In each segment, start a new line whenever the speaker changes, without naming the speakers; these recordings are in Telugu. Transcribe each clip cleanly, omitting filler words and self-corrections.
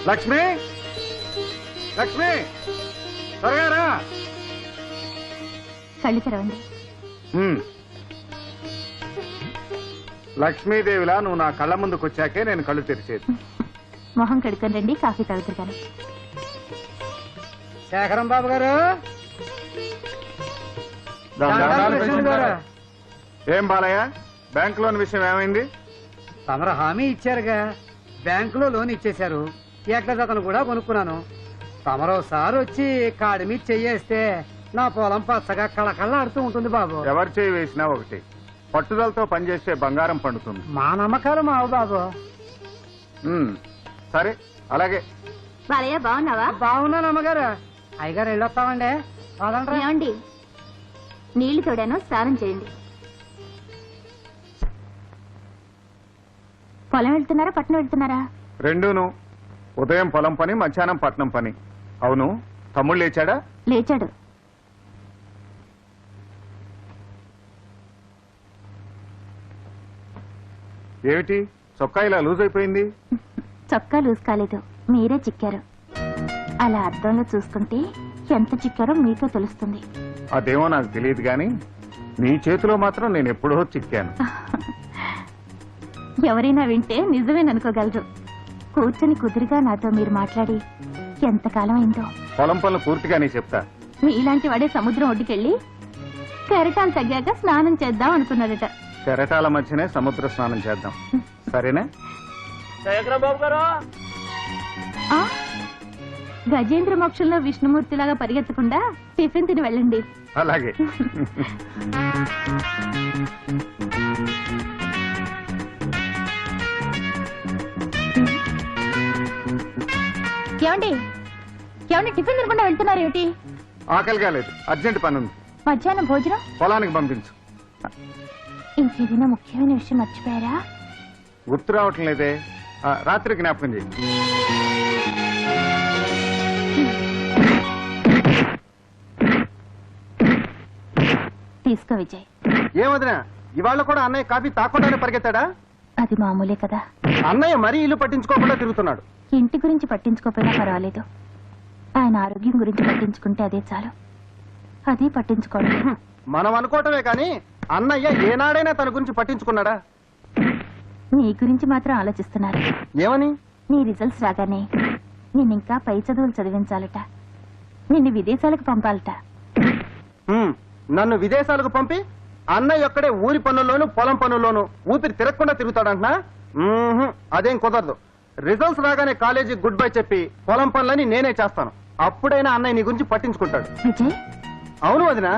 లక్ష్మి, లక్ష్మి, త్వరగా రా.
కళ్ళు తెరవండి.
లక్ష్మీదేవిలా నువ్వు నా కళ్ళ ముందుకు వచ్చాకే నేను కళ్ళు తెరిచేది.
మొహం కడుక్కొని రండి, కాఫీ తాగుతారు కానీ.
శేఖరం బాబు గారు,
ఏం బాలయ్య, బ్యాంక్ లోన్ విషయం ఏమైంది?
తమరు హామీ ఇచ్చారుగా, బ్యాంకులో లోన్ ఇచ్చేశారు. ఏకజతను కూడా కొనుక్కున్నాను. తమరోసారి వచ్చి కాడి మీద చెయ్యేస్తే నా పొలం పచ్చగా కళకళలాడుతూ ఉంటుంది బాబు.
ఎవరు చేయి వేసినా ఒకటి, పట్టుదలతో పనిచేస్తే బంగారం పండుతుంది.
మా నమ్మకాలు మావు బాబు.
సరే అలాగే.
బాలయ్య బాగున్నావా?
బాగున్నాను అమ్మగారు. అయ్యగారు వెళ్ళొస్తామండి.
ఏమండి, నీళ్లు తోడాను, స్నానం చేయండి. పొలం వెళ్తున్నారా పట్నం వెళ్తున్నారా?
రెండూను. ఉదయం పొలం పని, మధ్యాహ్నం పట్నం పని. అవును, తమ్ముడు లేచాడా?
లేచాడు.
ఏమిటి చొక్కా ఇలా లూజ్ అయిపోయింది?
చొక్కా లూజ్ కాలేదు, మీరే చిక్కారు. అలా అద్దంలో చూసుకుంటే ఎంత చిక్కారో మీకే తెలుస్తుంది.
అదేమో నాకు తెలియదు గాని నీ చేతిలో మాత్రం నేను ఎప్పుడో చిక్కాను.
ఎవరైనా వింటే నిజమేననుకోగలరు. కూర్చొని కుదురుగా నాతో మీరు మాట్లాడి ఎంతకాలం అయిందో.
పొలం పనులు పూర్తిగానే చెప్తా.
మీలాంటి వాడే సముద్రం ఒడ్డుకెళ్ళి కెరటాలు తగ్గాక స్నానం చేద్దాం అనుకున్నాడట.
కెరటాల మధ్యనే సముద్ర స్నానం చేద్దాం, సరేనా?
బాబు గారు,
గజేంద్ర మోక్షంలో విష్ణుమూర్తిలాగా పరిగెత్తకుండా టిఫిన్ తిని వెళ్ళండి.
అలాగే.
ఏమండి, ఏమండి, టిఫిన్ తినకుండా వెళ్తున్నారు ఏమిటి?
ఆకలిగా లేదు, అర్జెంట్ పని ఉంది.
మధ్యాహ్నం భోజనం
పొలానికి పంపించు.
ఇంకేదైనా ముఖ్యమైన విషయం మర్చిపోయారా?
గుర్తు రావటం లేదే. రాత్రి జ్ఞాపకం చేయి.
తీసుకో విజయ్.
ఏమదినా ఇవాళ కూడా అన్నయ్య కాఫీ తాకుండానే పరిగెత్తాడా?
అది మామూలే కదా.
అన్నయ్య మరీ ఇల్లు పట్టించుకోకుండా తిరుగుతున్నాడు.
ఇంటి గురించి పట్టించుకోకపోయినా పర్వాలేదు, ఆయన ఆరోగ్యం గురించి పట్టించుకుంటే అదే చాలు. అదే పట్టించుకోండి.
మనం అనుకోవటమే కానీ అన్నయ్య ఏనాడైనా తన గురించి పట్టించుకున్నాడా?
నీ గురించి మాత్రం ఆలోచిస్తున్నారు.
ఏమని?
నీ రిజల్ట్స్ రాగానే నిన్నింకా పై చదువులు చదివించాలట, నిన్ను విదేశాలకు పంపాలట.
నన్ను విదేశాలకు పంపి అన్నయ్య ఒక్కడే ఊరి పనుల్లోనూ పొలం పనుల్లోనూ ఊపిరి తిరగకుండా తిరుగుతాడంటున్నా? అదేం కుదరదు. రిజల్ట్స్ రాగానే కాలేజీ గుడ్ బై చెప్పి పొలం పనులని నేనే చేస్తాను. అప్పుడైనా అన్నయ్య నీ గురించి పట్టించుకుంటాడు.
విజయ్,
అవును వదినా,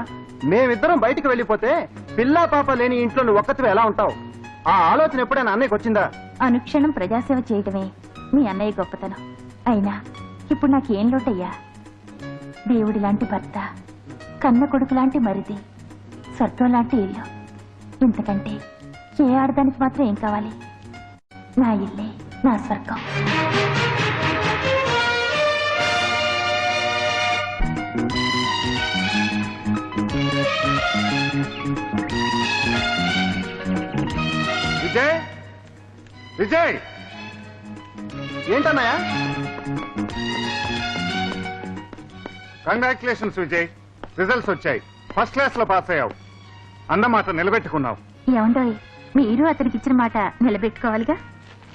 మేమిద్దరం బయటికి వెళ్ళిపోతే పిల్లా పాప లేని ఇంట్లో నువ్వు ఒక్కతివి ఎలా ఉంటావు? ఆ ఆలోచన ఎప్పుడైనా అన్నయ్యకి వచ్చిందా?
అనుక్షణం ప్రజాసేవ చేయటమే మీ అన్నయ్య గొప్పతనం. అయినా ఇప్పుడు నాకేం లోటయ్యా? దేవుడి లాంటి భర్త, కన్న కొడుకు లాంటి మరిది, స్వర్గం లాంటి ఇల్లు. ఇంతకంటే ఏ ఆడదానికి మాత్రం ఏం కావాలి? నా ఇల్లే నా స్వర్గం.
విజయ్, విజయ్,
ఏంటన్నయ్య?
కంగ్రాచులేషన్స్ విజయ్, రిజల్ట్స్ వచ్చాయి. ఫస్ట్ క్లాస్ లో పాస్ అయ్యావు. అన్నమాట నిలబెట్టుకున్నావు.
ఏమండోయ్, మీరు అతనికి ఇచ్చిన మాట నిలబెట్టుకోవాలిగా.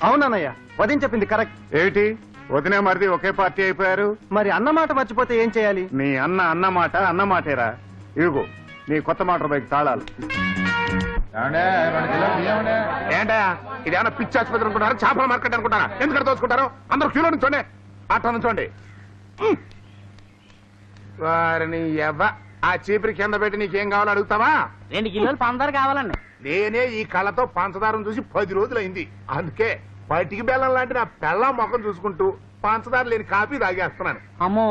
అవునన్నయ్య, వదిన చెప్పింది కరెక్ట్.
ఏమిటి వదినే మరిది ఒకే పార్టీ అయిపోయారు?
మరి అన్నమాట మర్చిపోతే ఏం చేయాలి?
నీ అన్నమాట అన్నమాటేరా. ఇదిగో నీ కొత్త మోటార్ బైక్ తాళాలు.
ఏంటా ఇదేమన్నా పిచ్చి ఆసుపత్రి అనుకుంటారా, చేపల మార్కెట్ అనుకుంటారా? ఎందుకంటే దోచుకుంటారు? అందరూ క్యూలో నుంచోండి, అట్లా నుంచోండి. వారిని ఆ చీపురి కింద పెట్టి నీకేం కావాలో అడుగుతావా?
2 కిలోలు పంచదార కావాలండి.
నేనే ఈ కళ్ళతో పంచదారం చూసి 10 రోజులైంది. అందుకే బయటికి బెల్లం లాంటి నా పెళ్ళం మొఖం చూసుకుంటూ పంచదార లేని కాఫీ తాగేస్తున్నాను.
అమ్మో,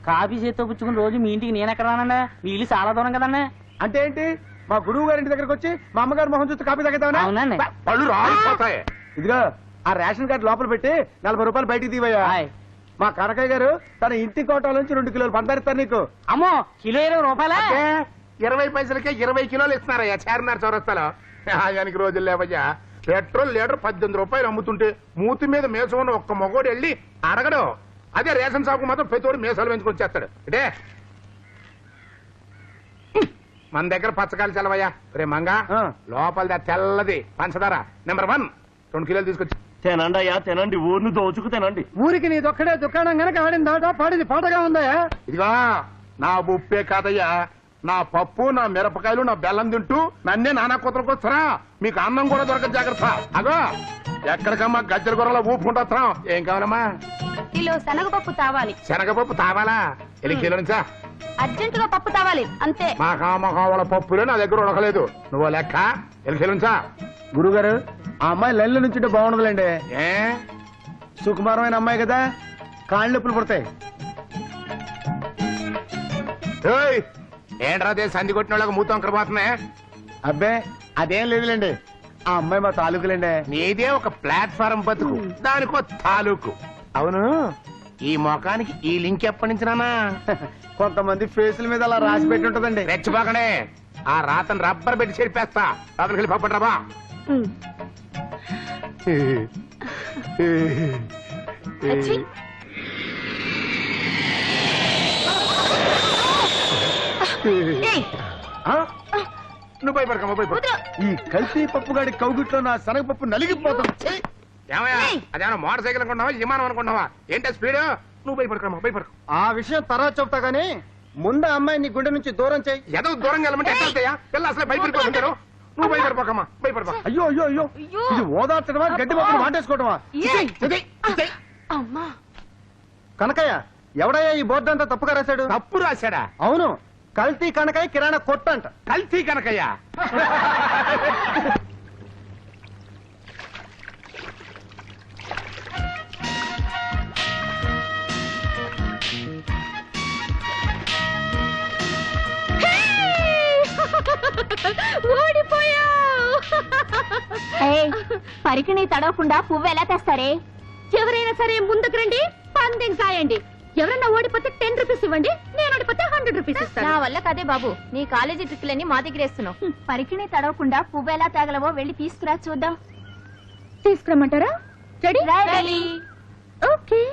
కాఫీ చేత్తో పుచ్చుకుని రోజు మీ ఇంటికి నేను ఎక్కడ రానండి? మీ ఇల్లు చాలా దూరం కదండి.
అంటే ఏంటి? మా గురువు గారి ఇంటి దగ్గరకు వచ్చి మా అమ్మగారు మొహం చూస్తే కాపీ తాగేద్దామని?
అవునండి.
పళ్ళు రాలిపోతాయి.
ఇదిగో ఆ రేషన్ కార్డు లోపల పెట్టి 40 రూపాయలు బయటికి తీవయ్యా. మా కనకయ్య గారు తన ఇంటి కోటాల నుంచి 2 కిలోలు పందారిస్తారు నీకు.
అమ్మో, కిలో 20 రూపాయలా?
20 పైసలకే 20 కిలోలు ఇస్తున్నారయ్యా చార్మినార్ చౌరస్తాలో. ఆయనకి రోజులు లేవయ్యా. పెట్రోల్ లీటర్ 18 రూపాయలు అమ్ముతుంటే మూతి మీద మేసం ఉన్న ఒక్క మగోడు వెళ్ళి అడగడు. అదే రేషన్ షాపు మాత్రం ప్రతివాడు మీసాలు పెంచుకొని వచ్చేస్తాడు. అంటే మన దగ్గర పచ్చకాయలు చల్లవయ్యా. రే మంగా లోపలిదా తెల్లది పంచదార నెంబర్ 1 2 కిలోలు తీసుకొచ్చి
తినండి అయ్యా తినండి, ఊరిని దోచుకు తినండి.
ఊరికి నీదొక్కడే దుకాణం గనక ఆడిన దాట పాడింది పాటగా ఉందయా.
ఇదిగా నా ఉప్పే కాదయ్యా, నా పప్పు, నా మిరపకాయలు, నా బెల్లం తింటూ నన్నే నానా కూతురికి వస్తారా? మీకు అన్నం కూడా దొరకదు, జాగ్రత్త. అగో ఎక్కడికమ్మా గజ్జల గొర్రెల ఊపుకుంటా. ఏం కావాలమ్మా?
కిలో శనగపప్పు తావాలి.
శనగపప్పు తావాలా? ఎన్ని కిలో నుంచా?
అర్జెంటుగా పప్పు తావాలి అంతే.
మా కామకావల పప్పులే నా దగ్గర ఉడకలేదు. నువ్వు లెక్క ఎన్ని కిలో నుంచా?
గురుగారు ఆ అమ్మాయి లైన్లో నుంచుంటే బాగుండదులేండి.
ఏ
సుకుమారమైన అమ్మాయి కదా, కాళ్ళు నొప్పులు పుడతాయి.
ఏయ్, ఏంట్రా అదే సంధి కొట్టిన వాళ్ళకి మూతం పోతున్నాయి.
అబ్బే అదేం లేదులేండి, ఆ అమ్మాయి మా తాలూకులేండి.
నీదే ఒక ప్లాట్ఫారం బతుకు, దానికో తాలూకు. అవును, ఈ మొఖానికి ఈ లింక్ ఎప్పటి నుంచి నానా?
కొంతమంది ఫేసుల మీద అలా రాసి పెట్టి ఉంటదండి.
రెచ్చిపోకనే, ఆ రాతను రబ్బర్ పెట్టి చెరిపేస్తా. రాత్రికి వెళ్ళి పప్పండి రాబా.
అచ్చి. ఏయ్,
నువ్వు భయపడకమ్మా, భయపడ.
వదరు.
ఈ కల్తీ పప్పుగాడి కౌగిట్లో నా శనగపప్పు నలిగిపోతుంది.
ఏమయ్యా, అదేమన్నా మోటార్ సైకిల్ అనుకున్నావా, విమానం అనుకున్నావా? ఏంటో స్పీడ్? నువ్వు భయపడకమ్మా, భయపడకు.
ఆ విషయం తర్వాత చెప్తా గానీ ముందు అమ్మాయి నీ గుండె నుంచి దూరం చేయి.
ఏదో దూరంగా వెళ్ళమంటే ఎట్లా వెళ్తాయా? పిల్ల అసలే భయపడిపోతుంటారు. నువ్వు భయపడిపోకమ్మా, భయపడిపో.
అయ్యో అయ్యో అయ్యో,
అయ్యో.
ఇది ఓదార్చడమా గడ్డి పప్పులు వాటేసుకోవటమా?
ఏయ్. అమ్మా,
కనకయ్య ఎవడయ్యా ఈ బోర్డు అంతా తప్పుగా రాశాడు?
తప్పు రాశాడా?
అవును, కల్తీ కనకయ్య కిరాణా కొట్టు అంట.
కల్తీ కనకయ్యా?
పరికిణి తడవకుండా పువ్వు ఎలా తెస్తారే? ఎవరైనా సరే ముందుకు రండి, పందెం కాయండి. ఎవరైనా ఓడిపోతే 10 రూపీస్ ఇవ్వండి, నేను ఓడిపోతే 100 రూపీస్ ఇస్తాను. నా వల్ల కదే బాబు, నీ కాలేజీ ట్రిక్లన్నీ మా దగ్గర వేస్తున్నావు. పరికిణి తడవకుండా పువ్వు ఎలా తగలవో వెళ్ళి తీసుకురా చూద్దాం. తీసుకురమ్మంటారా? రెడీ? ఓకే.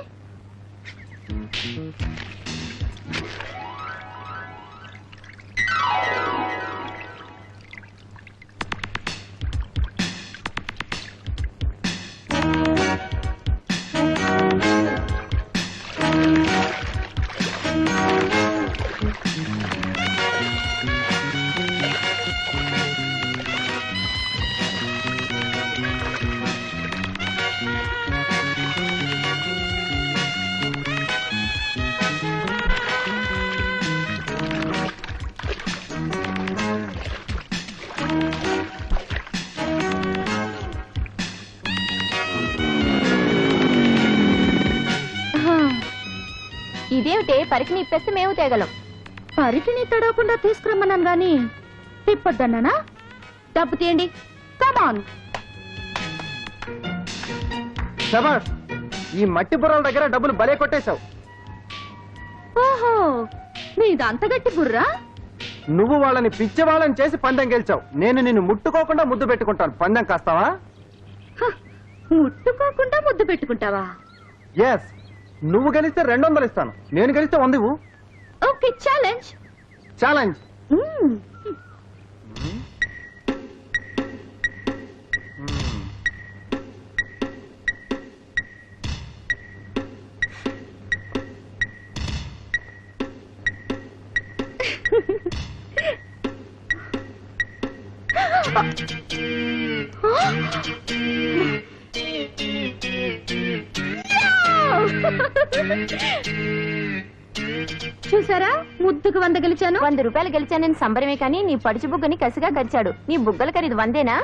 ఇదేమిటే, పరికిని ఇప్పేస్తే మేము తేగలం. పరికిని తడవకుండా తీసుకురమ్మన్నాను గాని తిప్పొద్దన్నానా? డబ్బు తీయండి, కమాన్.
శబాష్, ఈ మట్టి బుర్రల దగ్గర డబ్బులు భలే కొట్టేశావు.
ఓహో, మీది అంత గట్టి బుర్రా?
నువ్వు వాళ్ళని పిచ్చి వాళ్ళని చేసి పందెం గెలిచావు. నేను నిన్ను ముట్టుకోకుండా ముద్దు పెట్టుకుంటాను. పందెం కాస్తావా?
ముట్టుకోకుండా ముద్దు పెట్టుకుంటావా?
ఎస్, నువ్వు గెలిస్తే 200 ఇస్తాను, నేను గెలిస్తే 100 ఇవ్వు.
Okay, challenge.
ఛాలెంజ్.
చూసారా, ముద్దుకు 100 గెలిచాను. 100 రూపాయలు గెలిచానని సంబరమే కానీ నీ పడుచు బుగ్గని కసిగా గరిచాడు. నీ బుగ్గల ఖరీదు 100ఏనా?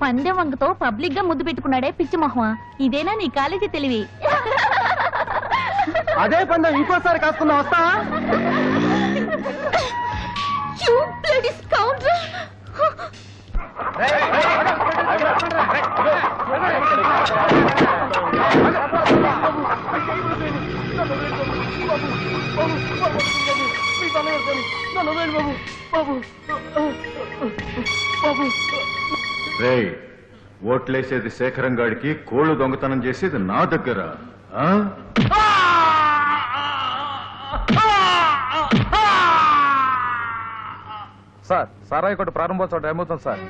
పందెం వంగతో పబ్లిక్ గా ముద్దు పెట్టుకున్నాడే పిచ్చి మొహమా. ఇదేనా నీ కాలేజీ తెలివి?
అదే పందెం ఇంకోసారి కాసుకుందాం, వస్తావా?
You bloody scoundrel!
ఓట్లేసేది శేఖరం గాడికి, కోళ్లు దొంగతనం చేసేది నా దగ్గర. ఆ?
సార్ సారాయి కొట్టు ప్రారంభోత్సవం టైం అవుతుంది సార్.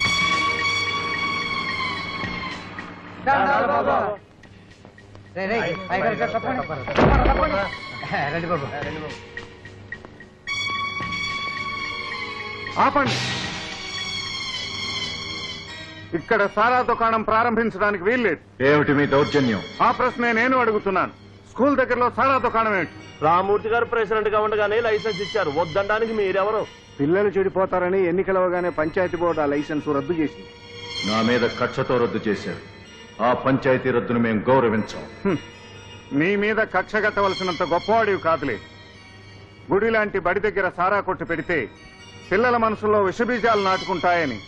ఆపండి. ఇక్కడ సారా దుకాణం ప్రారంభించడానికి వీల్లేదు.
ఏమిటి మీ దౌర్జన్యం?
ఆ ప్రశ్నే నేను అడుగుతున్నాను. స్కూల్ దగ్గరలో సారా దుకాణం ఏంటి?
రామూర్తి గారు ప్రెసిడెంట్ గా ఉండగానే లైసెన్స్ ఇచ్చారు. వద్దనడానికి మీరెవరు?
పిల్లలు చెడిపోతారని ఎన్నికలవగానే పంచాయతీ బోర్డు ఆ లైసెన్స్ రద్దు చేసింది.
నా మీద కక్షతో రద్దు చేశారు. ఆ పంచాయతీ రద్దును మేము గౌరవించాం.
నీ మీద కక్ష కట్టవలసినంత గొప్పవాడివి కాదులే. గుడి లాంటి బడి దగ్గర సారా కొట్టు పెడితే పిల్లల మనసులో విషబీజాలు నాటుకుంటాయని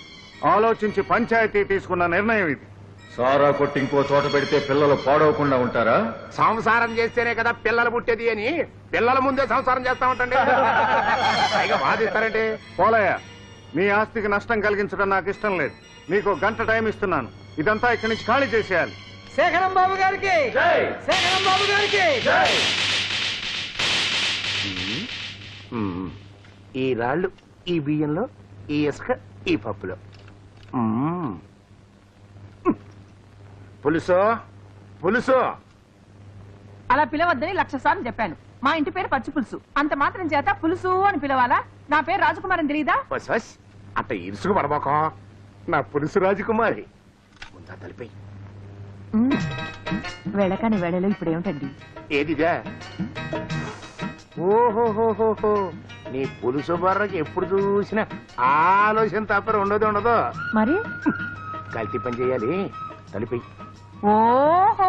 ఆలోచించి పంచాయతీ తీసుకున్న నిర్ణయం ఇది.
సారా కొట్టి ఇంకో చోట పెడితే పిల్లలు పాడవకుండా ఉంటారా?
సంసారం చేస్తేనే కదా పిల్లలు పుట్టేది అని పిల్లల ముందే సంసారం చేస్తా ఉంటండి. పైగా బాధిస్తారంటే
పోలయ్య, నీ ఆస్తికి నష్టం కలిగించడం నాకు ఇష్టం లేదు. నీకు గంట టైం ఇస్తున్నాను. ఇదంతా ఇక్కడి నుంచి ఖాళీ చేసేయాలి.
శేఖరం బాబు గారికి, శేఖరం బాబు గారికి.
ఈ రాళ్ళు ఈ బియ్యంలో, ఈ ఇసుక ఈ పప్పులో. పులుసు పులుసు.
అలా పిలవద్దని 1,00,000 సార్లు చెప్పాను. మా ఇంటి పేరు పచ్చి పులుసు. అంత మాత్రం చేత పులుసు అని పిలవాలా? నా పేరు రాజకుమార్ అని తెలీదా?
అట్ట ఇరుసుకు పడబోకం. నా పులుసు రాజకుమారి. ముందా తలిపై
వెళ్ళకాని వేళలో ఇప్పుడు ఏమిటండి?
ఏదిదే? ఓహోహోహో, నీ పులుసు బర్రకి ఎప్పుడు చూసినా ఆలోచన తప్ప ఉండదు.
మరి
కల్తీ పని చేయాలి. తలిపై
ఓహో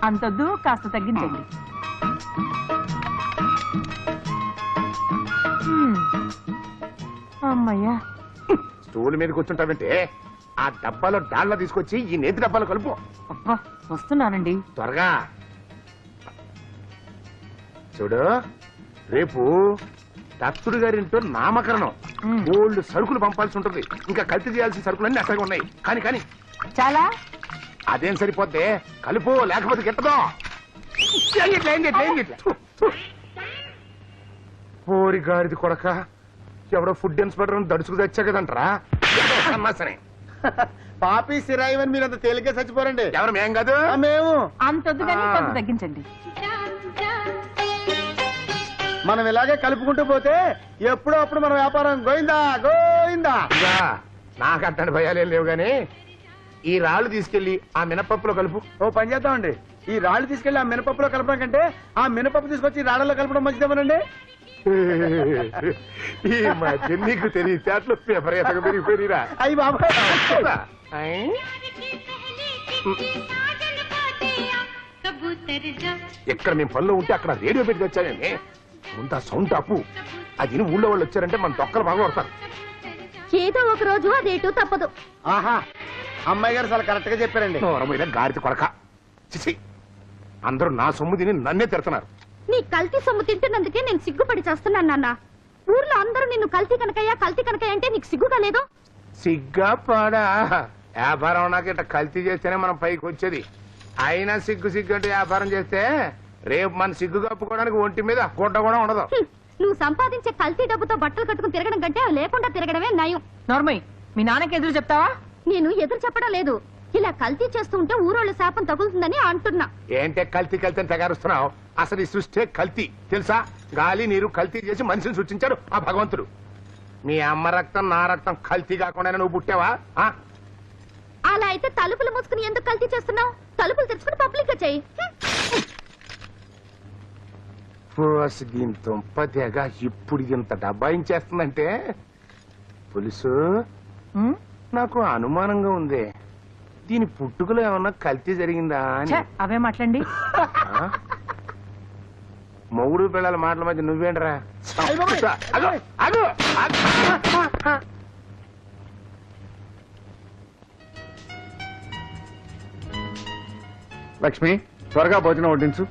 అంతొద్దు, కాస్త తగ్గించండి. అమ్మయ్యా.
స్టూల్ మీద కూర్చుంటావంటే ఆ డబ్బాలో డాళ్ళ తీసుకొచ్చి ఈ నేతి డబ్బాలో కలుపు.
అబ్బా, వస్తున్నానండి.
త్వరగా చూడు. రేపు దత్తుడు గారింటో నామకరణం. గోల్డ్ సరుకులు పంపాల్సి ఉంటుంది. ఇంకా కల్తీ చేయాల్సిన సరుకులన్నీ అట్లాగే ఉన్నాయి. కానీ
చాలా
అదేం సరిపోద్ది. కలుపు, లేకపోతే గిట్టదు. పోరి గారిది కొడక, ఎవడో ఫుడ్ ఇన్స్పెక్టర్ దడుచుకు తెచ్చా కదంటారా? సరే,
పాపి సిరాయివని మీరంత తేలిగ్గా చచ్చిపోరండి.
ఎవరు మేం కాదు.
మేము
అంతొద్దు కానీ కొంత తగ్గించండి.
మనం ఇలాగే కలుపుకుంటూ పోతే ఎప్పుడో అప్పుడు మన వ్యాపారం గోయిందా గోయిందా.
నాకు అట్టని భయాలేం లేవు గాని ఈ రాళ్ళు తీసుకెళ్లి ఆ మినపప్పులో కలుపు.
ఓ పని చేద్దామండి, ఈ రాళ్ళు తీసుకెళ్లి ఆ మినపప్పులో కలపడం కంటే ఆ మినపప్పు తీసుకొచ్చి ఈ రాళ్లలో కలపడం మంచిదేమోనండి.
ఈ మధ్య నీకు తెలియదు విపరీతంగా పెరిగిపోయిరా.
అయ్యి బాబాయ్,
ఎక్కడ మేము పనిలో ఉంటే అక్కడ రేడియో పెట్టి తెచ్చానండి. ముందు ఆ సౌండ్ అప్పు. అది ఊళ్ళో వాళ్ళు వచ్చారంటే మన తొక్కలు బాగా పడతారు.
ఏదో ఒక రోజు అదేటో తప్పదు.
ఆహా, అమ్మాయి గారు చాలా కరెక్ట్ గా చెప్పారండి.
మీద గాడిత కొడక. చిచి, అందరూ నా సొమ్ము తిని నన్నే తిడుతున్నారు.
నీ కల్తీ సొమ్ము తింటున్నందుకే నేను సిగ్గుపడి చేస్తున్నాను నాన్న. ఊర్లో అందరూ నిన్ను కల్తీ కనకయ్యా అంటే నీకు సిగ్గుగా లేదు?
సిగ్గా పాడా? వ్యాపారం నాకు ఇట్లా కల్తీ చేస్తేనే మనం పైకి వచ్చేది. అయినా సిగ్గు అంటే వ్యాపారం చేస్తే రేపు మన సిగ్గు కప్పుకోవడానికి ఒంటి మీద గుడ్డ కూడా ఉండదు.
నువ్వు సంపాదించే కల్తీ డబ్బుతో బట్టలు కట్టుకుని తిరగడం కంటే అవి లేకుండా తిరగడమే నయం.
నార్మల్, మీ నాన్నకి ఎదురు చెప్తావా?
నేను ఎదురు చెప్పడం లేదు. ఇలా కల్తీ చేస్తూ ఉంటే ఊరోళ్ళ శాపం తగులుతుందని అంటున్నా.
ఏంటే కల్తీ అని తెగారుస్తున్నావు? అసలు ఈ సృష్టి కల్తీ తెలుసా? గాలి నీరు కల్తీ చేసి మనిషిని సృష్టించారు ఆ భగవంతుడు. మీ అమ్మ రక్తం నా రక్తం కల్తీ కాకుండా నువ్వు పుట్టావా?
అలా అయితే తలుపులు మూసుకుని ఎందుకు కల్తీ చేస్తున్నావు? తలుపులు తెచ్చుకుని పబ్లిక్ గా చెయ్యి.
దీని తుంపదేగ ఇప్పుడు ఇంత డబ్బాయించేస్తుందంటే పులుసు నాకు అనుమానంగా ఉంది. దీని పుట్టుకలో ఏమన్నా కల్తీ జరిగిందా అని.
అవే మాట్లాడండి.
మొగుడు పిల్లల మాటల మధ్య నువ్వేంట్రా?
లక్ష్మి, త్వరగా భోజనం వడ్డించు.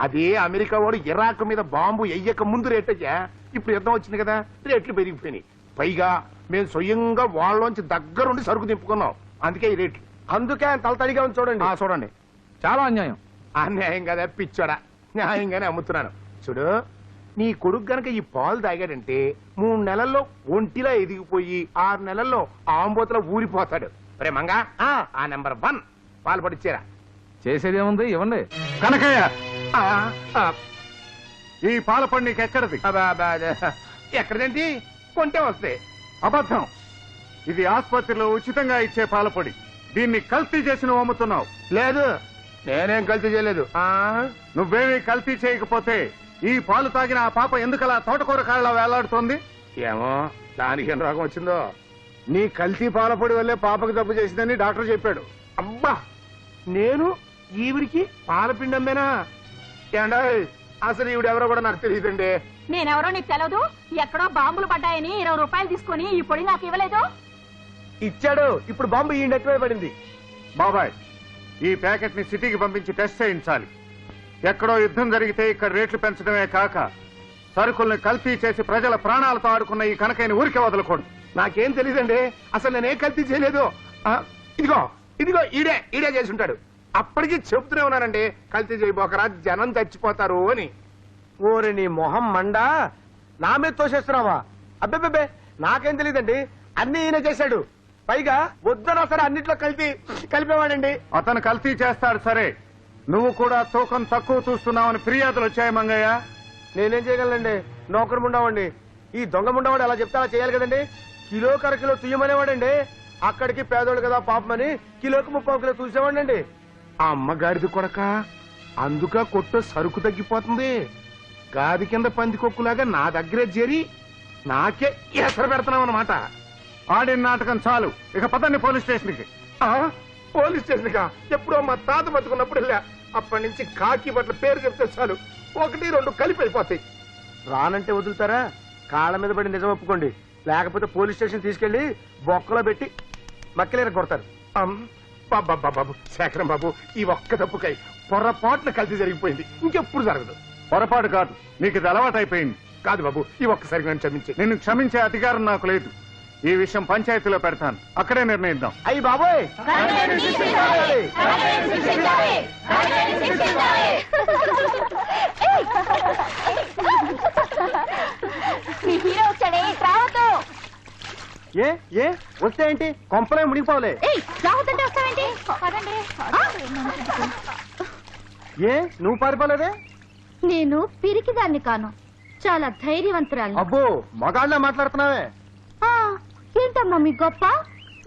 అదే అమెరికా వాడు ఇరాక్ మీద బాంబు ఎయ్యక ముందు రేట్ అయ్యా. ఇప్పుడు యుద్ధం వచ్చింది కదా, రేట్లు పెరిగిపోయినాయి. పైగా మేము స్వయంగా వాళ్ళలోంచి దగ్గరుండి సరుకు దింపుకున్నాం, అందుకే ఈ రేట్లు.
అందుకే ఆయన తలతడిగా ఉంది చూడండి.
చూడండి,
చాలా అన్యాయం.
అన్యాయం కదా పిచ్చోడా, న్యాయంగానే అమ్ముతున్నాను. చూడు, నీ కొడుకు గనక ఈ పాలు తాగాడంటే 3 నెలల్లో ఒంటిలా ఎదిగిపోయి 6 నెలల్లో ఆంబోతులా ఊరిపోతాడు. రే మంగా, ఆ నెంబర్ 1 పాలు పడిచ్చారా.
చేసేదేముంది, ఇవ్వండి.
కనకయ్య,
ఆ, ఆ,
ఈ పాల పండు నీకు ఎక్కడిది?
ఎక్కడదేంటి, కొంటే వస్తాయి.
అబద్ధం. ఇది ఆసుపత్రిలో ఉచితంగా ఇచ్చే పాలపొడి. దీన్ని కల్తీ చేసి నువ్వు అమ్ముతున్నావు.
లేదు, నేనేం కల్తీ చేయలేదు.
నువ్వేమీ కల్తీ చేయకపోతే ఈ పాలు తాగిన ఆ పాప ఎందుకలా తోటకూర కాళ్ళ వేలాడుతోంది?
ఏమో, దానికి ఏం రోగం వచ్చిందో.
నీ కల్తీ పాలపొడి వల్లే పాపకు జబ్బు చేసిందని డాక్టర్ చెప్పాడు.
అబ్బా, నేను ఈవిడికి పాలపిండి అమ్మేనా? ఏండా, అసలు ఈవిడెవరో కూడా నాకు తెలియదండి.
నేనెవరో నీకు తెలవదు. ఎక్కడో బాంబులు పడ్డాయని 20 రూపాయలు తీసుకుని ఈ పొడి నాకు ఇవ్వలేదు.
ఇచ్చాడు, ఇప్పుడు బాంబు ఈ నెట్వే పడింది.
బాబాయ్, ఈ ప్యాకెట్ ని సిటీకి పంపించి టెస్ట్ చేయించాలి. ఎక్కడో యుద్ధం జరిగితే ఇక్కడ రేట్లు పెంచడమే కాక సరుకుల్ని కల్తీ చేసి ప్రజల ప్రాణాలతో ఆడుకున్న ఈ కనకైన ఊరికే వదలకూడదు.
నాకేం తెలియదండి, అసలు నేనే కల్తీ చేయలేదు. ఇదిగో ఇదిగో ఈడే చేసి ఉంటాడు. అప్పటికి చెబుతూనే ఉన్నానండి, కల్తీ చేయబోకరా, జనం చచ్చిపోతారు అని.
ఓరి నీ మొహం మండా, నా మీద తోసేస్తున్నావా? అబ్బెబ్బెబ్బే, నాకేం తెలియదండి, అన్ని ఈయన చేశాడు. పైగా వద్దనా సరే అన్నిట్లో కలిపేవాడండి.
అతను కల్తీ చేస్తాడు సరే, నువ్వు కూడా తూకం తక్కువ చూస్తున్నావని ఫిర్యాదులు వచ్చాయి మంగయ్య.
నేనేం చేయగలనండి, నౌకరు ముండావండి. ఈ దొంగ ముండావాడు అలా చెప్తే అలా చేయాలి కదండి. కిలో కరకిలో తుయ్యమనేవాడండి. అక్కడికి పేదోడు కదా పాపమని కిలోకి 30 కిలో చూసేవాడండి.
ఆ అమ్మగారిది కొడక, అందుక కొట్టు సరుకు తగ్గిపోతుంది. గాది కింద పందికొక్కులాగా నా దగ్గరే చేరి నాకే ఎసరు పెడతావు అన్నమాట.
ఆడిన నాటకం చాలు, ఇక పదండి పోలీస్ స్టేషన్ కి.
పోలీస్ స్టేషన్ గా ఎప్పుడో మా తాత బతుకున్నప్పుడు వెళ్ళా. అప్పటి నుంచి కాకి బట్ల పేరు చెప్తే చాలు 1, 2 కలిపి అయిపోతాయి.
రానంటే వదులుతారా? కాళ్ళ మీద పడి నిజం ఒప్పుకోండి, లేకపోతే పోలీస్ స్టేషన్ తీసుకెళ్లి బొక్కలో పెట్టి మక్కలేర కొడతారు.
బాబు శేఖరం బాబు, ఈ ఒక్క తప్పుకై పొరపాటున కల్తీ జరిగిపోయింది, ఇంకెప్పుడు జరగదు.
పొరపాటు కాదు, నీకు ఇది అలవాటైపోయింది.
కాదు బాబు, ఈ ఒక్కసారి నన్ను క్షమించి.
నిన్ను క్షమించే అధికారం నాకు లేదు. ఈ విషయం పంచాయతీలో పెడతాను, అక్కడే నిర్ణయిద్దాం.
అయ్యి బాబోయ్,
మీ హీరో వచ్చాడే, రావద్దు.
ఏ ఏ వస్తే ఏంటి, కొంపలే మునిగిపోలే.
రావద్దంటే వస్తావేంటి? పదండి.
ఏ నువ్వు పారిపోలేదే?
నేను పిరికిదాన్ని కాను, చాలా ధైర్యవంతురాలు.
అబ్బో, మగాళ్ళ మాట్లాడుతున్నావే.
ఏంటమ్మా మీ గొప్ప?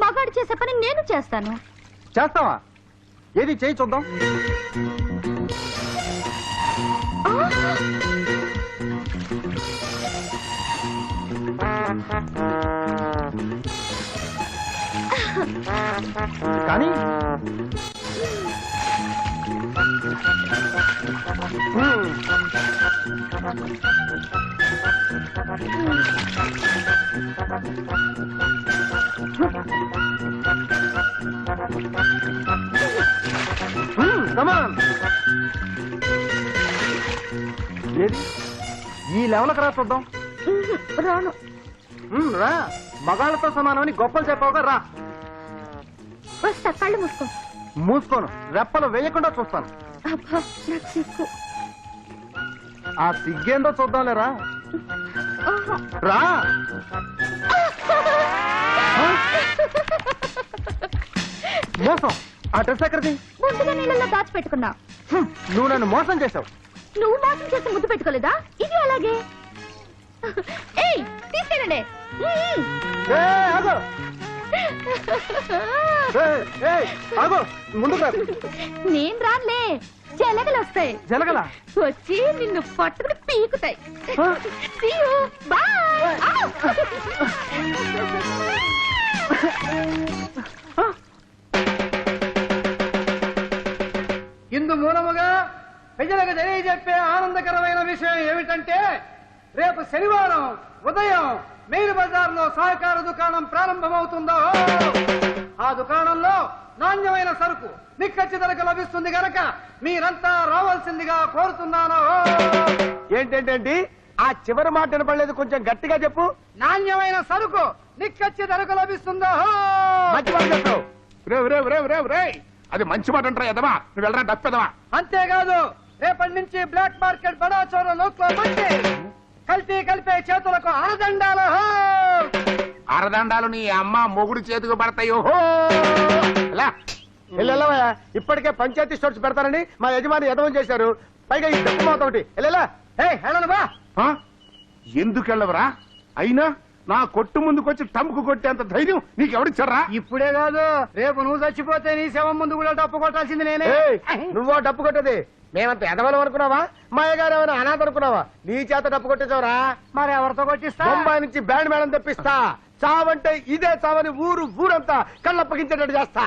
మగాడు చేసే పని నేను చేస్తాను.
చేస్తావా? ఏది చేయి చూద్దాం. కానీ ఏది ఈ లెవెల్కి రా చూద్దాం.
రాను.
రా, మగాళ్ళతో సమానమని గొప్పలు చెప్పావుగా, రా.
వస్తా, కళ్ళు మూసుకో.
మూసుకోను, రెప్పలు వేయకుండా చూస్తాను.
అబ్బా, నాకు సిగ్గు.
ఆ సిగ్గేందో చూద్దాంలేరా, రా. మోసం, ఆ డ్రెస్ ఎక్కడిది?
ముందుగా నీళ్ళలో దాచిపెట్టుకున్నా.
నువ్వు నన్ను మోసం చేసావు.
నువ్వు మోసం చేసి ముద్దు పెట్టుకోలేదా? ఇది అలాగే. ఏయ్, తీసుకెళ్ళండి.
ముందు
నేను రానులే, జలగలు వస్తాయి.
జలగల
వచ్చి నిన్ను పట్టుకుని పీకుతాయి. See you. Bye.
ఇందు మూలముగా ప్రజలకు తెలియజెప్పే ఆనందకరమైన విషయం ఏమిటంటే, రేపు శనివారం ఉదయం మెయిన్ బజార్ లో సహకార దుకాణం ప్రారంభమవుతుందో ఆ దుకాణంలో నాణ్యమైన సరుకు నిక్కచ్చి ధరకు లభిస్తుంది గనక మీరంతా రావాల్సిందిగా కోరుతున్నాను. ఏంటేంటండి ఆ చివరి మాట వినపడలేదు, కొంచెం గట్టిగా చెప్పు. నాణ్యమైన సరుకు నిక్కచ్చి ధరకు లభిస్తుందో.
మంచి మాట చెప్పావు. అది మంచి మాట అంటారా ఎదవా? నువ్వు వెళ్ళరా డప్పెదవా.
అంతేకాదు రేపటి నుంచి బ్లాక్ మార్కెట్ బడా చోర నోట్లో పట్టి కల్తీ కలిపే చేతులకు ఆరదండాలు.
అరదండాలు నీ అమ్మ మొగుడు చేతికి పడతాయో. ఇప్పటికే పంచాయతీ స్టోర్స్ పెడతారని మా యజమాని యదవం చేశారు. పైగా ఈ డబ్బు మాత ఒకటి ఎందుకు వెళ్ళవరా? అయినా నా కొట్టు ముందుకొచ్చి టంపుకు కొట్టేంత ధైర్యం నీకెవడిచ్చారా?
ఇప్పుడే కాదు, రేపు నువ్వు చచ్చిపోతే నీ శవం ముందు కూడా డప్పు కొట్టాల్సింది నేనే. నువ్వో డప్పు కొట్టేది మేమంత ఎదవలం అనుకున్నావా? మా అయ్యగారు ఏమైనా అనాథ అనుకున్నావా? నీ చేత డప్పు కొట్టేసావరా? మరి ఎవరితో కొట్టిస్తా? బొంబాయి నుంచి బ్యాండ్ మేడం తెప్పిస్తా. చావంటే ఇదే చావని ఊరంతా కళ్ళప్పగించేటట్టు చేస్తా.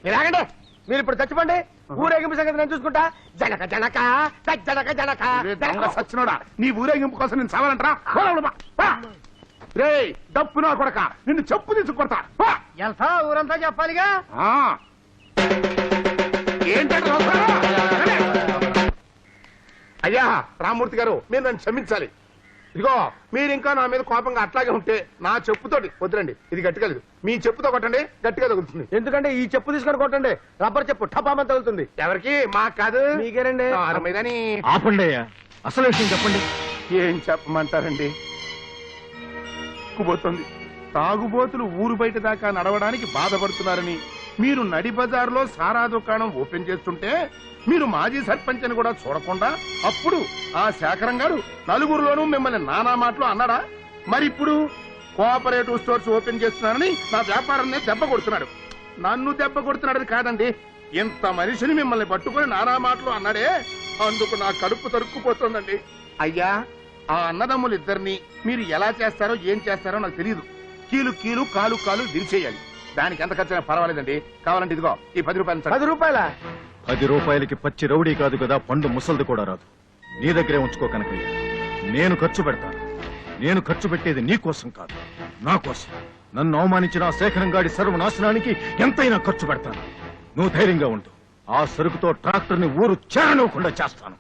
మీరాగండి, మీరు ఇప్పుడు చచ్చిపోండి. ఊరేగింపు సంగతి నేను చూసుకుంటా. జనక జనక జనక జనక సచ్చినోడా, నీ ఊరేగింపు కోసం నేను చావాలంటరా? రే డప్పు నా కొడక, నిన్ను చెప్పు తీసుకొడతా. వెళ్తా ఊరంతా చెప్పాలిగా. ఏంటంటే అయ్యా రామ్మూర్తి గారు, మీరు నన్ను క్షమించాలి. ఇదిగో మీరు ఇంకా నా మీద కోపంగా అట్లాగే ఉంటే నా చెప్పుతోటి వద్దురండి. ఇది గట్టిగా లేదు, మీ చెప్పుతో కొట్టండి, గట్టిగా తగులుతుంది. ఎందుకంటే ఈ చెప్పు తీసుకొని కొట్టండి, రబ్బర్ చెప్పు టపామని తగులుతుంది. ఎవరికి? మాకు కాదు, మీకేనండి.
ఆపండి అయ్యా, అసలు విషయం చెప్పండి.
ఏం చెప్పమంటారండి? ఎక్కుపోతుంది. తాగుబోతులు ఊరు బయట దాకా నడవడానికి బాధపడుతున్నారని మీరు నడి బజార్లో సారా దుకాణం ఓపెన్ చేస్తుంటే మీరు మాజీ సర్పంచ్ అని కూడా చూడకుండా అప్పుడు ఆ శేఖరం గారు నలుగురులోనూ మిమ్మల్ని నానా మాటలు అన్నాడా? మరి ఇప్పుడు కోఆపరేటివ్ స్టోర్స్ ఓపెన్ చేస్తున్నారని నా వ్యాపారాన్ని దెబ్బ కొడుతున్నాడు. నన్ను దెబ్బ కొడుతున్నాడని కాదండి, ఇంత మనిషిని మిమ్మల్ని పట్టుకుని నానా మాటలు అన్నాడే, అందుకు నా కడుపు తరుక్కుపోతుందండి. అయ్యా, ఆ అన్నదమ్ములు ఇద్దరిని మీరు ఎలా చేస్తారో ఏం చేస్తారో నాకు తెలియదు. కీలు కీలు కాలు కాలు దించేయాలి. దానికి ఎంత ఖర్చు అయినా పర్వాలేదండి. కావాలంటే ఇదిగో ఈ 10 రూపాయలు. 10 రూపాయల?
10 రూపాయలకి పచ్చి రౌడీ కాదు కదా, పండు ముసల్ది కూడా రాదు. నీ దగ్గరే ఉంచుకో కనకయ్య. నేను ఖర్చు పెడతాను. నేను ఖర్చు పెట్టేది నీ కోసం కాదు, నా కోసం. నన్ను అవమానించిన ఆ శేఖరం గాడి సర్వనాశనానికి ఎంతైనా ఖర్చు పెడతాను. నువ్వు ధైర్యంగా ఉండు. ఆ సరుకుతో ట్రాక్టర్ ని ఊరు చేరనివ్వకుండా చేస్తాను.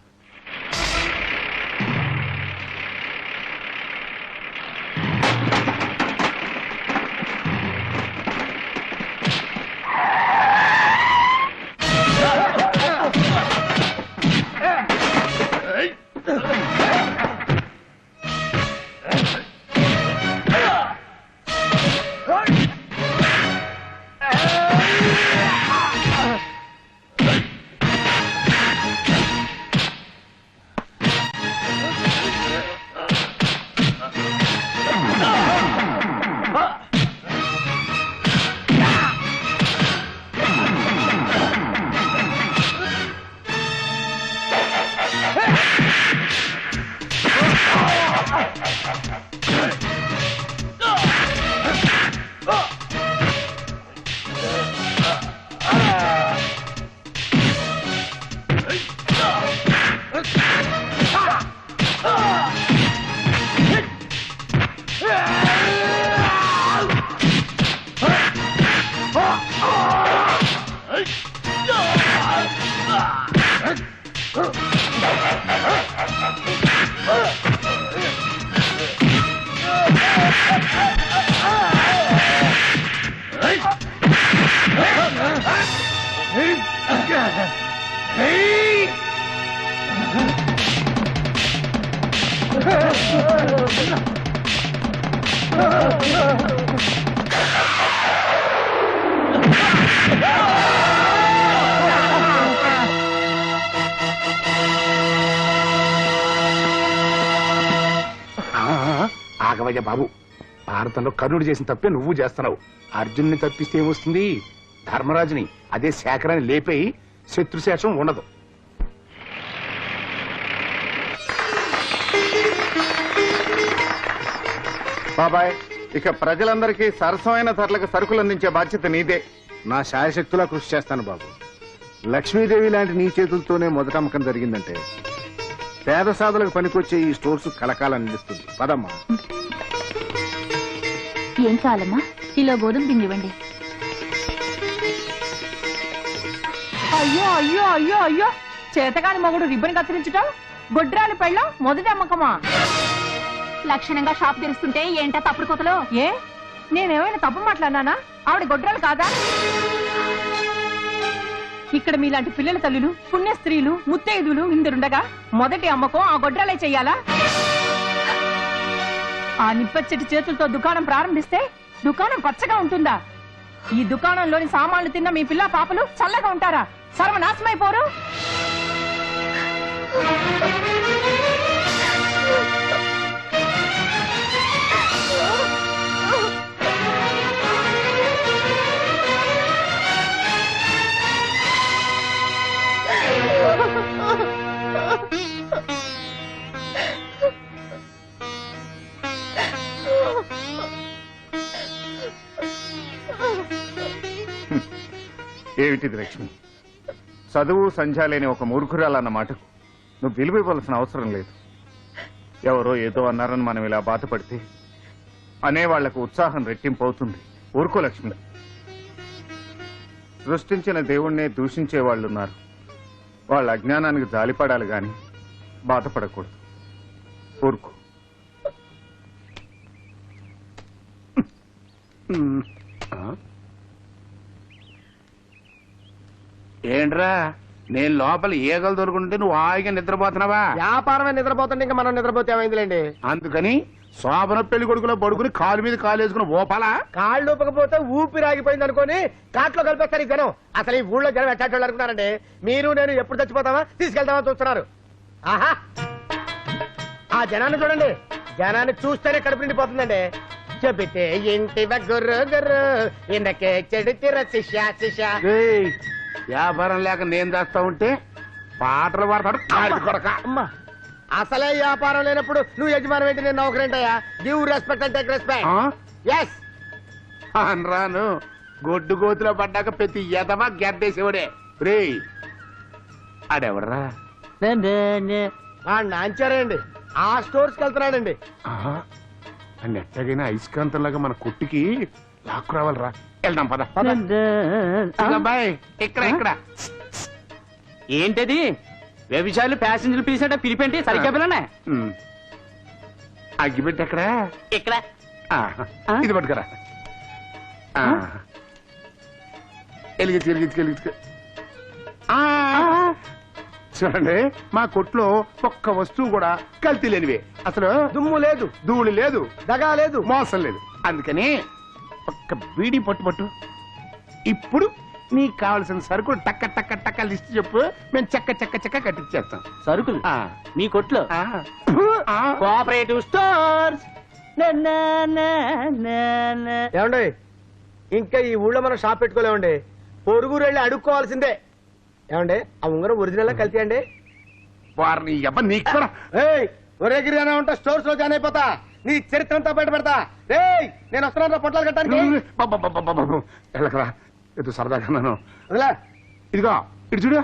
ఆగవయ్య బాబు, భారతంలో కర్ణుడు చేసిన తప్పే నువ్వు చేస్తున్నావు. అర్జున్ని తప్పిస్తే ఏమొస్తుంది? ధర్మరాజుని, అదే శేఖరాన్ని లేపేయి, శత్రుశేషం ఉండదు.
బాబాయ్, ఇక ప్రజలందరికీ సరసమైన ధరలకు సరుకులు అందించే బాధ్యత నీదే.
నా శాయశక్తులా కృషి చేస్తాను బాబు. లక్ష్మీదేవి లాంటి నీ చేతులతోనే మొదట అమ్మకం జరిగిందంటే పేద సాధులకు పనికొచ్చే ఈ స్టోర్స్ కలకాలం నిలుస్తుంది. పదమ్మా.
ఏం కావాలమ్మా? కిలో గోధుమ పిండి ఇవ్వండి.
అయ్యో అయ్యో అయ్యో అయ్యో చేతగాని మొగుడు రిబ్బన్ కత్తిరించటం గొడ్రాలి పెళ్ళం మొదటి అమ్మకమా?
లక్షణంగా షాప్ తెరుస్తుంటే ఏంటా తప్పుడు కోతలో?
ఏ నేనేమైనా తప్పు మాట్లాడినానా? ఆవిడ గొడ్రాలు కాదా? ఇక్కడ మీలాంటి పిల్లల తల్లులు, పుణ్య స్త్రీలు, ముత్తైదులు ఇందరుండగా మొదటి అమ్మకం ఆ గొడ్రాలే చెయ్యాలా? ఆ నిప్పచ్చటి చేతులతో దుకాణం ప్రారంభిస్తే దుకాణం పచ్చగా ఉంటుందా? ఈ దుకాణంలోని సామాన్లు తిన్న మీ పిల్ల పాపలు చల్లగా ఉంటారా? సర్వనాశమైపోరు.
ఏమిటిది లక్ష్మి? చదువు సంధ్య లేని ఒక మూర్ఖురాలన్న మాటకు నువ్వు విలువ ఇవ్వాల్సిన అవసరం లేదు. ఎవరో ఏదో అన్నారని మనం ఇలా బాధపడితే అనేవాళ్లకు ఉత్సాహం రెట్టింపు అవుతుంది. ఊరుకో లక్ష్మి. సృష్టించిన దేవుణ్ణే దూషించే వాళ్ళున్నారు. వాళ్ళ అజ్ఞానానికి జాలిపడాలి గాని బాధపడకూడదు. ఊరుకో.
ఏంట్రా నేను లోపల ఈగలు దొరుకుంటే నువ్వు హాయిగా నిద్రపోతున్నావా?
వ్యాపారమే నిద్రపోతుంటే ఇంకా మనం నిద్రపోతే ఏమైందిలేండి.
అందుకని శోభన పెళ్లి కొడుకులో పడుకుని కాలు మీద కాలు వేసుకుని ఓపాలా?
కాళ్ళు ఊపకపోతే ఊపిరి ఆగిపోయింది అనుకోని కాట్లో కలిపేస్తారు ఈ జనం. అసలు ఈ ఊళ్ళో జనం ఎట్టాటోళ్ళు అనుకున్నారండి. మీరు నేను ఎప్పుడు చచ్చిపోతామా తీసుకెళ్తామా చూస్తున్నారు. ఆహా ఆ జనాన్ని చూడండి. జనాన్ని చూస్తేనే కడుపు నిండిపోతుందండి. చెబితే ఇంటి గుర్రు గుర్రు ఇందకే చెడు శిష్య శిష్య.
ఏయ్, వ్యాపారం లేక నేను చేస్తా ఉంటే పాటలు పాడతాడు కాడి కొడక.
అమ్మా అసలే వ్యాపారం లేనప్పుడు నువ్వు యజమాని ఏంటి, నేను నౌకరేంటయ్యా? Give respect and take respect. ఎస్
రాను గొడ్డు గోతులో పడ్డాక ప్రతి ఎదవా గెద్దేసేవాడే. రే ఆడెవర్రా?
నాంచారండి. ఆ స్టోర్స్కి వెళ్తున్నాడండి.
అని ఎట్టగైనా ఐస్కాంతంలాగా మన కుట్టికి లాక్కు రావాలరా. వెళ్దాం పద. బాయ్ ఇక్కడ ఇక్కడ
ఏంటది? వ్యభిచారులు ప్యాసింజర్లు పిలిచేట పిలిపేంటి? సరిగ్గా పిల్లనే
అగ్గిపెట్టి ఎక్కడ?
ఇక్కడ
ఇది పట్టుకురా. ఎలిగించు ఎలిగించు ఎలిగించు. చూడండి మా కొట్లో ఒక్క వస్తువు కూడా కల్తీ లేనివే. అసలు
దుమ్ము లేదు,
ధూళి లేదు,
దగా లేదు,
మోసం లేదు. అందుకని ఒక్క బీడీ పట్టు. ఇప్పుడు నీకు కావలసిన సరుకులు టక్క టక్క టక్క లిస్ట్ చెప్పు. మేము చెక్క చెక్క చెక్క కట్టించేస్తాం.
సరుకులు మీ కొట్లో? Cooperative stores.
ఏమండి ఇంకా ఈ ఊళ్ళో మనం షాప్ పెట్టుకోలేమండి. పొరుగురు వెళ్ళి అడుక్కోవాల్సిందే. ఏమండి ఆ ఉంగరం ఒరిజినల్ కల్తీ అండి?
వారిని ఎవ నీకు కూడా
ఒరే గిరిగానే ఉంటా. స్టోర్స్ లో జాయిన్ అయిపోతా. నీ చరిత్ర అంతా బయట పెడతా. రేయ్ నేను వస్తున్నా పొట్లాలు కట్టడానికి.
వెళ్ళకరా ఏదో సరదాగా నన్ను ఇదిగో ఇటు చూడు.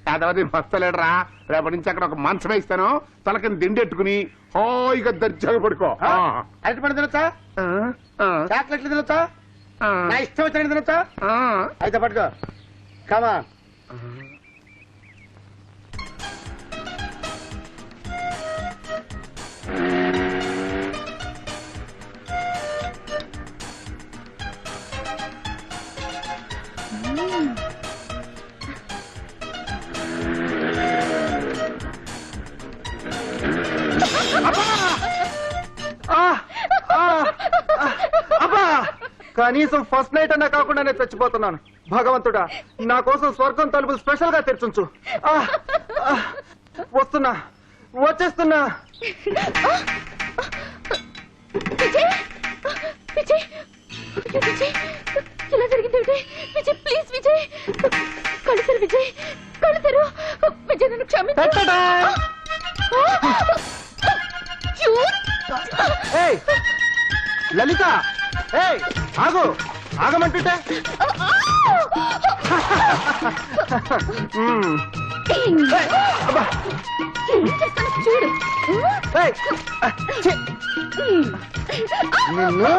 యాదవది మస్తలేడరా. రేపటి నుంచి అక్కడ ఒక మంచం వేస్తాను. తలకిని దిండెట్టుకుని హాయిగా దర్జాగా పడుకో.
అరటి పండు తినొచ్చా? చాక్లెట్లు తినొచ్చా? నా ఇష్టం వచ్చినట్టు తినొచ్చా? అయితే పట్టుకో. కమా కనీసం ఫస్ట్ నైట్ అన్నా కాకుండా నేను చచ్చిపోతున్నాను. భగవంతుడా నా కోసం స్వర్గం తలుపులు స్పెషల్ గా తెరిచుంచు. వస్తున్నా, వచ్చేస్తున్నా.
విజయ్ విజయ్ విజయ్ ఇలా జరిగింది విజయ్. విజయ్ ప్లీజ్ విజయ్ కలుసరు. విజయ్ కలుసరు. విజయ్ నన్ను క్షమించు.
లలిత ఆగు, ఆగమంటుంటే.
చూడు
నిన్ను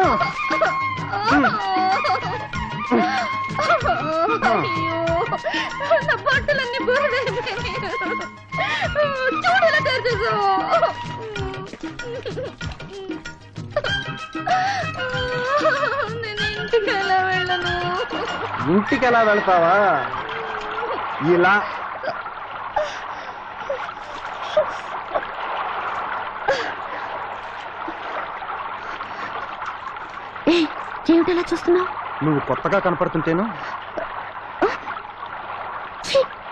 నా బట్టలన్నీ బురదైపోయినాయి. చూడు ఎలా తయారు చేసావు. నేను ఇంటికి ఎలా వెళ్ళను.
ఇంటికి ఎలా వెళ్తావా? ఇలా
ఏమిటలా చూస్తున్నావు?
నువ్వు కొత్తగా కనపడుతుంటేను.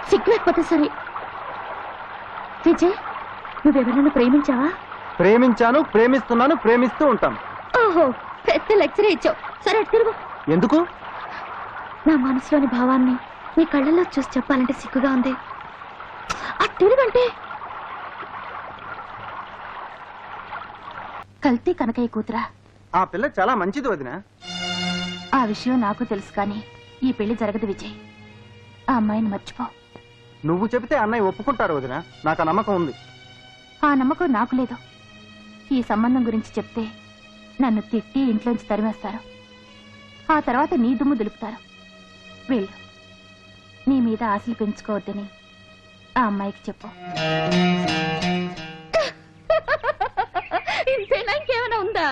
సిగ్గులేకపోతే సరే. విజయ్, నువ్వెవరన్నా ప్రేమించావా?
ప్రేమించాను, ప్రేమిస్తున్నాను, ప్రేమిస్తూ ఉంటాను.
ఓహో, పెద్ద లెక్చరే ఇచ్చావు. సరే అటు తిరుగు.
ఎందుకు?
నా మనసులోని భావాన్ని నీ కళ్ళల్లో చూసి చెప్పాలంటే సిగ్గుగా ఉంది. అటు తిరుగంటే. కల్తీ కనకయ్య కూతురా?
ఆ పిల్ల చాలా మంచిది వదినా.
ఆ విషయం నాకు తెలుసు, కానీ ఈ పెళ్లి జరగదు విజయ్. ఆ అమ్మాయిని మర్చిపో.
నువ్వు చెబితే అన్నయ్య ఒప్పుకుంటారు వదినా. నాకు ఆ నమ్మకం ఉంది.
ఆ నమ్మకం నాకు లేదు. ఈ సంబంధం గురించి చెప్తే నన్ను తిట్టి ఇంట్లోంచి తరిమేస్తారు. ఆ తర్వాత నీ దుమ్ము దులుపుతారు. వెళ్ళు. నీ మీద ఆశలు పెంచుకోవద్దని ఆ అమ్మాయికి చెప్పు. ఇంతేనా? ఇంకేమైనా ఉందా?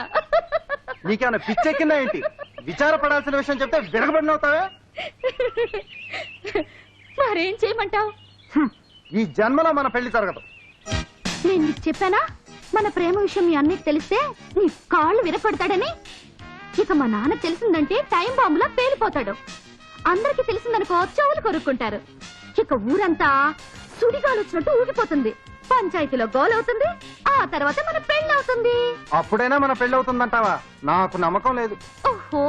నీకేమైనా పిచ్చెక్కిందా ఏంటి? విచారపడాల్సిన విషయం చెప్తే విరగబడినవుతావే.
మరేం చేయమంటావు?
ఈ జన్మలో మన పెళ్లి జరగదు.
నేను నీకు చెప్పానా మన ప్రేమ విషయం మీ అన్నయ్యకి తెలిస్తే నీ కాళ్ళు విరపడతాడని? ఇక మా నాన్న తెలిసిందంటే టైం బాంబులా పేలిపోతాడు. అందరికి తెలిసిందనుకో చెవులు కొరుక్కుంటారు. ఇక ఊరంతా సుడిగాలు వచ్చినట్టు ఊగిపోతుంది. పంచాయతీలో గోలవుతుంది. ఆ తర్వాత మన పెళ్లి అవుతుంది.
అప్పుడైనా మన పెళ్లి అవుతుందంటావా? నాకు నమ్మకం లేదు.
ఓహో,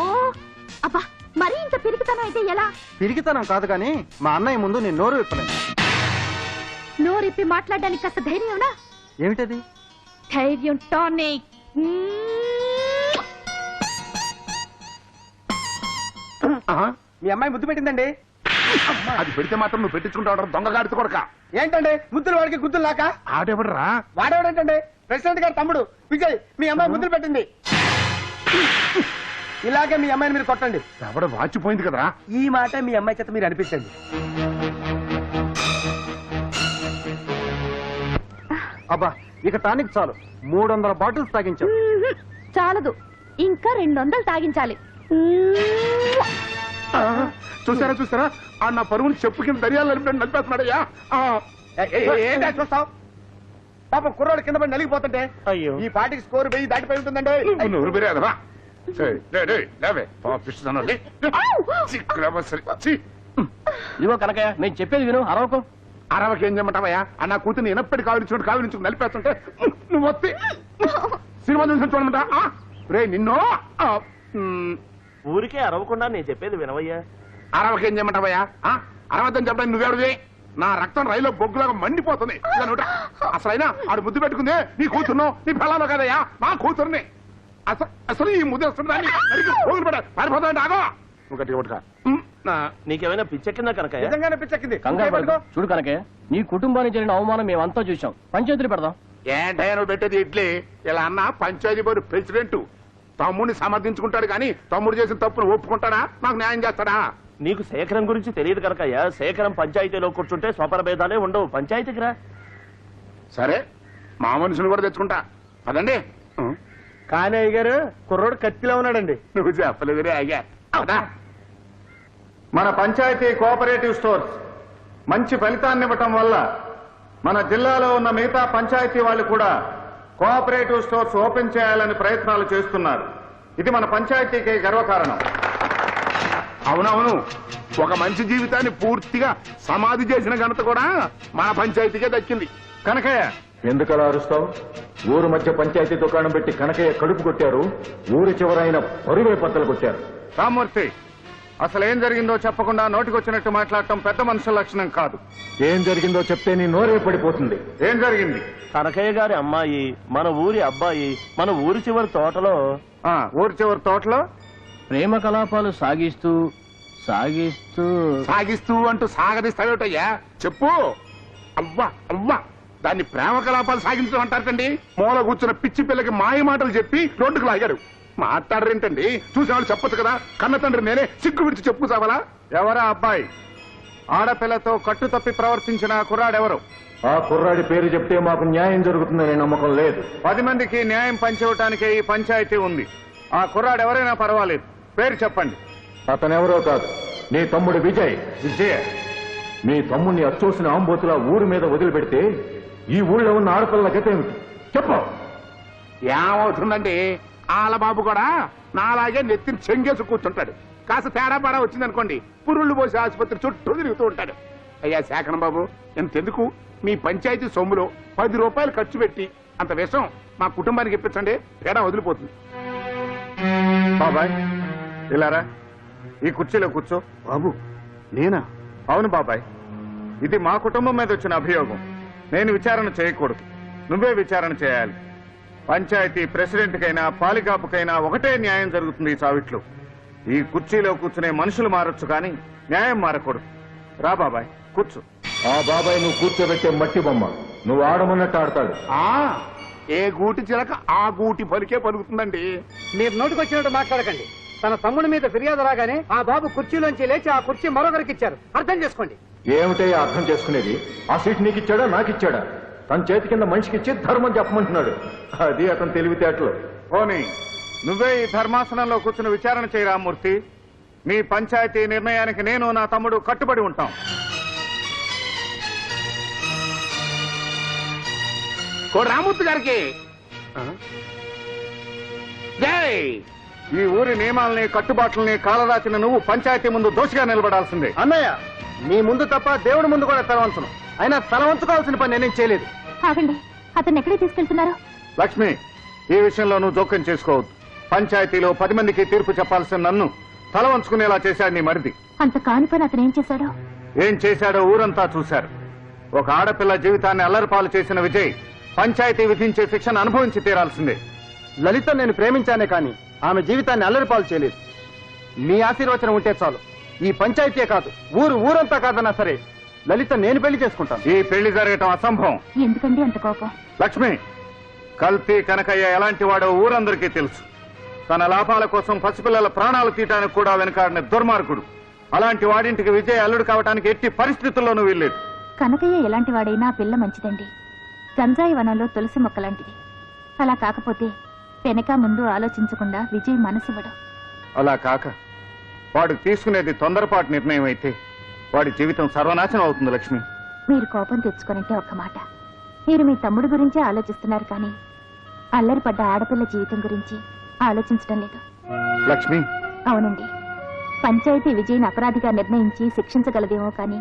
అబ్బా, మరీ ఇంత పిరికితనం అయితే ఎలా?
పిరికితనం కాదు గాని మా అన్నయ్య ముందు నేను నోరు విప్పలేను.
నోరిప్పి మాట్లాడడానికి కాస్త ధైర్యంనా?
ఏమిటది?
ధైర్యం టానిక్.
మీ అమ్మాయి ముద్దు పెట్టిందండి.
అది పెడితే మాత్రం నువ్వు పెట్టించుకుంటావు దొంగగాడితో కొడక.
ఏంటండి ముద్దులు వాడికి గుద్దులు లాక?
ఆడెవడరా?
వాడేవాడేంటండి? ప్రెసిడెంట్ గారు తమ్ముడు విజయ్ మీ అమ్మాయి ముద్దులు పెట్టింది. ఇలాగే మీ అమ్మాయిని మీరు కొట్టండి.
ఎవడ వాచిపోయింది కదరా.
ఈ మాట మీ అమ్మాయి చేత మీరు అనిపించండి. అబ్బా, ఇక టానిక్ చాలు. 300 బాటిల్స్ తాగించాం.
చాలదు, ఇంకా 200 తాగించాలి.
చూసారా చూసారా ఆ నా పరుగుని చెప్పు కింద దర్యాలు నలిపేస్తున్నాడయ్యా.
చూస్తావు పాపం కుర్రాడు కింద పడి నలిగిపోతుంటే.
అయ్యో,
ఈ పార్టీకి స్కోర్ 1000 దాటిపోయి ఉంటుందండి.
నువ్వు బిరేదవా
ఇదిగో కనకయ్య, నేను చెప్పేది విను, అరవకు.
అరవకేం చేయమంటావయ్యా? ఆ నా కూతుర్ని ఎనప్పటి కావిలించుకుని నలిపేస్తుంటే నువ్వు వస్తే సినిమా చూసి చూడమంటా రే నిన్ను.
ఊరికే అరవకుండా నేను చెప్పేది వినవయ్యా.
అరవకేం చేయమంటావయ్యా? అరవద్దని చెప్పడానికి నువ్వెవడివి? నా రక్తం రైల్లో బొగ్గులాగా మండిపోతుంది. అసలైనా ఆడు ముద్దు పెట్టుకుందే నీ కూతుర్ను, నీ పిల్లలు కదయ్యా, నా కూతుర్ని. అసలు ఈ ముద్దు వస్తుందని పారిపోతాండి. ఆగో నువ్వు గట్టిగా పట్టుగా.
నీకేమైనా పిచ్చెక్కిందా కనకయ్య?
నిజంగానే పిచ్చెక్కింది.
కంగారు పడకు. చూడు కనకయ్య, నీ కుటుంబానికి జరిగిన అవమానం మేమంతా చూసాం. పంచాయతీలు పెడదాం.
ఏంటయ్యా నువ్వు పెట్టేది ఇడ్లీ? ఇలా అన్న పంచాయతీ బోర్డు ప్రెసిడెంట్ తమ్ముడిని సమర్థించుకుంటాడు కానీ తమ్ముడు చేసిన తప్పును ఒప్పుకుంటాడా? నాకు న్యాయం చేస్తాడా?
నీకు శేఖరం గురించి తెలియదు కనకయ్య. శేఖరం పంచాయతీలో కూర్చుంటే స్వపర భేదాలే ఉండవు. పంచాయతీకి రా.
సరే, మా మనుషులు కూడా తెచ్చుకుంటా. అదండి.
కానీ అయ్య గారు కుర్రోడు కత్తిలో ఉన్నాడండి.
నువ్వు చెప్పలేదురే అయ్యా. అవునా?
మన పంచాయతీ కోఆపరేటివ్ స్టోర్స్ మంచి ఫలితాన్ని ఇవ్వటం వల్ల మన జిల్లాలో ఉన్న మిగతా పంచాయతీ వాళ్ళు కూడా కోఆపరేటివ్ స్టోర్స్ ఓపెన్ చేయాలని ప్రయత్నాలు చేస్తున్నారు. ఇది మన పంచాయతీకి గర్వకారణం.
అవునవును, ఒక మంచి జీవితాన్ని పూర్తిగా సమాధి చేసిన ఘనత కూడా మన పంచాయతీకే దక్కింది.
కనకయ్య,
ఎందుకలా అరుస్తావు? ఊరు మధ్య పంచాయతీ దుకాణం పెట్టి కనకయ్య కడుపు కొట్టారు. ఊరి చివరైన పరువే పత్తలు కొట్టారు.
రామ్మూర్తి, అసలేం జరిగిందో చెప్పకుండా నోటికొచ్చినట్టు మాట్లాడటం పెద్ద మనుషుల లక్షణం కాదు.
ఏం జరిగిందో చెప్తే నీ నోరే పడిపోతుంది.
ఏం జరిగింది?
కనకయ్య గారి అమ్మాయి మన ఊరి అబ్బాయి మన ఊరి చివరి తోటలో
ఊరి చివరి తోటలో
ప్రేమ కలాపాలు సాగిస్తూ సాగిస్తూ
సాగిస్తూ అంటూ సాగదీస్తావేటయ్యా? చెప్పు. అవ్వా అవ్వా, దాన్ని ప్రేమ కలాపాలు సాగించడం అంటారండి. మూల కూర్చున్న పిచ్చి పిల్లకి మాయ మాటలు చెప్పి రోడ్డుకు లాగాడు. మాట్లాడరేంటండి? చూసేవాళ్ళు చెప్పొచ్చు కదా, కన్న తండ్రి నేనే సిగ్గు విడిచి చెప్పు చావాలా?
ఎవరా అబ్బాయి? ఆడపిల్లతో కట్టు తప్పి ప్రవర్తించిన కుర్రాడెవరు?
ఆ కుర్రాడి పేరు చెప్తే మాకు న్యాయం జరుగుతుందనే నమ్మకం లేదు.
10 మందికి న్యాయం పంచివ్వటానికే ఈ పంచాయతీ ఉంది. ఆ కుర్రాడు ఎవరైనా పర్వాలేదు, పేరు చెప్పండి.
అతనెవరో కాదు, నీ తమ్ముడు విజయ్.
విజయ?
మీ తమ్ముడిని అచ్చోసిన ఆంబోతులా ఊరి మీద వదిలిపెడితే ఈ ఊళ్ళో ఉన్న ఆడపిల్లల గతేమిటి చెప్పు.
ఏమవుతుందండి, ఆలబాబు కూడా నాలాగే నెత్తిని చెంగేసి కూర్చుంటాడు. కాస్త తేడా పాడా వచ్చిందనుకోండి, పురుళ్ళు పోసి ఆసుపత్రి చుట్టూ తిరుగుతూ ఉంటాడు. అయ్యా శేఖరం బాబు, ఎంతెందుకు మీ పంచాయతీ సొమ్ములో 10 రూపాయలు ఖర్చు పెట్టి అంత విషం మా కుటుంబానికి ఇప్పించండి, తేడా వదిలిపోతుంది.
బాబాయ్ ఇలారా, ఈ కుర్చీలో కూర్చో.
బాబు నేనా?
అవును బాబాయ్, ఇది మా కుటుంబం మీద వచ్చిన అభియోగం. నేను విచారణ చేయకూడదు, నువ్వే విచారణ చేయాలి. పంచాయతీ ప్రెసిడెంట్కైనా పాలికాపుకైనా ఒకటే న్యాయం జరుగుతుంది ఈ చావిట్లో. ఈ కుర్చీలో కూర్చునే మనుషులు మారొచ్చు కానీ న్యాయం మారకూడదు. రా బాబాయ్ కూర్చో.
ఆ బాబాయ్ నువ్వు కూర్చోబెట్టే మట్టి బొమ్మ, నువ్వు ఆడమన్నట్టు ఆడతాడు.
ఏ గూటి చిలక ఆ గూటి పలికే పలుకుతుందండి.
మీరు నోటికొచ్చినట్టు మాట్లాడకండి. తన తమ్ముడి మీద ఫిర్యాదు రాగానే ఆ బాబు కుర్చీలోంచి లేచి ఆ కుర్చీ మరొకరికి ఇచ్చారు. అర్థం చేసుకోండి.
ఏమిటే అర్థం చేసుకునేది? ఆ సీట్ నీకు ఇచ్చాడా నాకిచ్చాడా? తన చేతి కింద మనిషికి ఇచ్చి ధర్మం చెప్పమంటున్నాడు. అది అతను తెలివితేటలు.
పోనీ నువ్వే ఈ ధర్మాసనంలో కూర్చుని విచారణ చేయి రామ్మూర్తి. మీ పంచాయతీ నిర్ణయానికి నేను నా తమ్ముడు కట్టుబడి ఉంటాం.
రామూర్తి గారికి జై.
ఈ ఊరి నియమాలని కట్టుబాట్లని కాలరాచిన నువ్వు పంచాయతీ ముందు దోషిగా నిలబడాల్సిందే.
అన్నయ్య, మీ ముందు తప్ప దేవుడి ముందు కూడా తల వంచను. అయినా తల వంచుకోవాల్సిన పని నేనేం చేయలేదు.
ఆగండి, అతన్ని ఎక్కడికి తీసుకెళ్తున్నారు?
లక్ష్మి, ఈ విషయంలో నువ్వు జోక్యం చేసుకోవద్దు. పంచాయతీలో 10 మందికి తీర్పు చెప్పాల్సిన నన్ను తల వంచుకునేలా చేశాడు నీ మరిది.
అంత కాని పని అతను ఏం చేశాడో?
ఏం చేశాడో ఊరంతా చూశారు. ఒక ఆడపిల్ల జీవితాన్ని అల్లరిపాలు చేసిన విజయ్ పంచాయతీ విధించే శిక్షను అనుభవించి తీరాల్సిందే.
లలిత నేను ప్రేమించానే కానీ ఆమె జీవితాన్ని అల్లరిపాలు చేయలేదు. మీ ఆశీర్వచనం ఉంటే చాలు. ఈ పంచాయతీ కాదు, ఊరంతా కాదన్నా సరే లలిత నేను పెళ్లి చేసుకుంటాను.
ఈ పెళ్లి జరగటం అసంభవం.
ఎందుకండి అంత కోపం?
లక్ష్మి, కల్తీ కనకయ్య ఎలాంటి వాడో ఊరందరికీ తెలుసు. తన లాభాల కోసం పసిపిల్లల ప్రాణాలు తీయటానికి కూడా వెనకాడిన దుర్మార్గుడు. అలాంటి వాడింటికి విజయ్ అల్లుడు కావటానికి ఎట్టి పరిస్థితుల్లోనూ వీల్లేదు.
కనకయ్య ఎలాంటి వాడైనా పిల్ల మంచిదండి. గంజాయి వనంలో తులసి మొక్కలాంటిది. అలా కాకపోతే వెనక ముందు ఆలోచించకుండా విజయ్ మనసివ్వడం.
అలా కాక వాడు తీసుకునేది తొందరపాటు నిర్ణయం అయితే వాడి జీవితం సర్వనాశనం అవుతుంది. లక్ష్మి,
మీరు కోపం తెచ్చుకోనంటే ఒక్క మాట. మీరు మీ తమ్ముడు గురించే ఆలోచిస్తున్నారు కానీ అల్లరిపడ్డ ఆడపిల్ల జీవితం గురించి ఆలోచించడం లేదు.
లక్ష్మి,
అవునండి, పంచాయతీ విజయ్ని అపరాధిగా నిర్ణయించి శిక్షించగలదేమో కానీ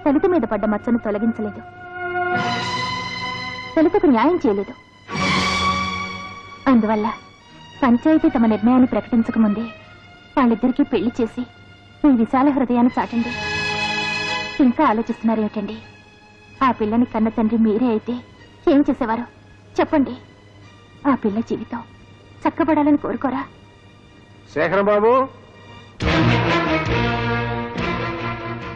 లలిత మీద పడ్డ మచ్చను తొలగించలేదు. లలితకు న్యాయం చేయలేదు. అందువల్ల పంచాయతీ తమ నిర్ణయాన్ని ప్రకటించకముందే వాళ్ళిద్దరికీ పెళ్లి చేసి మీ విశాల హృదయాన్ని చాటండి. ఇంకా ఆలోచిస్తున్నారేమిటండి? ఆ పిల్లని కన్న తండ్రి మీరే అయితే ఏం చేసేవారు చెప్పండి? ఆ పిల్ల జీవితం చక్కబడాలని కోరుకోరా?
శేఖరం బాబు,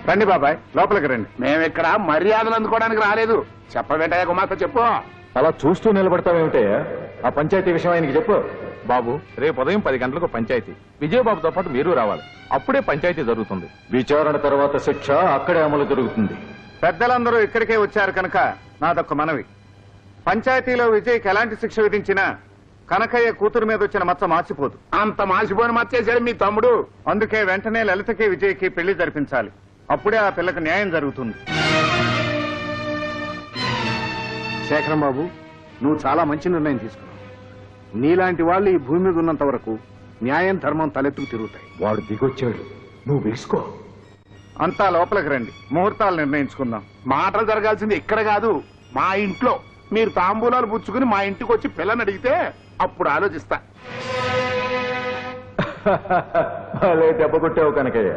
రండి బాబాయ్, లోపలికి రండి.
మేమిక్కడ మర్యాదలు అందుకోవడానికి రాలేదు. చెప్పబెట్టయ్యా గుమాస్త, చెప్పు.
అలా చూస్తూ నిలబడతావేమిటయ్యా? ఆ పంచాయతీ విషయం ఆయనకి చెప్పు.
బాబు, రేపు ఉదయం 10 గంటలకు పంచాయతీ. విజయబాబుతో పాటు మీరు రావాలి. అప్పుడే పంచాయతీ జరుగుతుంది.
విచారణ తర్వాత శిక్ష అక్కడే అమలు జరుగుతుంది.
పెద్దలందరూ ఇక్కడికే వచ్చారు కనుక నాదొక్క మనవి. పంచాయతీలో విజయ్కి ఎలాంటి శిక్ష విధించినా కనకయ్య కూతురు మీద వచ్చిన మచ్చ మార్చిపోదు.
అంత మాసిపోయిన మచ్చేసాడు మీ తమ్ముడు.
అందుకే వెంటనే లలితకి విజయ్కి పెళ్లి జరిపించాలి. అప్పుడే ఆ పిల్లకు న్యాయం జరుగుతుంది.
శేఖరం బాబు, నువ్వు చాలా మంచి నిర్ణయం తీసుకున్నావు. నీలాంటి వాళ్ళు ఈ భూమి మీద ఉన్నంత వరకు న్యాయం ధర్మం తలెత్తుకు తిరుగుతాయి.
వాడు దిగొచ్చాడు, నువ్వు వేసుకో.
అంతా లోపలికి రండి, ముహూర్తాలు నిర్ణయించుకుందాం.
మాటలు జరగాల్సింది ఇక్కడ కాదు, మా ఇంట్లో. మీరు తాంబూలాలు పుచ్చుకుని మా ఇంటికి వచ్చి పిల్లని అడిగితే అప్పుడు ఆలోచిస్తా.
అలే దెబ్బ కొట్టావు కనకయ్య.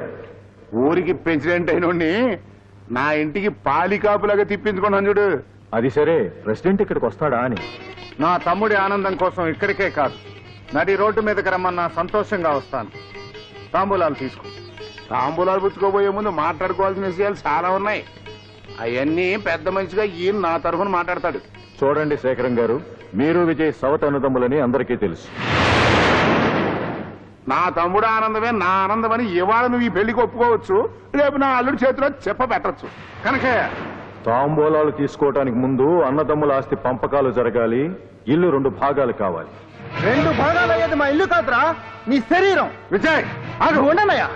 ఊరికి ప్రెసిడెంట్ అయినోడిని నా ఇంటికి పాలికాపులాగా తిప్పించుకున్నాను చూడు.
అది సరే, ప్రెసిడెంట్ ఇక్కడికి వస్తాడా అని.
నా తమ్ముడి ఆనందం కోసం ఇక్కడికే కాదు, నడి రోడ్డు మీదకి రమ్మన్నా సంతోషంగా వస్తాను. తాంబూలాలు తీసుకో.
తాంబూలాలు పుచ్చుకోబోయే ముందు మాట్లాడుకోవాల్సిన విషయాలు చాలా ఉన్నాయి. అవన్నీ పెద్ద మనిషిగా ఈయన నా తరఫున మాట్లాడతాడు.
చూడండి శేఖరం గారు, మీరు విజయ్ సవత అనుదమ్ములని అందరికీ తెలుసు.
నా తమ్ముడు ఆనందమే నా ఆనందమని ఇవాళ నువ్వు ఈ పెళ్లికి ఒప్పుకోవచ్చు, రేపు నా అల్లుడి చేతిలో చెప్ప పెట్టచ్చు.
కనకయ్య,
తాంబూలాలు తీసుకోవటానికి ముందు అన్నదమ్ముల ఆస్తి పంపకాలు జరగాలి. ఇల్లు 2 భాగాలు కావాలి.
2 భాగాలు అయ్యేది మా ఇల్లు కాదురా, నీ శరీరం.
విజయ్
అది ఉండనయ్యా.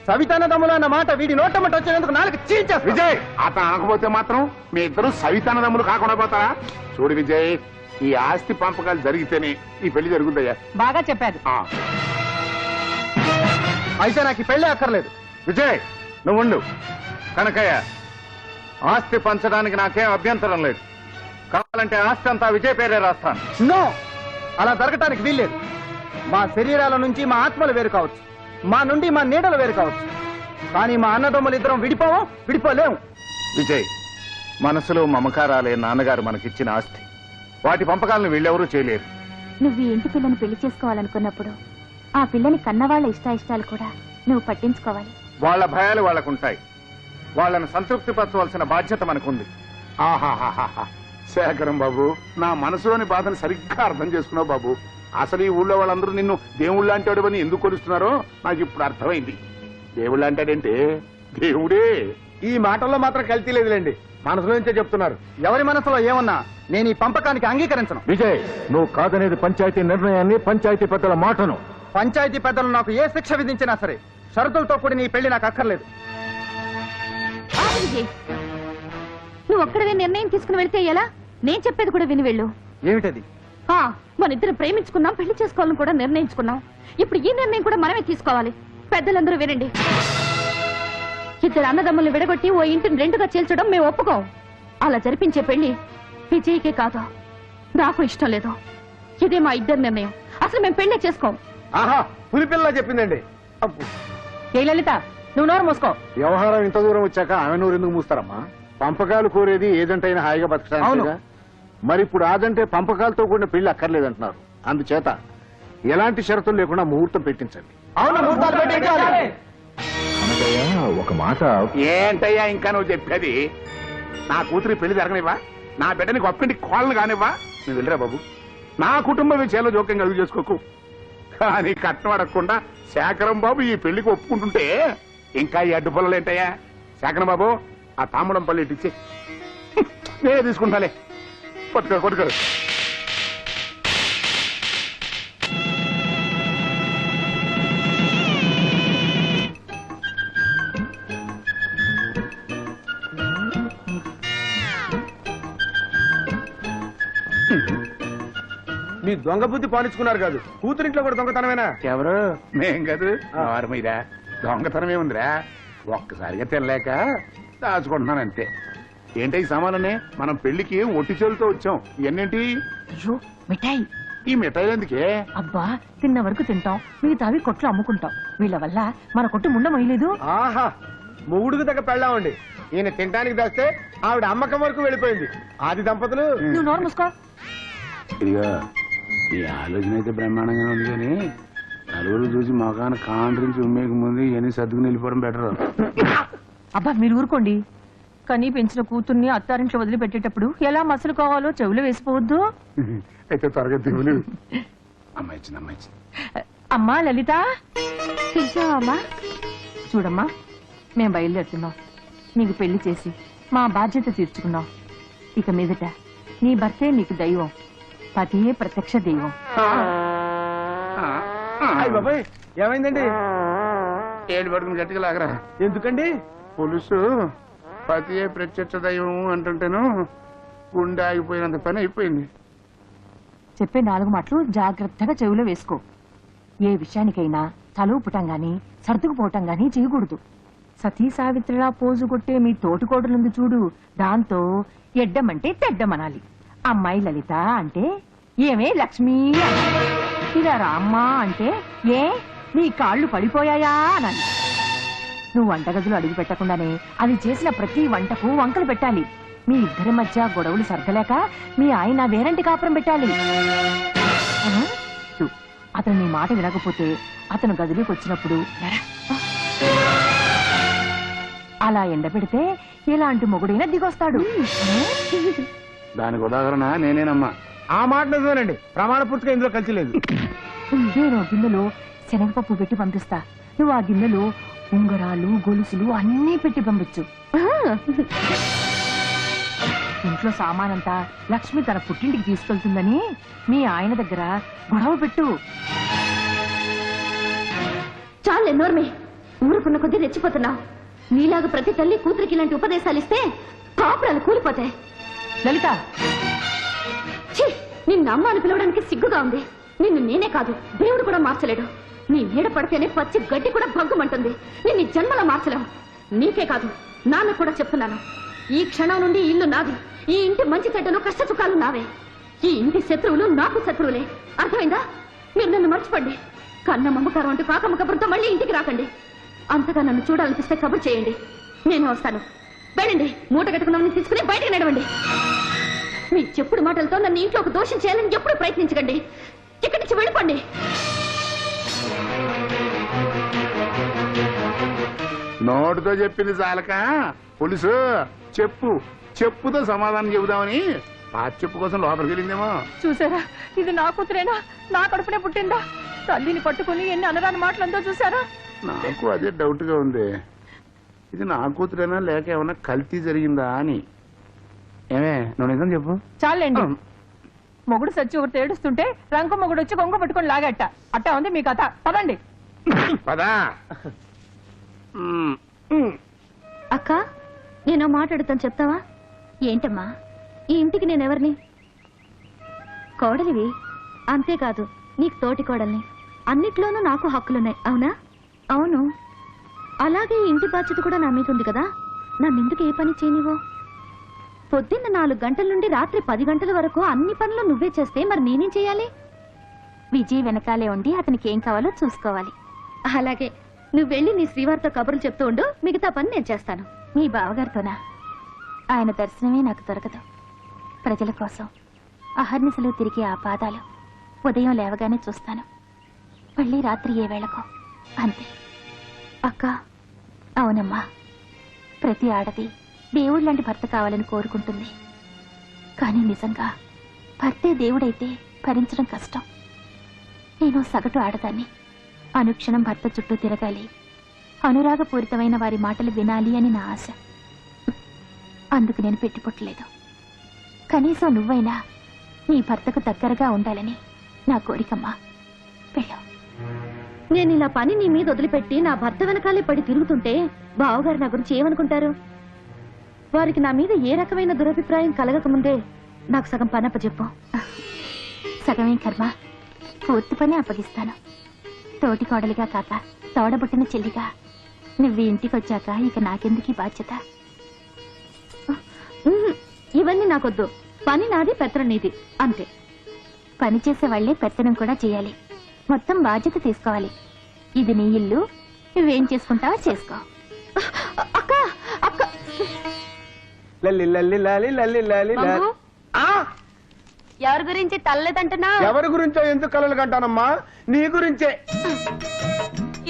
సవితానదమ్ములు అన్న మాట వీడి నోటమ్మట వచ్చినందుకు నాలుగు చీల్చా.
విజయ్, అతను అనకపోతే మాత్రం మీ ఇద్దరు సవితానదమ్ములు కాకుండా పోతారా? చూడు విజయ్, ఈ ఆస్తి పంపకాలు జరిగితేనే ఈ పెళ్లి జరుగుతాయా?
బాగా చెప్పారు.
అయితే నాకు ఈ పెళ్లి అక్కర్లేదు.
విజయ్, నువ్వుండు. కనకయ్య, ఆస్తి పంచడానికి నాకేం అభ్యంతరం లేదు. కావాలంటే ఆస్తి అంతా విజయ్ పేరే రాస్తాను.
నో, అలా జరగటానికి వీల్లేదు. మా శరీరాల నుంచి మా ఆత్మలు వేరు కావచ్చు, మా నుండి మా నీడలు వేరు కావచ్చు, కానీ మా అన్నదమ్ములు ఇద్దరం విడిపోలేము.
విజయ్, మనసులో మమకారాలే నాన్నగారు మనకిచ్చిన ఆస్తి. వాటి పంపకాలను వీళ్ళెవరూ చేయలేరు.
నువ్వు ఈ ఇంటి పిల్లని పెళ్లి చేసుకోవాలనుకున్నప్పుడు ఆ పిల్లని కన్నవాళ్ల ఇష్టాయిష్టాలు కూడా నువ్వు పట్టించుకోవాలి.
వాళ్ళ భయాలు వాళ్ళకుంటాయి. వాళ్ళని సంతృప్తిపరచవలసిన బాధ్యత మనకుంది.
ఆహాహాహా, శేఖరం బాబు, నా మనసులోని బాధను సరిగ్గా అర్థం చేసుకున్నావు బాబు. అసలు ఈ ఊళ్ళో వాళ్ళందరూ నిన్ను దేవుళ్ళు అంటాడు అని ఎందుకు కొలుస్తున్నారో నాకు ఇప్పుడు అర్థమైంది. దేవుళ్ళు అంటాడంటే దేవుడే.
ఈ మాటల్లో మాత్రం కల్తీ లేదులేండి, మనసులో నుంచే చెప్తున్నారు. ఎవరి మనసులో ఏమన్నా నేను ఈ పంపకానికి అంగీకరించను.
విజయ్, నువ్వు కాదనేది పంచాయతీ నిర్ణయాన్ని, పంచాయతీ పెద్దల మాటను.
పంచాయతీ పెద్దలు నాకు ఏ శిక్ష విధించినా సరే షరతులతో కూడిన ఈ పెళ్లి నాకు అక్కర్లేదు.
నువ్వు ఒక్కడవే నిర్ణయం తీసుకుని వెళ్తే ఎలా? నేను చెప్పేది కూడా విని వెళ్ళు.
ఏమిటది?
మన ఇద్దరు ప్రేమించుకున్నాం, పెళ్లి చేసుకోవాలని కూడా నిర్ణయించుకున్నాం. ఇప్పుడు ఈ నిర్ణయం కూడా మనమే తీసుకోవాలి. పెద్దలందరూ వినండి. ఇద్దరు అన్నదమ్ములు విడగొట్టి ఓ ఇంటిని 2గా చీల్చడం మేము ఒప్పుకోం. అలా జరిపించే పెళ్లి విజయ్కే కాదు, నాకు ఇష్టం లేదు. ఇదే మా ఇద్దరి నిర్ణయం. అసలు మేము పెళ్లి చేసుకోం.
ఆహా, పులిపిల్ల చెప్పిందండి.
ఏ లలిత, నువ్వు నోరు మూసుకో.
వ్యవహారం ఇంత దూరం వచ్చాక ఆమె నూరు ఎందుకు మూస్తారమ్మా? పంపకాలు కోరేది ఏజెంట్ అయినా హాయిగా బతకడానికి. మరి ఇప్పుడు ఆదంటే పంపకాలతో కూడిన పెళ్లి అక్కర్లేదంటున్నారు. అందుచేత ఎలాంటి షరతులు లేకుండా ముహూర్తం పెట్టించండి.
ఒక మాట.
ఏంటయ్యా ఇంకా నువ్వు చెప్పేది? నా కూతురి పెళ్లి జరగనివ్వా? నా బిడ్డని గొప్పంటి కోళ్ళను కానివ్వా? నువ్వు వెళ్ళరా బాబు. నా కుటుంబ విషయాల్లో జోక్యం కలుగు చేసుకోకు. కానీ కట్నం అడగకుండా శేఖరం బాబు ఈ పెళ్లికి ఒప్పుకుంటుంటే ఇంకా ఈ అడ్డు పొలాలు ఏంటయ్యా? శేఖరం బాబు, ఆ తాముడం పల్లి ఇచ్చి నేనే తీసుకుంటాలే. కొట్టుకోరు.
మీ దొంగ బుద్ధి పాలించుకున్నారు కాదు, కూతురింట్లో కూడా దొంగతనమేనా?
ఎవరు? మేం కాదు. మీరా దొంగతనమే ఉందిరా. ఒక్కసారిగా తినలేక దాచుకుంటున్నాను అంతే. ఏంటి ఈ సామాననే? మనం పెళ్లికి ఒట్టి చేతులతో వచ్చాం. ఇవన్నేంటి?
అయ్యో, మిఠాయి.
ఈ మిఠాయిలు ఎందుకే?
అబ్బా, తిన్న వరకు తింటాం, మిగతావి కొట్లు అమ్ముకుంటాం. వీళ్ళ వల్ల మన కొట్టు ముండ మొయ్యలేదు.
ఆహా, మొగుడుకు దగ్గర పెళ్ళామండి. ఈయన తినడానికి దాస్తే ఆవిడ అమ్మకం వరకు వెళ్ళిపోయింది. ఆది దంపతులు.
నువ్వు నోరు మూసుకో.
ఇదిగా ఈ ఆలోచన అయితే బ్రహ్మాండంగా ఉంది, కానీ నలుగురు చూసి మొఖాన కాండ్రించి ఉమ్మేకి ముందు ఇవన్నీ సర్దుకుని వెళ్ళిపోవడం బెటర్.
అబ్బా, మీరు ఊరుకోండి. కనీ పెంచిన కూతుర్ని అత్తారింట్లో వదిలిపెట్టేటప్పుడు ఎలా మసలు కావాలో చెవులు వేసిపోవద్దు.
అయితే త్వరగా దిగులు. అమ్మాయి ఇచ్చింది.
అమ్మా లలిత,
పిలిచావమ్మా?
చూడమ్మా, మేం బయలుదేరుతున్నాం. నీకు పెళ్లి చేసి మా బాధ్యత తీర్చుకున్నాం. ఇక మీదట నీ భర్తే నీకు దైవం, పతియే ప్రత్యక్ష దైవం.
బాబాయ్, ఏమైందండి?
ఏడు పడుకుని గట్టిగా లాగరా.
ఎందుకండి?
పులుసు పతియే ప్రత్యక్ష దైవం అంటుంటేను గుండె ఆగిపోయినంత పని అయిపోయింది.
చెప్పే 4 మాటలు జాగ్రత్తగా చెవిలో వేసుకో. ఏ విషయానికైనా తలూపుటం గాని సర్దుకుపోవటం గాని చేయకూడదు. సతీ సావిత్రిలా పోజు కొట్టే మీ తోటికోడలుంది చూడు, దాంతో ఎడ్డమంటే తెడ్డమనాలి. అమ్మాయి లలిత అంటే ఏమే లక్ష్మి అనాలి. ఇలా రామ్మా అంటే ఏ నీ కాళ్ళు పడిపోయాయా అనాలి. నువ్వు వంటగదిలో అడుగు పెట్టకుండానే అది చేసిన ప్రతి వంటకు వంకలు పెట్టాలి. మీ ఇద్దరి మధ్య గొడవలు సర్దలేక మీ ఆయన వేరంటి కాపురం పెట్టాలి. అతను నీ మాట వినకపోతే అతను గదిలోకి వచ్చినప్పుడు అలా ఎండబెడితే ఎలాంటి మొగుడైనా దిగొస్తాడు.
దానికి ఉదాహరణ నేనేనమ్మా.
ఆ మాట నిజమేనండి, ప్రమాణ పూర్తిగా ఇందులో కలిసి లేదు.
నేను గిన్నెలో శనగపప్పు పెట్టి పంపిస్తా. నువ్వు ఆ గిన్నెలో ఉంగరాలు గొలుసులు అన్నీ పెట్టి పంపించు. ఇంట్లో సామానంతా లక్ష్మి తన పుట్టింటికి తీసుకెళ్తుందని మీ ఆయన దగ్గర గొడవ పెట్టు.
చాలు ఎన్నోర్మే, ఊరుకున్న కొద్దీ రెచ్చిపోతున్నావు. నీలాగా ప్రతి తల్లి కూతురికి ఇలాంటి ఉపదేశాలు ఇస్తే కాపురాలు కూలిపోతాయి.
లలిత,
నిన్ను అమ్మ అని పిలవడానికి సిగ్గుగా ఉంది. నిన్ను నేనే కాదు, దేవుడు కూడా మార్చలేడు. నీ నీడ పడితేనే పచ్చి గడ్డి కూడా భగ్గుమంటుంది. నిన్ను జన్మలో మార్చలేవు. నీకే కాదు, నాన్న కూడా చెప్తున్నాను. ఈ క్షణం నుండి ఇల్లు నాది. ఈ ఇంటి మంచి చెడ్డలు కష్ట సుఖాలు నావే. ఈ ఇంటి శత్రువులు నాకు శత్రువులే. అర్థమైందా? మీరు నన్ను మర్చిపోండి. కన్న మమ్మకారం అంటూ కాకమ్మ కబురుతో మళ్ళీ ఇంటికి రాకండి. అంతగా నన్ను చూడాలనిపిస్తే కబురు చేయండి, నేను వస్తాను. వెళ్ళండి, మూట కట్టుకున్నామని తీసుకుని బయటకు నడవండి. మీ చెప్పుడు మాటలతో నన్ను ఇంట్లో ఒక దోషం చేయాలని ఎప్పుడు ప్రయత్నించకండి. ఇక్కడి నుంచి వెళ్ళిపోండి.
నోటితో చెప్పింది చాలక పోలీసు చెప్పుతో సమాధానం చెబుదామని ఆ చెప్పు కోసం లోపలికి వెళ్ళిందేమో.
చూసారా, ఇది నా కూతురేనా? నా కడుపునే పుట్టిందా? తల్లిని పట్టుకుని ఎన్ని అనరాని మాటలందో చూసారా?
నాకు అదే డౌట్ గా ఉంది. ఇది నా కూతురేనా లేక ఏమన్నా కల్తీ జరిగిందా అని. ఏమే, నువ్వు నిజం చెప్పు.
చాలండి. మొగుడు సచ్చి ఒకటి ఏడుస్తుంటే రంకు మొగుడు వచ్చి కొంగ పట్టుకొని లాగట్ట. అట్టా ఉంది మీ కథ. పదండి.
పదా.
అక్క, నేను మాట్లాడుతాను, చెప్తావా? ఏంటమ్మా, ఈ ఇంటికి నేనెవరిని? కోడలివి. అంతేకాదు, నీకు తోటి కోడల్ని. అన్నిట్లోనూ నాకు హక్కులున్నాయి, అవునా? అవును. అలాగే ఈ ఇంటి బాధ్యత కూడా నా మీద ఉంది కదా. నన్నెందుకు ఏ పని చేయనివో? పొద్దున్న 4 గంటల నుండి రాత్రి 10 గంటల వరకు అన్ని పనులు నువ్వే చేస్తే మరి నేనేం చేయాలి? విజయ్ వెనకాలే ఉండి అతనికి ఏం కావాలో చూసుకోవాలి. అలాగే, నువ్వు వెళ్ళి నీ శ్రీవారితో కబుర్లు చెప్తూ ఉండు. మిగతా పని నేను చేస్తాను. మీ బావగారితోనా? ఆయన దర్శనమే నాకు దొరకదు. ప్రజల కోసం అహర్నిశలు తిరిగి ఆ పాదాలు ఉదయం లేవగానే చూస్తాను, మళ్ళీ రాత్రి ఏ వేళకో, అంతే. అక్క, అవునమ్మా, ప్రతి ఆడది దేవుడు లాంటి భర్త కావాలని కోరుకుంటుంది. కానీ నిజంగా భర్తే దేవుడైతే భరించడం కష్టం. నేను సగటు ఆడదాన్ని. అనుక్షణం భర్త చుట్టూ తిరగాలి, అనురాగపూరితమైన వారి మాటలు వినాలి అని నా ఆశ. అందుకు నేను పెట్టిపుట్టలేదు. కనీసం నువ్వైనా నీ భర్తకు దగ్గరగా ఉండాలని నా కోరికమ్మా. వెళ్ళు. నేను ఇలా పని నీ మీద వదిలిపెట్టి నా భర్త వెనకాలే పడి తిరుగుతుంటే బావగారు నా గురించి ఏమనుకుంటారు? వారికి నా మీద ఏ రకమైన దురభిప్రాయం కలగకముందే నాకు సగం పని అప్పచెప్పు. సగమేం కర్మ, పూర్తి పని అప్పగిస్తాను. తోటి కోడలిగా కాక తోడబుట్టిన చెల్లిగా నువ్వు ఇంటికి వచ్చాక ఇక నాకెందుకీ బాధ్యత? ఇవన్నీ నాకొద్దు. పని నాది, పెత్తనం నీది, అంతే. పని చేసే వాళ్లే పెత్తనం కూడా చేయాలి. మొత్తం బాధ్యత తీసుకోవాలి. ఇది నీ ఇల్లు, నువ్వేం చేసుకుంటావో చేసుకో. అక్క, అక్క, ఎవరి గురించి తల్లదంటున్నా?
ఎవరి గురించో ఎందుకు కలలు కంటానమ్మా? నీ గురించే.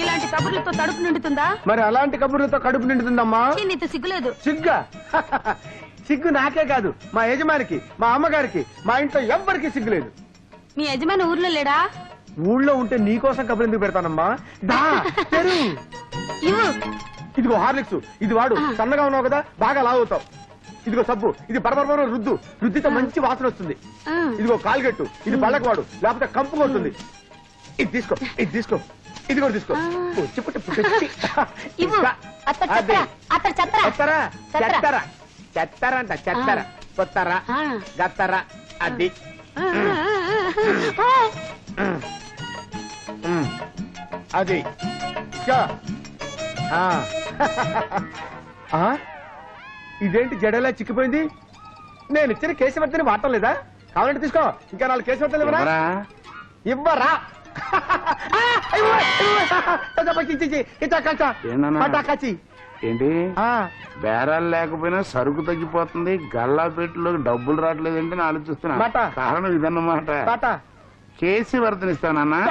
ఇలాంటి కబుర్లతో తడుపు నిండుతుందా?
మరి అలాంటి కబుర్లతో కడుపు నిండుతుందమ్మా.
నీతో సిగ్గులేదు?
సిగ్గా? సిగ్గు నాకే కాదు, మా యజమానికి, మా అమ్మగారికి, మా ఇంట్లో ఎవ్వరికి సిగ్గులేదు.
మీ యజమాని ఊర్లో లేడా?
ఊళ్ళో ఉంటే నీకోసం కబురు ఎందుకు పెడతానమ్మా? దా తెరు. ఇదిగో హార్లిక్స్, ఇది వాడు. సన్నగా ఉన్నావు కదా, బాగా లావుతావు. ఇదిగో సబ్బు, ఇది బరబర రుద్దు, రుద్దితో మంచి వాసన వస్తుంది. ఇదిగో కాల్గెట్టు, ఇది పళ్ళకు వాడు, లేకపోతే కంపు కొడుతుంది. ఇది తీసుకో, ఇది తీసుకో, ఇది కూడా తీసుకో. చెత్తరంట, చెత్తర, కొత్తర, గత్తర, అది. అది ఇదేంటి జడేలా చిక్కిపోయింది? నేను ఇచ్చిన కేశవర్ధని వాడటం లేదా? కావాలంటే తీసుకో, ఇంకా 4 కేశవర్ధలు ఇవ్వరా? ఇవ్వరా?
ఏంటి బేరాలు లేకపోయినా సరుకు తగ్గిపోతుంది, గల్లాపేటలో డబ్బులు రావట్లేదంటే నేను ఆలోచిస్తున్నా. కారణం ఇదన్నమాట. కేసీ వర్ధనిస్తానన్నా.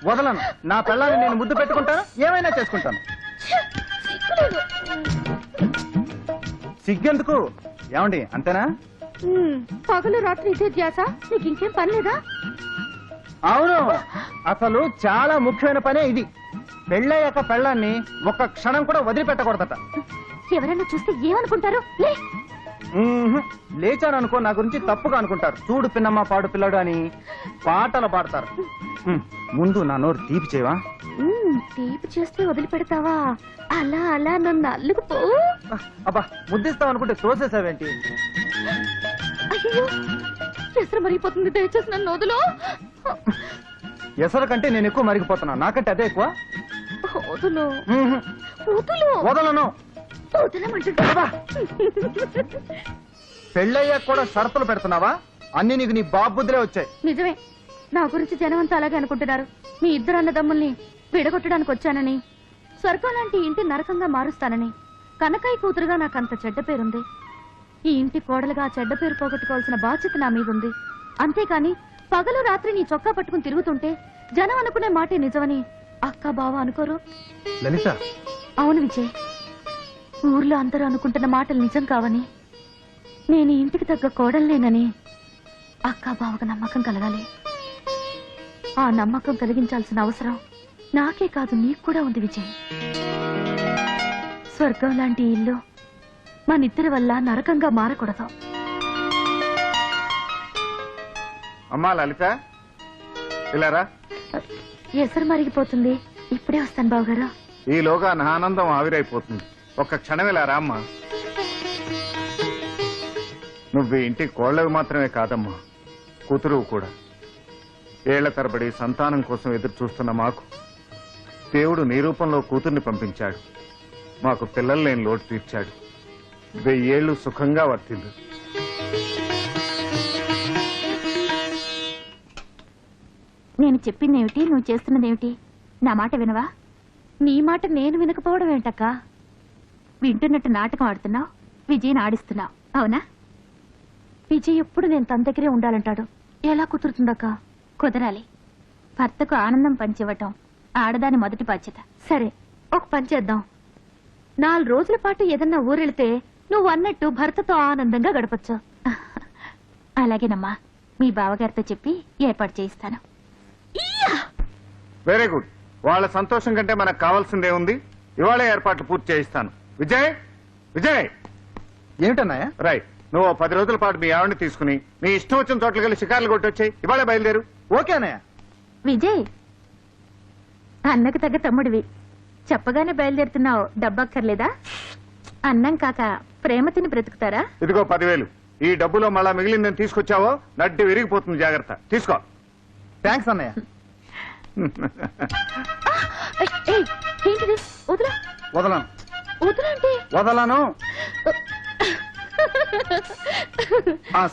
వదలను. నా పిల్లల్ని నేను ముద్దు పెట్టుకుంటాను, ఏమైనా చేసుకుంటాను. సిగ్గెందుకు? ఏమండి అంతేనా?
పగలు రాత్రి ఇదే ధ్యాస, నీకు ఇంకేం పని లేదా?
అవును, అసలు చాలా ముఖ్యమైన పనే ఇది. పెళ్ళయ్యాక పెళ్ళాన్ని ఒక్క క్షణం కూడా వదిలిపెట్టకూడదట.
ఎవరైనా చూస్తే ఏమనుకుంటారు? లే.
లేచాను అనుకో నా గురించి తప్పుగా అనుకుంటారు. చూడు పిన్నమ్మ పాడు పిల్లడు అని పాటలు పాడతారు. ముందు నా నోరు తీపి చేయవా?
తీపి చేస్తే వదిలిపెడతావా? అలా అలా నన్ను అల్లుకుపో.
అబ్బా, ముద్దిస్తావు అనుకుంటే తోసేసావేంటి?
అయ్యో, ఎసరు మరిగిపోతుంది, దయచేసి నన్ను వదులు.
ఎసరు కంటే నేను ఎక్కువ మరిగిపోతున్నా, నాకంటే అదే ఎక్కువ.
వదులు వదులు.
వదలను.
వదలమంటుంటావా?
పెళ్ళయ్యాక కూడా షరతులు పెడుతున్నావా? అన్ని నీకు నీ బాబు బుద్ధులే వచ్చాయి.
నిజమే, నా గురించి జనం అంతా అలాగే అనుకుంటున్నారు. మీ ఇద్దరు అన్నదమ్ముల్ని విడగొట్టడానికి వచ్చానని, స్వర్గం లాంటి ఇంటి నరకంగా మారుస్తానని. కనకాయ కూతురుగా నాకు అంత చెడ్డ పేరుంది. ఈ ఇంటి కోడలుగా ఆ చెడ్డ పేరు పోగొట్టుకోవాల్సిన బాధ్యత నా మీద ఉంది. అంతేకాని పగలు రాత్రి నీ చొక్కా పట్టుకుని తిరుగుతుంటే జనం అనుకునే మాటే నిజమని అక్క బావ అనుకోరు.
లలిత,
అవును విజయ్, ఊర్లో అందరూ అనుకుంటున్న మాటలు నిజం కావని, నేను ఈ ఇంటికి తగ్గ కోడల్లేనని అక్క బావకు నమ్మకం కలగాలి. ఆ నమ్మకం కలిగించాల్సిన అవసరం నాకే కాదు, నీకు కూడా ఉంది విజయ్. స్వర్గం లాంటి ఇల్లు మనిద్దరి వల్ల నరకంగా మారకూడదు.
అమ్మా లలిత, ఇలారా.
ఎసరు మరిగిపోతుంది, ఇప్పుడే వస్తాను బావగారు.
ఈలోగా నా ఆనందం ఆవిరైపోతుంది. ఒక్క క్షణం ఇలా రామ్మా. నువ్వు ఈ ఇంటి కోళ్ళవి మాత్రమే కాదమ్మా, కూతురు కూడా. ఏళ్ల తరబడి సంతానం కోసం ఎదురు చూస్తున్న మాకు దేవుడు నీ రూపంలో కూతుర్ని పంపించాడు. మాకు పిల్లలు లేని లోటు తీర్చాడు. 1000 ఏళ్లు సుఖంగా వర్తిల్లు.
నేను చెప్పిందేమిటి, నువ్వు చేస్తున్నదేమిటి? నా మాట వినవా? నీ మాట నేను వినకపోవడం ఏంటక్క? వింటున్నట్టు నాటకం ఆడుతున్నావు, విజయ్ని ఆడిస్తున్నావు, అవునా? విజయ్ ఎప్పుడు నేను తన దగ్గరే ఉండాలంటాడు. ఎలా కుదురుతుందక్క? కుదరాలి. భర్తకు ఆనందం పంచివ్వటం ఆడదాని మొదటి బాధ్యత. సరే, ఒక పని చేద్దాం. 4 రోజుల పాటు ఏదన్నా ఊరెళ్తే నువ్వు అన్నట్టు భర్తతో ఆనందంగా గడపచ్చు. అలాగేనమ్మా, మీ బావగారితో చెప్పి ఏర్పాటు చేయిస్తాను.
Very good. వాళ్ళ సంతోషం కంటే మనకు కావాల్సిందే ఉంది. ఇవాళ ఏర్పాట్లు పూర్తి చేయిస్తాను. విజయ్, విజయ్.
ఏమిటన్నాయా?
రైట్, నువ్వు 10 రోజుల పాటు మీ ఆవిడని తీసుకుని నీ ఇష్టం వచ్చిన చోట్లకి వెళ్ళి షికార్లు కొట్టొచ్చాయి. ఇవాళ బయలుదేరు.
ఓకే అన్నయ్య.
విజయ్, అన్నకు తగ్గ తమ్ముడివి, చెప్పగానే బయలుదేరుతున్నావు. డబ్బక్కర్లేదా? అన్నం కాక ప్రేమ తిని బ్రతుకుతారా?
ఇదిగో 10,000. ఈ డబ్బులో మళ్ళా మిగిలిందని తీసుకొచ్చావో నడ్డి విరిగిపోతుంది. జాగ్రత్త, తీసుకో.
థ్యాంక్స్ అన్నయ్య.
ఏంటిది? వదలా.
వదలను.
వదలంటే
వదలను.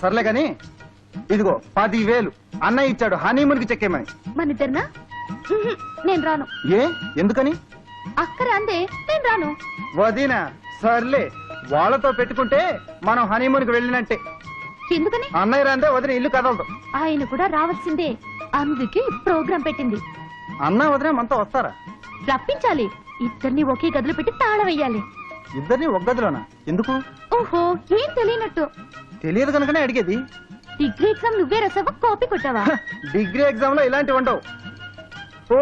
సర్లే కాని ఇదిగో 10,000 అన్నయ్య ఇచ్చాడు హనీమూన్ కి చెక్కేమని.
మనిద్దరినా? నేను రాను.
ఏ, ఎందుకని?
అక్కర అందే, నేను రాను.
వదినా, సర్లే. వాళ్ళతో పెట్టుకుంటే మనం హనీమూన్ కి వెళ్ళినట్టే.
ఎందుకని?
అన్నయ్య రాందే వదిన ఇల్లు కదలదు.
ఆయన కూడా రావాల్సిందే, అందుకే ప్రోగ్రాం పెట్టింది.
అన్న వదిన మనతో వస్తారా?
రప్పించాలి. ఇద్దరిని ఒకే గదిలో పెట్టి తాళం వెయ్యాలి.
ఇద్దరిని ఒక గదిలోనా? ఎందుకు?
ఓహో, ఏం తెలియనట్టు.
తెలియదు కనుకనే అడిగేది.
డిగ్రీ ఎగ్జామ్ నువ్వే రాసావా, కాపీ కొట్టావా?
డిగ్రీ ఎగ్జామ్ లో ఇలాంటివి ఉండవు. ఓ,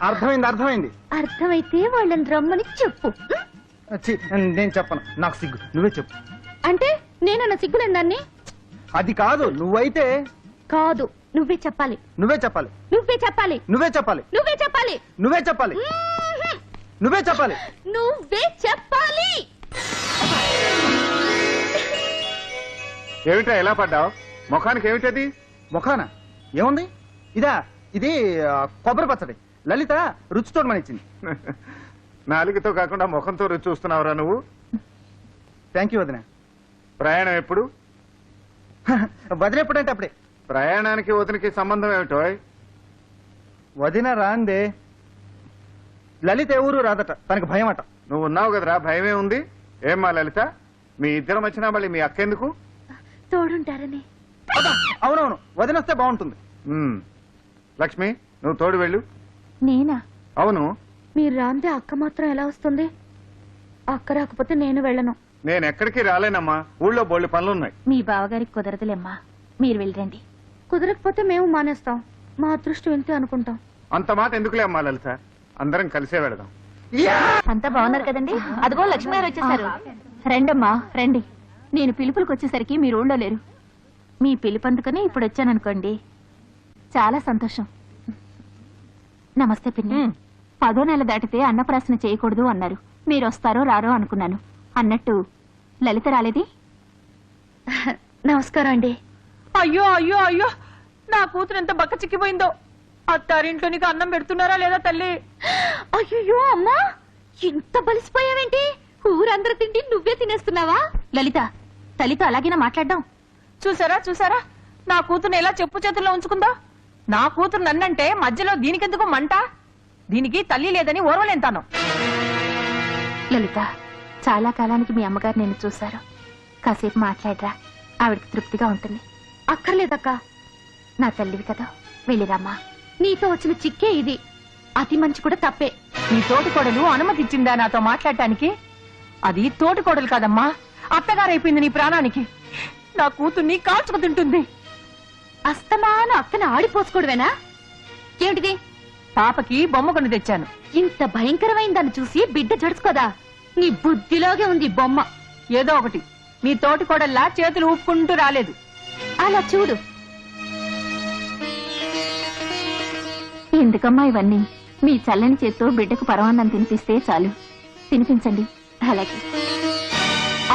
అర్థమైంది అర్థమైంది.
అర్థమైతే వాళ్ళని రమ్మని చెప్పు.
ఛీ, నేను చెప్పను, నాకు సిగ్గు. నువ్వే చెప్పు.
అంటే నేనన్న సిగ్గులేని దాన్ని?
అది కాదు, నువ్వైతే.
కాదు, నువ్వే చెప్పాలి.
నువ్వే చెప్పాలి.
నువ్వే చెప్పాలి.
నువ్వే చెప్పాలి.
నువ్వే చెప్పాలి.
నువ్వే చెప్పాలి. నువ్వే చెప్పాలి.
నువ్వే చెప్పాలి.
ఏమిటా ఎలా పడ్డావు? ముఖానికి ఏమిటది?
ముఖాన ఏముంది? ఇది కొబ్బరి పచ్చడి. లలిత రుచితో మనిచ్చింది.
నాలుగుతో కాకుండా ముఖంతో రుచి చూస్తున్నావురా నువ్వు?
థ్యాంక్ యూ వదిన.
ప్రయాణం ఎప్పుడు?
వదిన ఎప్పుడంటే అప్పుడే.
ప్రయాణానికి వదినకి సంబంధం ఏమిటో?
వదిన రాందే. లలిత ఏ ఊరు రాదట, తనకు భయం అట.
నువ్వు ఉన్నావు కదరా, భయమే ఉంది. ఏమ్మా లలిత, మీ ఇద్దరం వచ్చినా మళ్ళీ మీ అక్కెందుకు?
తోడుంటారని.
అవునవును, వదిన వస్తే బాగుంటుంది.
లక్ష్మి, నువ్వు తోడు వెళ్ళు.
నేనా?
అవును.
మీరు రాందే అక్క మాత్రం ఎలా వస్తుంది? అక్క రాకపోతే నేను వెళ్ళను.
నేను ఎక్కడికి రాలేనమ్మా, ఊళ్ళో బోళ్ళు పనులున్నాయి.
మీ బావగారికి కుదరదులేమ్మా, మీరు వెళ్ళండి.
కుదరకపోతే మేము మానేస్తాం. మా అదృష్టం ఎంతే అనుకుంటాం.
అంత మాట ఎందుకులే అమ్మా లలిత, అందరం కలిసే వెళదాం.
అంతా బాగున్నారు కదండి? అదిగో లక్ష్మి గారు వచ్చేసారు. రండమ్మా రండి. నేను పిలుపులకు వచ్చేసరికి మీరు ఊళ్ళో లేరు. మీ పిలుపు అందుకని ఇప్పుడు వచ్చాననుకోండి. చాలా సంతోషం. నమస్తే పిన్ని. 10వ నెల దాటితే అన్నప్రాసన చేయకూడదు అన్నారు. మీరు వస్తారో రారో అనుకున్నాను. అన్నట్టు లలిత రాలేది?
నమస్కారం అండి.
అయ్యో అయ్యో అయ్యో, నా కూతురు ఎంత బక్క చిక్కిపోయిందో. అత్తారింట్లో నీకు అన్నం పెడుతున్నారా లేదా తల్లి?
అయ్యో అమ్మా, ఇంత బలిసిపోయావేంటి? ఊరందరూ తిండి నువ్వే తినేస్తున్నావా?
లలిత, తల్లితో అలాగేనా మాట్లాడడం?
చూసారా చూసారా, నా కూతురుని ఎలా చెప్పు చేతుల్లో ఉంచుకుందా. నా కూతురు నన్నంటే మధ్యలో దీనికెందుకు మంట? దీనికి తల్లి లేదని ఓర్వలేంతాను.
లలిత, చాలా కాలానికి మీ అమ్మగారు నేను చూశారు. కాసేపు మాట్లాడరా, ఆవిడకి తృప్తిగా ఉంటుంది.
అక్కర్లేదక్క,
నా తల్లివి కదా, వెళ్ళిరామ్మా.
నీతో వచ్చిన చిక్కే ఇది. అతి మంచి కూడా తప్పే.
నీ తోటికోడలు అనుమతి ఇచ్చిందా నాతో మాట్లాడటానికి? అది తోటికోడలు కాదమ్మా, అత్తగారైపోయింది నీ ప్రాణానికి. నా కూతుర్ని కాల్చుకు తింటుంది.
అస్తమాన అక్కన ఆడిపోసుకోవడమేనా? ఏమిటిది?
పాపకి బొమ్మ కొని తెచ్చాను.
ఇంత భయంకరమైన దాన్ని చూసి బిడ్డ జడుచుకోదా? నీ బుద్ధిలోగే ఉంది బొమ్మ.
ఏదో ఒకటి, నీ తోటికోడల్లా చేతులు ఊపుకుంటూ రాలేదు.
అలా చూడు.
ఎందుకమ్మా ఇవన్నీ? మీ చల్లని చేత్తో బిడ్డకు పరమాన్నం తినిపిస్తే చాలు. తినిపించండి. అలాగే.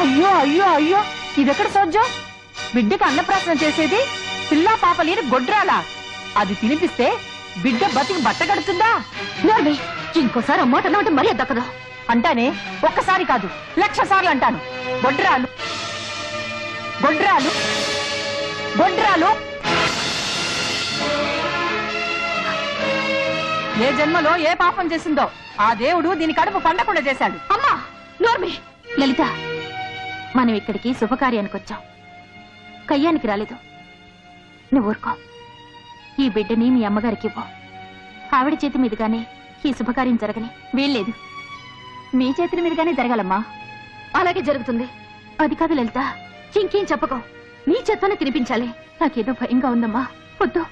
అయ్యో అయ్యో అయ్యో, ఇదెక్కడ సోజ్యం? బిడ్డకి అన్నప్రాసన చేసేది పిల్లా పాప లేని గొడ్రాలా? అది తినిపిస్తే బిడ్డ బతికి బట్ట కడుతుందా?
ఇంకోసారి అమ్మాట మరీ దక్కదు.
అంటానే, ఒక్కసారి కాదు 1,00,000 సార్లు అంటాను. గొడ్రాలు గొడ్రాలు గొడ్రాలు. ఏ జన్మలో ఏ పాపం చేసిందో ఆ దేవుడు దీని కడుపు పండకుండా చేశాడు.
అమ్మా నోర్మి.
లలిత, మనం ఇక్కడికి శుభకార్యానికి వచ్చాం, కయ్యానికి రాలేదు. నువ్వు ఊరుకో. ఈ బిడ్డని మీ అమ్మగారికి ఇవ్వు. ఆవిడ చేతి మీదుగానే ఈ శుభకార్యం జరగని వీల్లేదు. మీ చేతుల మీదుగానే జరగాలమ్మా.
అలాగే జరుగుతుంది.
అది కాదు లలిత,
ఇంకేం చెప్పకో. నీ చేత్తోనే తినిపించాలి.
నాకేదో భయంగా ఉందమ్మా. వద్దు.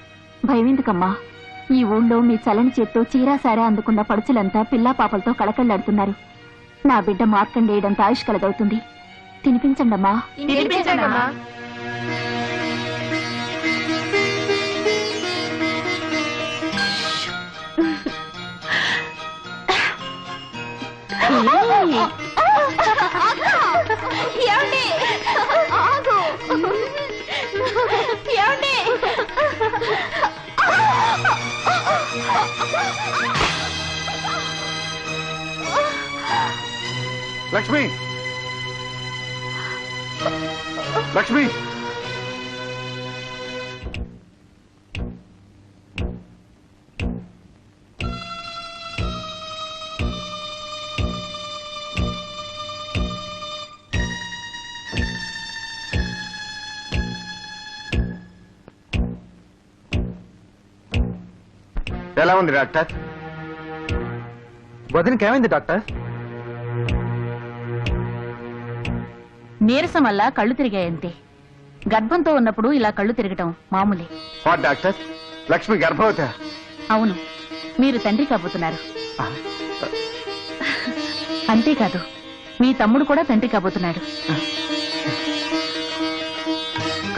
భయం ఎందుకమ్మా? ఈ ఊళ్ళో మీ చలని చేత్తో చీరాసారా అందుకున్న పడుచులంతా పిల్లా పాపలతో కళకళ్లాడుతున్నారు. నా బిడ్డ మార్కండేయడంత ఆయుష్ కలదవుతుంది. తినిపించండమ్మా.
తినిపించండమ్మా.
ఏమండి? ఆగు. ఏమండి?
లక్ష్మి, లక్ష్మి, ఎలా ఉంది డాక్టర్?
వదినకి ఏమైంది డాక్టర్?
నీరసం వల్ల కళ్ళు తిరిగాయంతే. గర్భంతో ఉన్నప్పుడు ఇలా కళ్ళు తిరగటం మామూలే.
వాట్ డాక్టర్, లక్ష్మి గర్భవతి?
అవును, మీరు తండ్రి కాబోతున్నారు. అంతేకాదు, మీ తమ్ముడు కూడా తండ్రి కాబోతున్నాడు.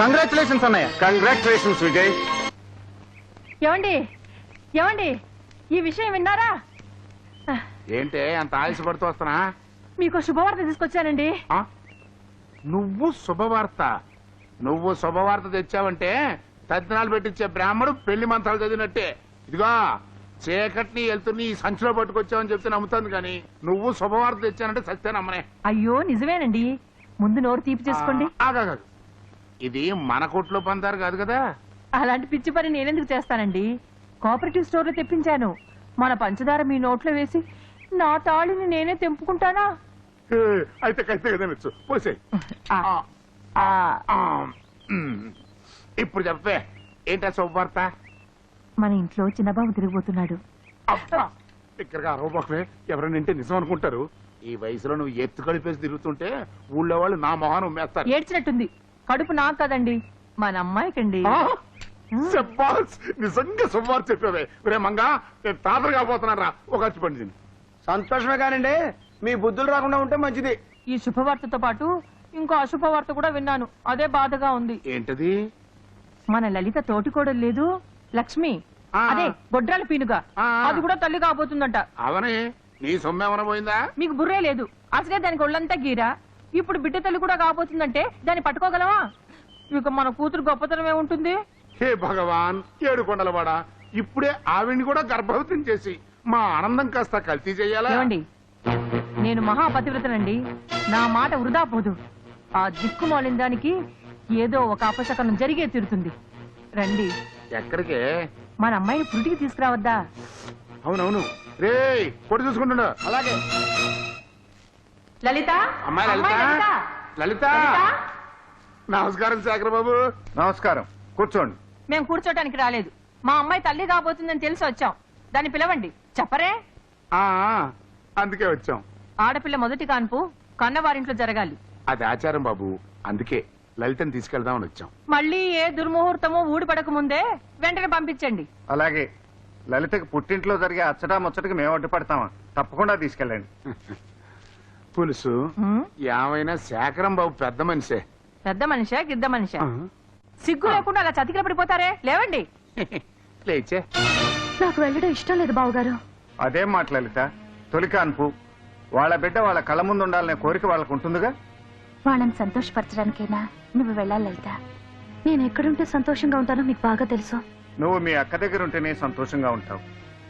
కంగ్రాచులేషన్స్ అన్నయ్య.
కంగ్రాచులేషన్స్ విజయ్.
ఏమండి ఏమండి, ఈ విషయం విన్నారా?
ఏంటే అంత ఆయుషపడుతూ వస్తున్నా?
మీకు శుభవార్త తీసుకొచ్చానండి.
నువ్వు శుభవార్త తెచ్చావంటే తద్దినాలు పెట్టించే బ్రాహ్మడు పెళ్లి మంత్రాలు చదివినట్టే. ఇదిగో చీకటిని వెళ్తుని ఈ సంచిలో పట్టుకొచ్చావని చెప్తే నమ్ముతుంది, కానీ నువ్వు శుభవార్త తెచ్చానంటే సత్తే నమ్మనే.
అయ్యో నిజమేనండి, ముందు నోరు తీపి చేసుకోండి.
ఆగాదు, ఇది మన కొట్లో పందారు కాదు కదా.
అలాంటి పిచ్చి పని నేనెందుకు చేస్తానండి? కోఆపరేటివ్ స్టోర్ లో తెప్పించాను. మన పంచదార మీ నోట్లో వేసి నా తాళిని నేనే తెంపుకుంటానా?
అయితే కదా పోసే. ఇప్పుడు చెప్పే, ఏంటా శుభవార్త?
మన ఇంట్లో చిన్నబాబు తిరిగిపోతున్నాడు.
ఇక్కడగా అరవబాకులే, ఎవరైనా నింటే నిజం అనుకుంటారు. ఈ వయసులో నువ్వు ఎత్తు కలిపేసి తిరుగుతుంటే ఊళ్ళో వాళ్ళు నా మొహాన్ని ఉమ్మేస్తారు.
ఏడ్చినట్టుంది. కడుపు నాకు కదండి, మన అమ్మాయికండి.
శబ్బాస్, నిజంగా శుభవార్త చెప్పావే. రే మంగా, నేను తాతలు కాబోతున్నాను రా, ఒక అచ్చి పండింది.
సంతోషమే కానండి, మీ బుద్ధులు రాకుండా ఉంటే మంచిది.
ఈ శుభవార్తతో పాటు ఇంకో అశుభవార్త కూడా విన్నాను. అదే బాధగా ఉంది.
ఏంటది?
మన లలిత తోటికోడలు లేదు, లక్ష్మి,
ఆ.
అదే గొడ్రాల పీనుగా,
ఆ.
అది కూడా తల్లి కాబోతుందంట.
అవనే, నీ సొమ్మేమన పోయిందా?
మీకు బుర్రే లేదు. అసలే దానికి ఒళ్ళంతా గీరా. ఇప్పుడు బిడ్డ తల్లి కూడా కాబోతుందంటే దాన్ని పట్టుకోగలవా? ఇక మన కూతురు గొప్పతనమే ఉంటుంది.
హే భగవాన్, ఏడు కొండలవాడా, ఇప్పుడే ఆవిడ్ని కూడా గర్భవతిని చేసి మా ఆనందం కాస్త కల్తీ చెయ్యాలా?
ఏమండి, నేను మహాపతివ్రతనండి, నా మాట వృధా పోదు. ఆ దిక్కుమాలిన దానికి ఏదో ఒక అపశకనం జరిగే తీరుతుంది. రండి,
ఎక్కడికే?
మన అమ్మాయిని పురిటికి తీసుకురావద్దా?
అవునవును, రే పొడి చూసుకుంటున్నా.
అలాగే.
లలిత,
అమ్మాయి లలిత, లలిత. నమస్కారం శేఖర్ బాబు.
నమస్కారం, కూర్చోండి.
మేము కూర్చోటానికి రాలేదు. మా అమ్మాయి తల్లి కాబోతుందని తెలిసి వచ్చాం. దాన్ని పిలవండి. చెప్పరే?
ఆ, అందుకే వచ్చాం.
ఆడపిల్ల మొదటి కాన్పు కన్నవారింట్లో జరగాలి.
అది ఆచారం బాబు, అందుకే లలితని తీసుకెళ్దామని వచ్చాం.
మళ్ళీ ఏ దుర్ముహూర్తమో ఊడిపడక ముందే వెంటనే పంపించండి.
అలాగే. లలితకి పుట్టింట్లో జరిగే అచ్చటా ముచ్చటకి మేము అడ్డుపడతామా? తప్పకుండా తీసుకెళ్ళండి.
పులుసు
హ్మ్?
ఏమైనా శేఖరం బాబు పెద్ద మనిషే.
పెద్ద మనిషా గిద్ద మనిషా? సిగ్గు లేకుండా అలా చతికిల పడిపోతారే? లేవండి.
లేచే.
నాకు వెళ్ళడం ఇష్టం లేదు బావగారు.
అదేం మాట లలిత, తొలి కాన్పు, వాళ్ళ బిడ్డ వాళ్ళ కళ్ళ ముందు ఉండాలనే కోరిక వాళ్ళకు ఉంటుందిగా.
వాళ్ళని సంతోషపరచడానికైనా నువ్వు వెళ్ళాలి లలిత.
నేను ఎక్కడుంటే సంతోషంగా ఉంటానో మీకు బాగా తెలుసు.
నువ్వు మీ అక్క దగ్గర ఉంటేనే సంతోషంగా ఉంటావు.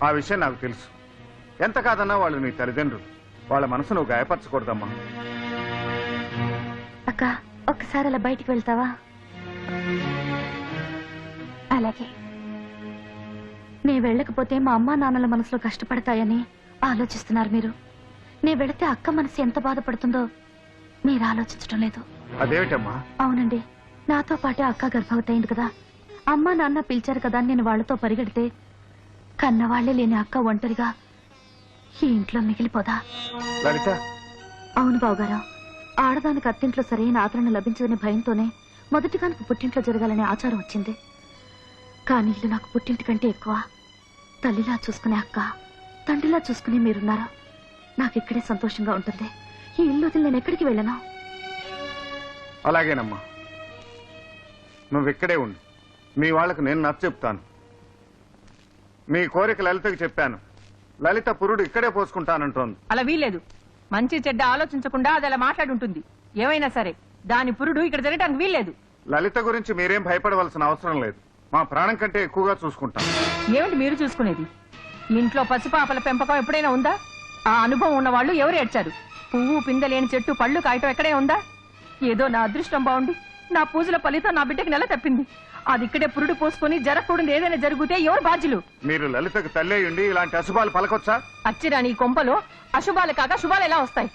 ఆ విషయం నాకు తెలుసు. ఎంత కాదన్నా వాళ్ళు నీ తల్లిదండ్రులు. వాళ్ళ మనసు నువ్వు గాయపరచకూడదమ్మా.
అక్క, ఒక్కసారి అలా బయటికి వెళ్తావా?
అలాగే.
నే వెళ్ళకపోతే మా అమ్మా నాన్నల మనసులో కష్టపడతాయని ఆలోచిస్తున్నారు మీరు. నే వెళితే అక్క మనసు ఎంత బాధపడుతుందో మీరు ఆలోచించడం లేదు.
అదేమిటమ్మా?
అవునండి, నాతో పాటే అక్క గర్భవతి అయింది కదా. అమ్మా నాన్న పిలిచారు కదా అని నేను వాళ్లతో పరిగెడితే కన్నవాళ్లే లేని అక్క ఒంటరిగా ఈ ఇంట్లో మిగిలిపోదా?
లలిత,
అవును బావగారు, ఆడదానికి అత్తింట్లో సరైన ఆదరణ లభించదనే భయంతోనే మొదటి కానుక పుట్టింట్లో జరగాలనే ఆచారం వచ్చింది. కానీ ఇల్లు నాకు పుట్టింటి కంటే ఎక్కువ. తల్లిలా చూసుకునే అక్క, తండ్రిలా చూసుకునే మీరున్నారా? నాకు ఇక్కడే సంతోషంగా ఉంటుంది. ఈ ఇల్లు వదిలి నేను ఎక్కడికి వెళ్ళను.
అలాగేనమ్మా, నువ్వు ఇక్కడే ఉండు. మీ వాళ్లకు నేను నచ్చ చెప్తాను. మీ కోరిక లలితకు చెప్పాను. లలిత పురుడు ఇక్కడే పోసుకుంటానంటోంది.
అలా వీల్లేదు. మంచి చెడ్డ ఆలోచించకుండా అది అలా మాట్లాడుంటుంది. ఏమైనా సరే దాని పురుడు ఇక్కడ జరగడానికి వీల్లేదు.
లలిత గురించి మీరేం భయపడవలసిన అవసరం లేదు. మా ప్రాణం కంటే ఎక్కువగా చూసుకుంటాం.
ఏమిటి మీరు చూసుకునేది? ఇంట్లో పసిపాపల పెంపకం ఎప్పుడైనా ఉందా? ఆ అనుభవం ఉన్న వాళ్ళు ఎవరు ఏడ్చారు? పువ్వు పిందలేని చెట్టు పళ్ళు కాయటం ఎక్కడే ఉందా? ఏదో నా అదృష్టం బాగుండి నా పూజల ఫలితం నా బిడ్డకి నెల తప్పింది. అది ఇక్కడే పురుడు పోసుకొని జరగకూడదు ఏదైనా జరిగితే ఎవరు బాధ్యులు?
మీరు లలితకు తల్లే ఉండి ఇలాంటి అశుభాలు పలకొచ్చా?
అచ్చిరాని ఈ కొంపలో అశుభాలు కాక శుభాలు ఎలా వస్తాయి?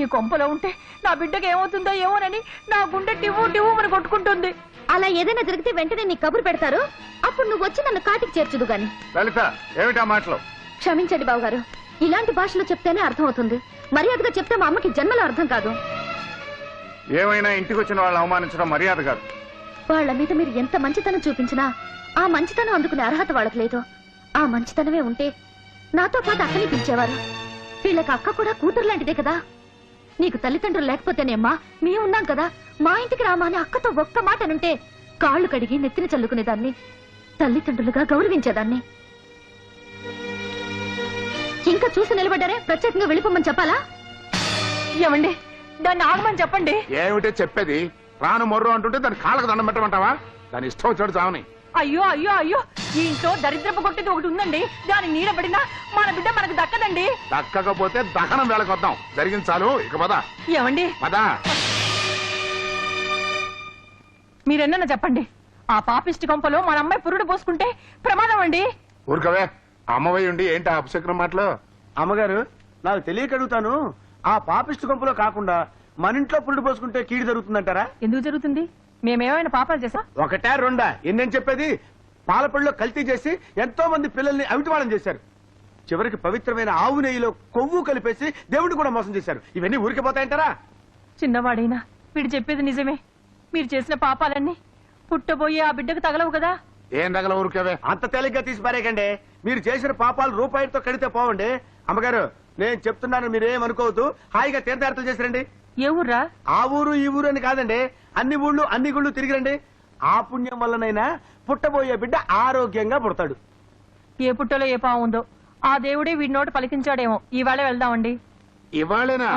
ఈ కొంపలో ఉంటే నా బిడ్డకి ఏమవుతుందో ఏమోనని నా గుండె టివ్వు టివ్వు మరి కొట్టుకుంటుంది.
అలా ఏదైనా జరిగితే వెంటనే నీ కబురు పెడతారు. అప్పుడు నువ్వు వచ్చి నన్ను కాటికి చేర్చుదు గాని.
లలిత, ఏమిటా మాటలు?
క్షమించండి బావగారు, ఇలాంటి భాషలో చెప్తేనే అర్థం అవుతుంది. మర్యాదగా చెప్తే మా అమ్మకి జన్మలో అర్థం కాదు.
ఏమైనా ఇంటికి వచ్చిన వాళ్ళని అవమానించడం మర్యాద కాదు.
వాళ్ళ మీద మీరు ఎంత మంచితనం చూపించినా ఆ మంచితనం అందుకునే అర్హత వాళ్ళకి లేదు. ఆ మంచితనమే ఉంటే నాతో పాటు అక్కని పిలిచేవారు. వీళ్ళకి అక్క కూడా కూతురు లాంటిదే కదా. నీకు తల్లిదండ్రులు లేకపోతేనేమ్మా మేము ఉన్నాం కదా. మా ఇంటికి రామా అని అక్కతో ఒక్క మాట అనుంటే కాళ్ళు కడిగి నెత్తిన చల్లుకునేదాన్ని, తల్లిదండ్రులుగా గౌరవించేదాన్ని. ఇంకా చూసి నిలబడ్డారే, ప్రత్యేకంగా వెళ్ళిపోమని చెప్పాలా?
ఏమండి, దాన్ని ఆగమని చెప్పండి.
ఏమిటే చెప్పేది? రాను మొర్రు అంటుంటే దాని కాళ్ళకు దండం పెట్టమంటావా? దాని ఇష్టం వచ్చాడు చావని.
అయ్యో అయ్యో అయ్యో, ఈ ఇంట్లో దరిద్రపు కొట్టేది ఒకటి ఉందండి. దాని నీడబడినా మన బిడ్డ మనకు దక్కదండి.
దక్కకపోతే దహనం వేళకొద్దాం. జరిగింది చాలు, ఇక పద.
ఏమండి,
పద.
మీరెన్న చెప్పండి. ఆ పాపిష్టి కొంపలో మన అమ్మాయి పురుడు పోసుకుంటే ప్రమాదం అండి.
ఊరుకవే, అమ్మవై ఉండి ఏంటి ఆ అపశకునం మాటలు?
అమ్మగారు, నాకు తెలియక అడుగుతాను, ఆ పాపిష్టి కొంపలో కాకుండా మన ఇంట్లో పురుడు పోసుకుంటే కీడు జరుగుతుందంటారా?
ఎందుకు జరుగుతుంది? మేమేమైనా పాపాలు చేసా?
ఒకటా రెండా? ఎన్నేం చెప్పేది? పాలపళ్ళలో కల్తీ చేసి ఎంతో మంది పిల్లల్ని అవిటివాళం చేశారు.
చివరికి పవిత్రమైన ఆవు నెయ్యిలో కొవ్వు కలిపేసి దేవుడిని కూడా మోసం చేశారు. ఇవన్నీ ఊరికి పోతాయంటారా?
చిన్నవాడైనా వీడు చెప్పేది నిజమే. మీరు చేసిన పాపాలన్నీ పుట్టబోయే ఆ బిడ్డకు తగలవు కదా.
ఏం తగల ఊరికేవే?
అంత తేలిగ్గా తీసి పారేయకండి. మీరు చేసిన పాపాలు రూపాయితో కడితే పోవండి. అమ్మగారు నేను చెప్తున్నాను, మీరేమనుకోవద్దు. హాయిగా తీర్థయాత్రలు చేసిరండి.
ఏ ఊర్రా?
ఆ ఊరు ఈ ఊరు అని కాదండి, అన్ని ఊళ్ళు అన్ని గుళ్ళు తిరిగిరండి. ఆ పుణ్యం వల్లనైనా పుట్టబోయే బిడ్డ ఆరోగ్యంగా పుడతాడు.
ఏ పుట్టలో ఏ పాము ఉందో ఆ దేవుడే వీడి నోట పలికించాడేమో. ఇవాళే వెళ్దామండి.
ఇవాళేనా?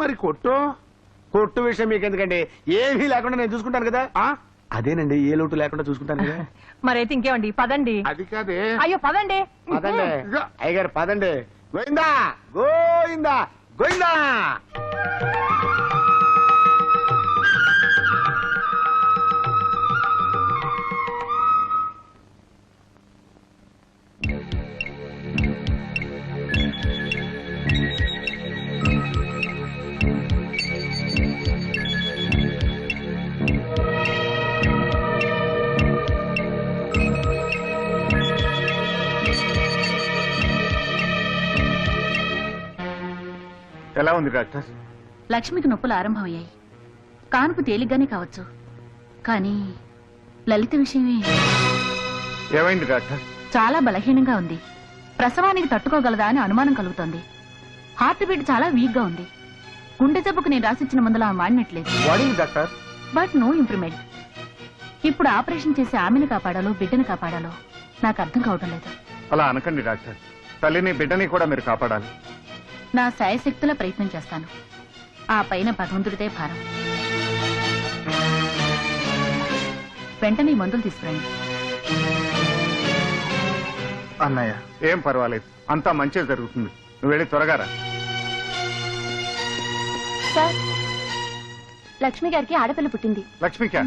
మరి
కొట్టు విషయం మీకు ఎందుకండి, ఏమీ లేకుండా నేను చూసుకుంటాను కదా. అదేనండి, ఏ లోటు లేకుండా చూసుకుంటాను కదా.
మరైతే ఇంకేమండి, పదండి.
అది కాదే.
అయ్యో పదండి.
పదండి అయ్యగారు, పదండి. గోయిందా గోయిందా గోయిందా.
ఎలా ఉంది డాక్టర్?
లక్ష్మికి నొప్పులు ఆరంభమయ్యాయి. కాన్పు తేలిగ్గానే కావచ్చు, కానీ లలిత విషయమే.
ఏమైంది డాక్టర్?
చాలా బలహీనంగా ఉంది. ప్రసవానికి తట్టుకోగలదా అని అనుమానం కలుగుతోంది. హార్ట్ బీట్ చాలా వీక్ గా ఉంది. గుండె జబ్బుకు నేను రాసిచ్చిన మందులు ఆమె వాడినట్లేదు.
Doctor
but no improvement. ఇప్పుడు ఆపరేషన్ చేసి ఆమెను కాపాడాలో బిడ్డను కాపాడాలో నాకు అర్థం కావడం లేదు.
అలా అనకండి డాక్టర్. తల్లిని బిడ్డని కూడా మీరు కాపాడాలి.
నా శాయశక్తుల ప్రయత్నం చేస్తాను. ఆ పైన భగవంతుడిదే భారం. వెంటనే మందులు తీసుకురండి.
అన్నయ్య ఏం పర్వాలేదు, అంతా మంచిగా జరుగుతుంది. నువ్వు వెళ్ళి త్వరగా రా.
సార్, లక్ష్మి గారికి ఆడపిల్ల పుట్టింది.
లక్ష్మికా?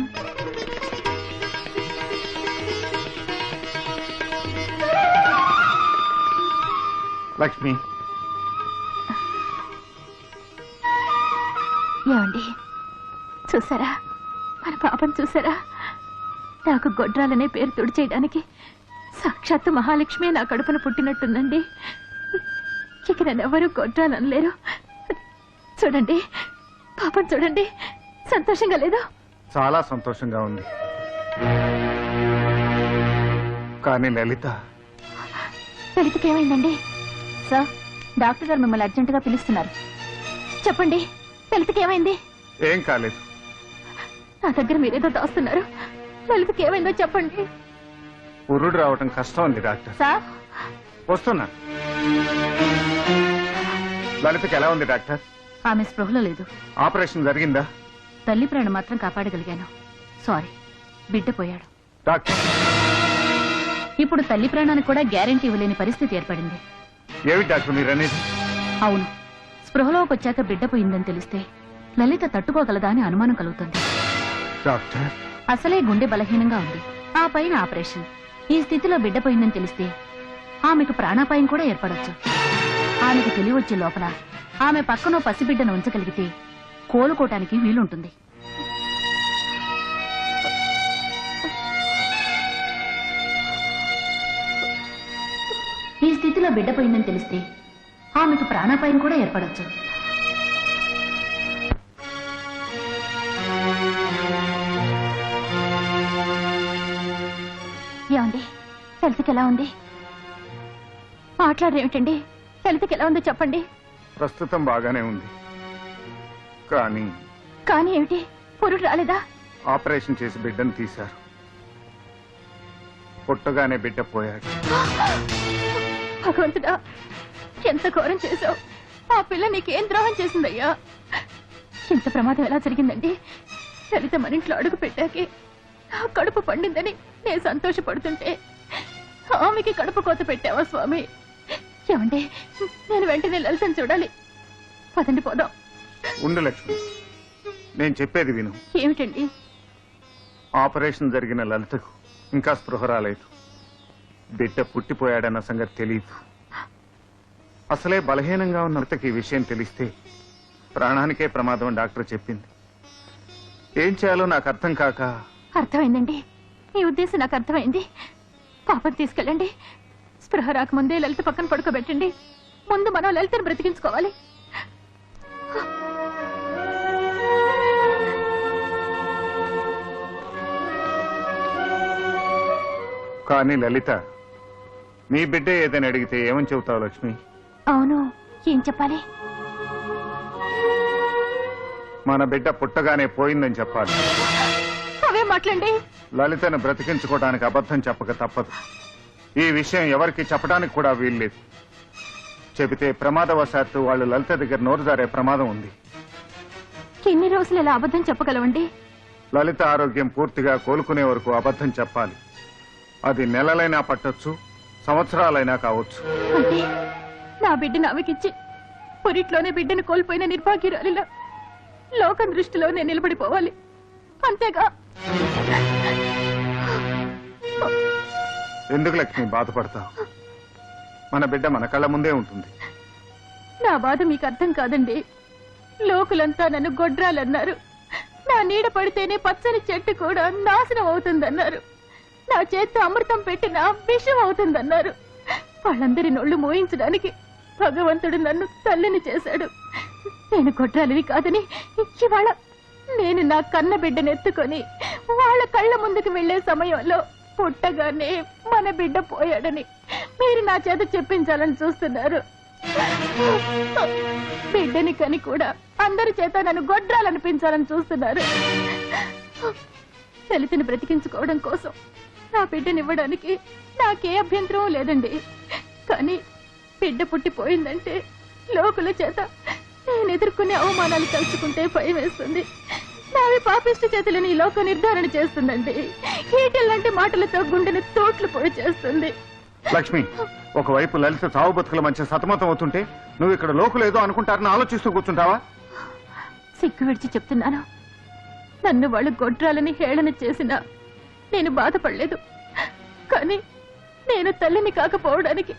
లక్ష్మి,
ఏమండి చూసారా, మన పాపం చూసారా? నాకు గొడ్రాలనే పేరు తుడిచేయడానికి సాక్షాత్తు మహాలక్ష్మి నా కడుపున పుట్టినట్టుందండి. ఇక నన్నెవరూ గొడ్రాలనలేరు. చూడండి, పాపం చూడండి, సంతోషంగా లేదు?
చాలా సంతోషంగా ఉంది. కానీ
లలితకి ఏమైందండి? సార్, డాక్టర్ గారు మిమ్మల్ని అర్జెంటుగా పిలుస్తున్నారు. చెప్పండి, లలితకి ఏమైంది?
ఏం కాలేదు.
నా దగ్గర మీరేదో దాస్తున్నారు. లలితకి ఏమైందో చెప్పండి.
పురుడు రావటం కష్టం ఉంది డాక్టర్.
సార్,
వస్తున్నా. లలితకి ఎలా ఉంది డాక్టర్?
ఆమె స్పృహలో లేదు.
ఆపరేషన్ జరిగిందా?
తల్లి ప్రాణం మాత్రం కాపాడగలిగాను. సారీ, బిడ్డ పోయాడు.
డాక్టర్,
ఇప్పుడు తల్లి ప్రాణానికి కూడా గ్యారెంటీ ఇవ్వలేని పరిస్థితి ఏర్పడింది.
ఏమి డాక్టర్ మీరనేది?
అవును, స్పృహలోకి వచ్చాక బిడ్డ పోయిందని తెలిస్తే లలిత తట్టుకోగలదా అని అనుమానం కలుగుతుంది.
డాక్టర్,
అసలే గుండె బలహీనంగా ఉంది, ఆ పైన ఆపరేషన్. ఈ స్థితిలో బిడ్డ పోయిందని తెలిస్తే ఆమెకు ప్రాణాపాయం కూడా ఏర్పడొచ్చు. ఆమెకు తెలివొచ్చే లోపల ఆమె పక్కనో పసిబిడ్డను ఉంచగలిగితే కోలుకోటానికి వీలుంటుంది. ఈ స్థితిలో బిడ్డ పోయిందని తెలిస్తే ఆమెకు ప్రాణాపాయం కూడా ఏర్పడొచ్చు. ఏమండి, లలితకి ఎలా ఉంది? మాట్లాడరేమిటండి? లలితకి ఎలా ఉందో చెప్పండి.
ప్రస్తుతం బాగానే ఉంది.
కానీ ఏమిటి, పురుడు రాలేదా?
ఆపరేషన్ చేసి బిడ్డను తీశారు. పుట్టగానే బిడ్డ పోయాడు.
భగవంతుడా, ఎంత ఘోరం చేశావు! ఆ పిల్ల నీకేం ద్రోహం చేసిందయ్యా? ఇంత ప్రమాదం ఎలా జరిగిందండి? లలిత మన ఇంట్లో అడుగు పెట్టాకే నా కడుపు పండిందని నేను సంతోషపడుతుంటే ఆమెకి కడుపు కోత పెట్టావా స్వామి? ఏమండి, నేను వెంటనే లలితను చూడాలి. పదండి పోదాం.
ఉండు లక్ష్మి, నేను చెప్పేది విను.
ఏమిటండి?
ఆపరేషన్ జరిగిన లలితకు ఇంకా స్పృహ రాలేదు. బిడ్డ పుట్టిపోయాడన్న సంగతి తెలియదు. అసలే బలహీనంగా ఉన్న లలితకి ఈ విషయం తెలిస్తే ప్రాణానికే ప్రమాదం అని డాక్టర్ చెప్పింది. ఏం చేయాలో నాకు అర్థం కాక.
అర్థమైందండి, మీ ఉద్దేశం నాకు అర్థమైంది. పాపను తీసుకెళ్ళండి, ప్రహరాకు ముందే లలిత పక్కన పడుకోబెట్టండి. ముందు మనం లలితను బ్రతికించుకోవాలి.
కానీ లలిత, నీ బిడ్డ ఏదని అడిగితే ఏమని చెబుతావు లక్ష్మి?
అవును, ఏం చెప్పాలి?
మన బిడ్డ పుట్టగానే పోయిందని చెప్పాలి.
అవే మాట్లాడండి.
లలితను బ్రతికించుకోవడానికి అబద్ధం చెప్పక తప్పదు. ఈ విషయం ఎవరికి చెప్పడానికి కూడా వీల్లేదు. చెబితే ప్రమాదవశాత్తు వాళ్ళు లలిత దగ్గర నోరు జారే ప్రమాదం ఉంది.
ఎన్ని రోజులు ఇలా అబద్ధం చెప్పగలవండి?
లలిత ఆరోగ్యం పూర్తిగా కోలుకునే వరకు అబద్ధం చెప్పాలి. అది నెలలైనా పట్టొచ్చు, సంవత్సరాలైనా కావచ్చు.
అంటే నా బిడ్డను ఆమెకిచ్చి పొరిట్లోనే బిడ్డను కోల్పోయిన నిర్భాగ్యురాలిలా లోకం దృష్టిలో నేను నిలబడిపోవాలి, అంతేగా?
ఎందుకు లక్ష్మి బాధపడతావు? మన బిడ్డ మన కళ్ళ ముందే ఉంటుంది.
నా బాధ మీకు అర్థం కాదండి. లోకులంతా నన్ను గొడ్రాలన్నారు. నా నీడ పడితేనే పచ్చని చెట్టు కూడా నాశనం అవుతుందన్నారు. నా చేత్తో అమృతం పెట్టిన విషం అవుతుందన్నారు. వాళ్ళందరి నోళ్లు మోయించడానికి భగవంతుడు నన్ను తల్లిని చేశాడు. నేను గొడ్రాలిని కాదని ఇవాళ నేను నా కన్న బిడ్డను ఎత్తుకొని వాళ్ళ కళ్ళ ముందుకు వెళ్లే సమయంలో పుట్టగానే మన బిడ్డ పోయాడని మీరు నా చేత చెప్పించాలని చూస్తున్నారు. బిడ్డని కని కూడా అందరి చేత నన్ను గొడ్రాలనిపించాలని చూస్తున్నారు. లలితని బ్రతికించుకోవడం కోసం నా బిడ్డనివ్వడానికి నాకే అభ్యంతరం లేదండి. కానీ బిడ్డ పుట్టిపోయిందంటే లోకుల చేత నేను ఎదుర్కొనే అవమానాలు తలుచుకుంటే భయం వేస్తుంది. నావి పాపిష్టి చేతులని ఈ లోక నిర్ధారణ చేస్తుందండి. ఈటెల్లాంటి మాటలతో గుండెని తోట్లు పొడి చేస్తుంది.
లక్ష్మి, ఒకవైపు లలిత చావు బతుకుల మధ్య సతమతం అవుతుంటే నువ్వు ఇక్కడ లోకులేదో అనుకుంటారని ఆలోచిస్తూ కూర్చుంటావా?
సిగ్గు విడిచి చెప్తున్నాను. నన్ను వాళ్ళు గొడ్రాలని హేళన చేసినా నేను బాధపడలేదు. కానీ నేను తల్లిని కాకపోవడానికి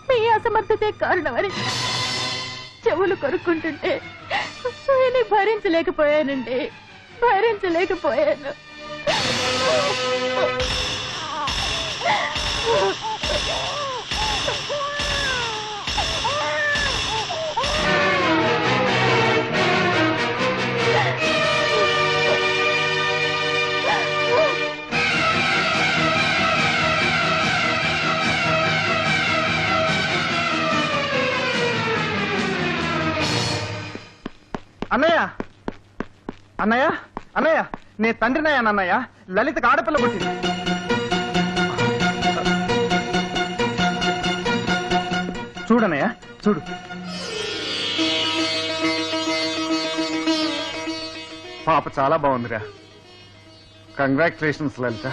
మీ అసమర్థతే కారణమని చెవులు కొరుక్కుంటుంటే నేను భరించలేకపోయానండి. భరించలేకపోయాను.
అన్నయ్య, అన్నయ్య, అన్నయ్య, నే తండ్రినయ్యా. అన్నయ్య, లలితకు ఆడపిల్ల పుట్టింది. చూడన్నయ్య, చూడు.
పాప చాలా బాగుందిరా. కంగ్రాచులేషన్స్ లలిత.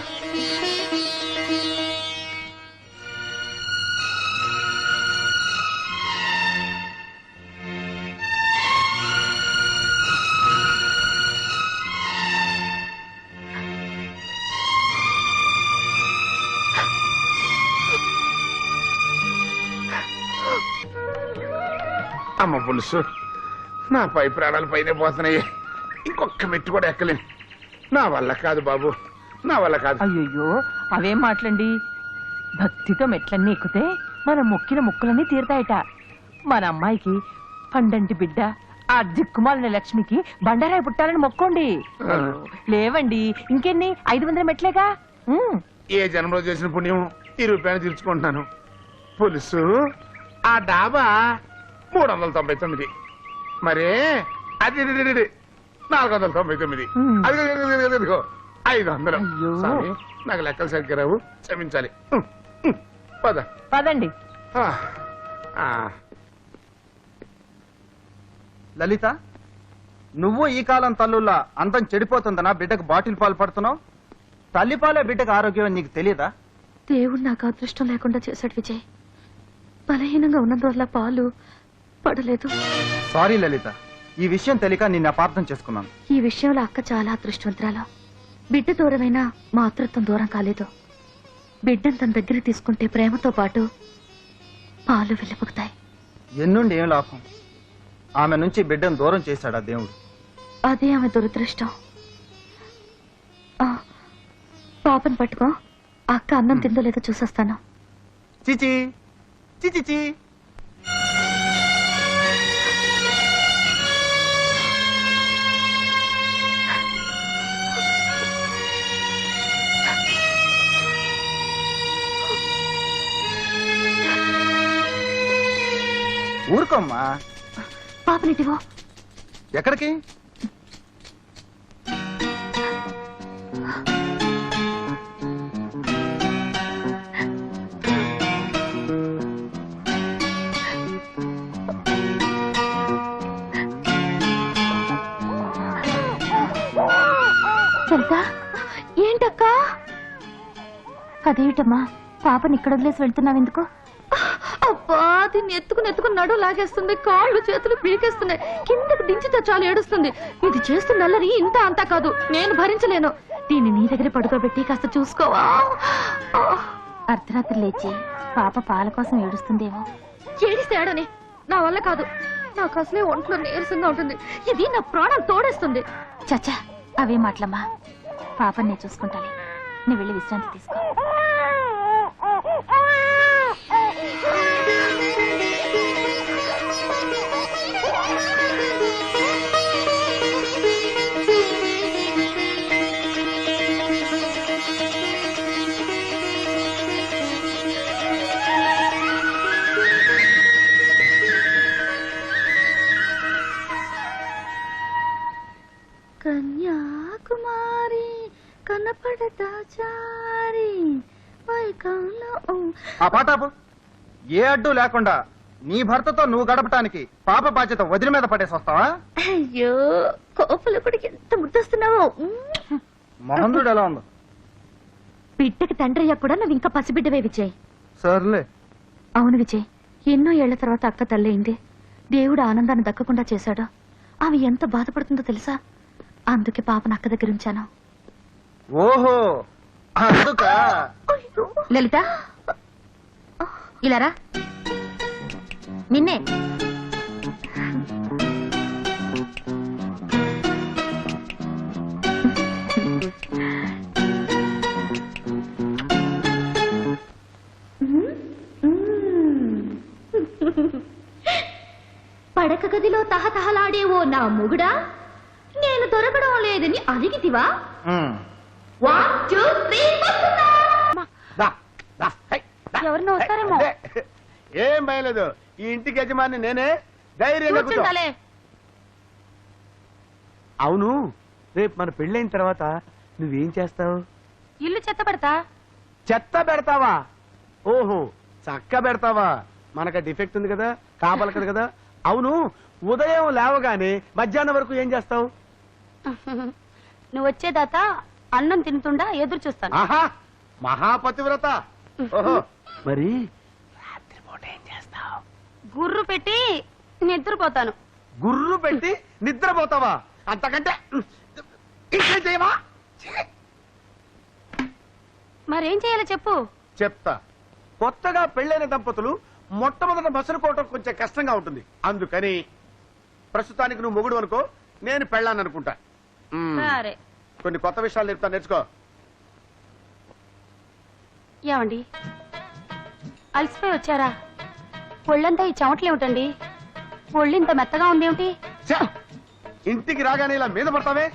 అమ్మ పులుసు, నా పై ప్రాణాలు పైన పోతున్నాయి. ఇంకొక మెట్టు కూడా ఎక్కలేను. నా వల్ల కాదు బాబు, నా వల్ల కాదు.
అయ్యయ్యో, అవేం మాటలండి. భక్తితో మెట్లన్నీ ఎక్కితే మనం మొక్కిన ముక్కులన్నీ తీరుతాయట. మన అమ్మాయికి పండంటి బిడ్డ, ఆ దిక్కుమాలిన లక్ష్మికి బండారాయి పుట్టాలని మొక్కోండి. లేవండి, ఇంకెన్ని 500 మెట్లేగా.
ఏ జన్మలో చేసిన పుణ్యం ఈ రూపాయలు తీర్చుకుంటున్నాను. పులుసు, ఆ డాబా 399. మరే అది 499. అదిగో 500. స్వామి, నాకు లెక్కలు సరిగ్గా రావు, క్షమించాలి. పద
పదండి.
లలిత, నువ్వు ఈ కాలం తల్లుల్లా అందం చెడిపోతుందనా బిడ్డకు బాటిల్ పాలు పడుతున్నావు? తల్లిపాలే బిడ్డకు ఆరోగ్యం అని నీకు తెలియదా?
దేవుడు నాకు అదృష్టం లేకుండా చేశాడు విజయ్. బలహీనంగా ఉన్నందువల్ల పాలు పడలేదు.
సారీ లలిత, ఈ విషయం తెలియక నిన్ను అపార్థం చేసుకున్నాను.
ఈ విషయంలో అక్క చాలా అదృష్టవంతురాలు. బిడ్డ దూరమైనా మాతృత్వం దూరం కాలేదు. బిడ్డను తన దగ్గర తీసుకుంటే ప్రేమతో పాటు పాలు వెళ్ళిపోతాయి.
ఎన్నుండి ఏం లాభం? ఆమె నుంచి బిడ్డను దూరం చేశాడా దేవుడు?
అదే ఆమె దురదృష్టం. పాపను పట్టుకో, అక్క అన్నం తిందో లేదో చూసొస్తాను.
చిచి చిచి
ఊరుకోమ్మా.
పాపనిటివో.
ఎక్కడికి?
చరిత,
ఏంటక్క?
అదేమిటమ్మా పాపని ఇక్కడ వదిలేసి వెళ్తున్నావు ఎందుకు?
అబ్బా, దీన్ని ఎత్తుకుని నడు లాగేస్తుంది, కాళ్ళు చేతులు పీకేస్తున్నాయి, కిందకు దించితే చాలు ఏడుస్తుంది. ఇది చేస్తున్న అల్లరి ఇంత అంతా కాదు, నేను భరించలేను. దీన్ని నీ దగ్గర పడుకోబెట్టి కాస్త చూసుకోవా?
అర్ధరాత్రి లేచి పాప పాల కోసం ఏడుస్తుందేమో.
ఏడిస్తే ఏడని, నా వల్ల కాదు. నాకు అసలే ఒంట్లో నీరసంగా ఉంటుంది, ఇది నా ప్రాణం తోడేస్తుంది.
చచ్చా, అవే మాటలమ్మా. పాపని నేను చూసుకుంటాను, నీ వెళ్ళి విశ్రాంతి తీసుకో.
కన్యాకుమారి కనపడదాచారి.
ఆ పాటాపు. ఏ అడ్డు లేకుండా నీ భర్తతో నువ్వు గడపటానికి పాప బాధ్యత వదిలి మీద పడేసి వస్తావా?
అయ్యో, కోపలకుడికి ఎంత ముద్దస్తున్నావో.
మొహందుడు ఎలా ఉందో?
బిడ్డకి తండ్రి అయ్యా కూడా నువ్వు ఇంకా పసిబిడ్డవే విజయ్.
సర్లే.
అవును విజయ్, ఎన్నో ఏళ్ల తర్వాత అక్క తల్లయింది. దేవుడు ఆనందాన్ని దక్కకుండా చేశాడు. ఆమె ఎంత బాధపడుతుందో తెలుసా? అందుకే పాపను అక్క దగ్గర ఉంచాను.
ఓహో, అందుకా?
లలిత, ఇలారా. నిన్నే. పడక గదిలో తహతహలాడేవో నా మొగుడా, నేను దొరకడం లేదని అడిగితివా? 1 2 3
ఎవరినో వస్తారేమో.
ఏం భయలేదు, ఈ ఇంటికి యజమాని నేనే. ధైర్యంగా కూర్చో. అవును, రేపు మన పెళ్ళైన తర్వాత నువ్వేం చేస్తావు?
ఇల్లు చెత్త పెడతా.
చెత్త పెడతావా? ఓహో, చక్క పెడతావా? మనక డిఫెక్ట్ ఉంది కదా, కాపలకదు కదా. అవును, ఉదయం లేవగానే మధ్యాహ్నం వరకు ఏం చేస్తావు?
నువ్వు వచ్చేదాకా అన్నం తింటుండా ఎదురు చూస్తాను.
ఆహా, మహాపతివ్రత. ఓహో, మరి రాత్రిపూట ఏం చేస్తావు?
గుర్రు పెట్టి నిద్రపోతాను.
గుర్రు పెట్టి నిద్రపోతావా? అంతకంటే ఇంకేం చేయవా?
మరేం చేయాలో చెప్పు.
చెప్తా. కొత్తగా పెళ్ళైన దంపతులు మొట్టమొదట మసలుకోవటం కొంచెం కష్టంగా ఉంటుంది. అందుకని ప్రస్తుతానికి నువ్వు మొగుడు అనుకో, నేను పెళ్ళాను అనుకుంటా.
సరే,
కొన్ని కొత్త విషయాలు నేర్పుతా, నేర్చుకో.
ఏమండి, అలసిపోయి వచ్చారా? ఒళ్ళంతా ఈ చెమటలేమిటండి? ఒళ్ళింత మెత్తగా ఉందేమిటి?
ఛ! ఇంటికి రాగానే ఇలా మీద పడతావే,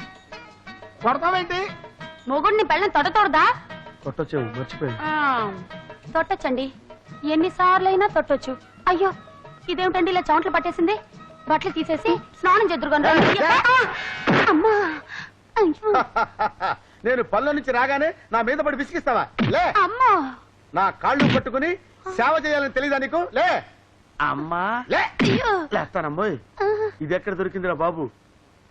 పడతావేంటి?
మొగుడిని పెళ్ళని తొడతోడదా?
కొట్టొచ్చు, మర్చిపోయి.
తొట్టొచ్చండి, ఎన్నిసార్లైనా తొట్టొచ్చు. అయ్యో, ఇదేమిటండి ఇలా చెమటలు పట్టేసింది? బట్టలు తీసేసి స్నానం చేద్దురుగాను. అమ్మా, అయ్యో.
నేను పనుల నుంచి రాగానే నా మీద పడి విసిగిస్తావా? లే.
అమ్మా,
నా కాళ్ళు పట్టుకుని సేవ చేయాలని తెలీదా నీకు? లే. అమ్మా, లే. లేస్తానమ్మోయ్. ఇది ఎక్కడ దొరికిందిరా బాబు?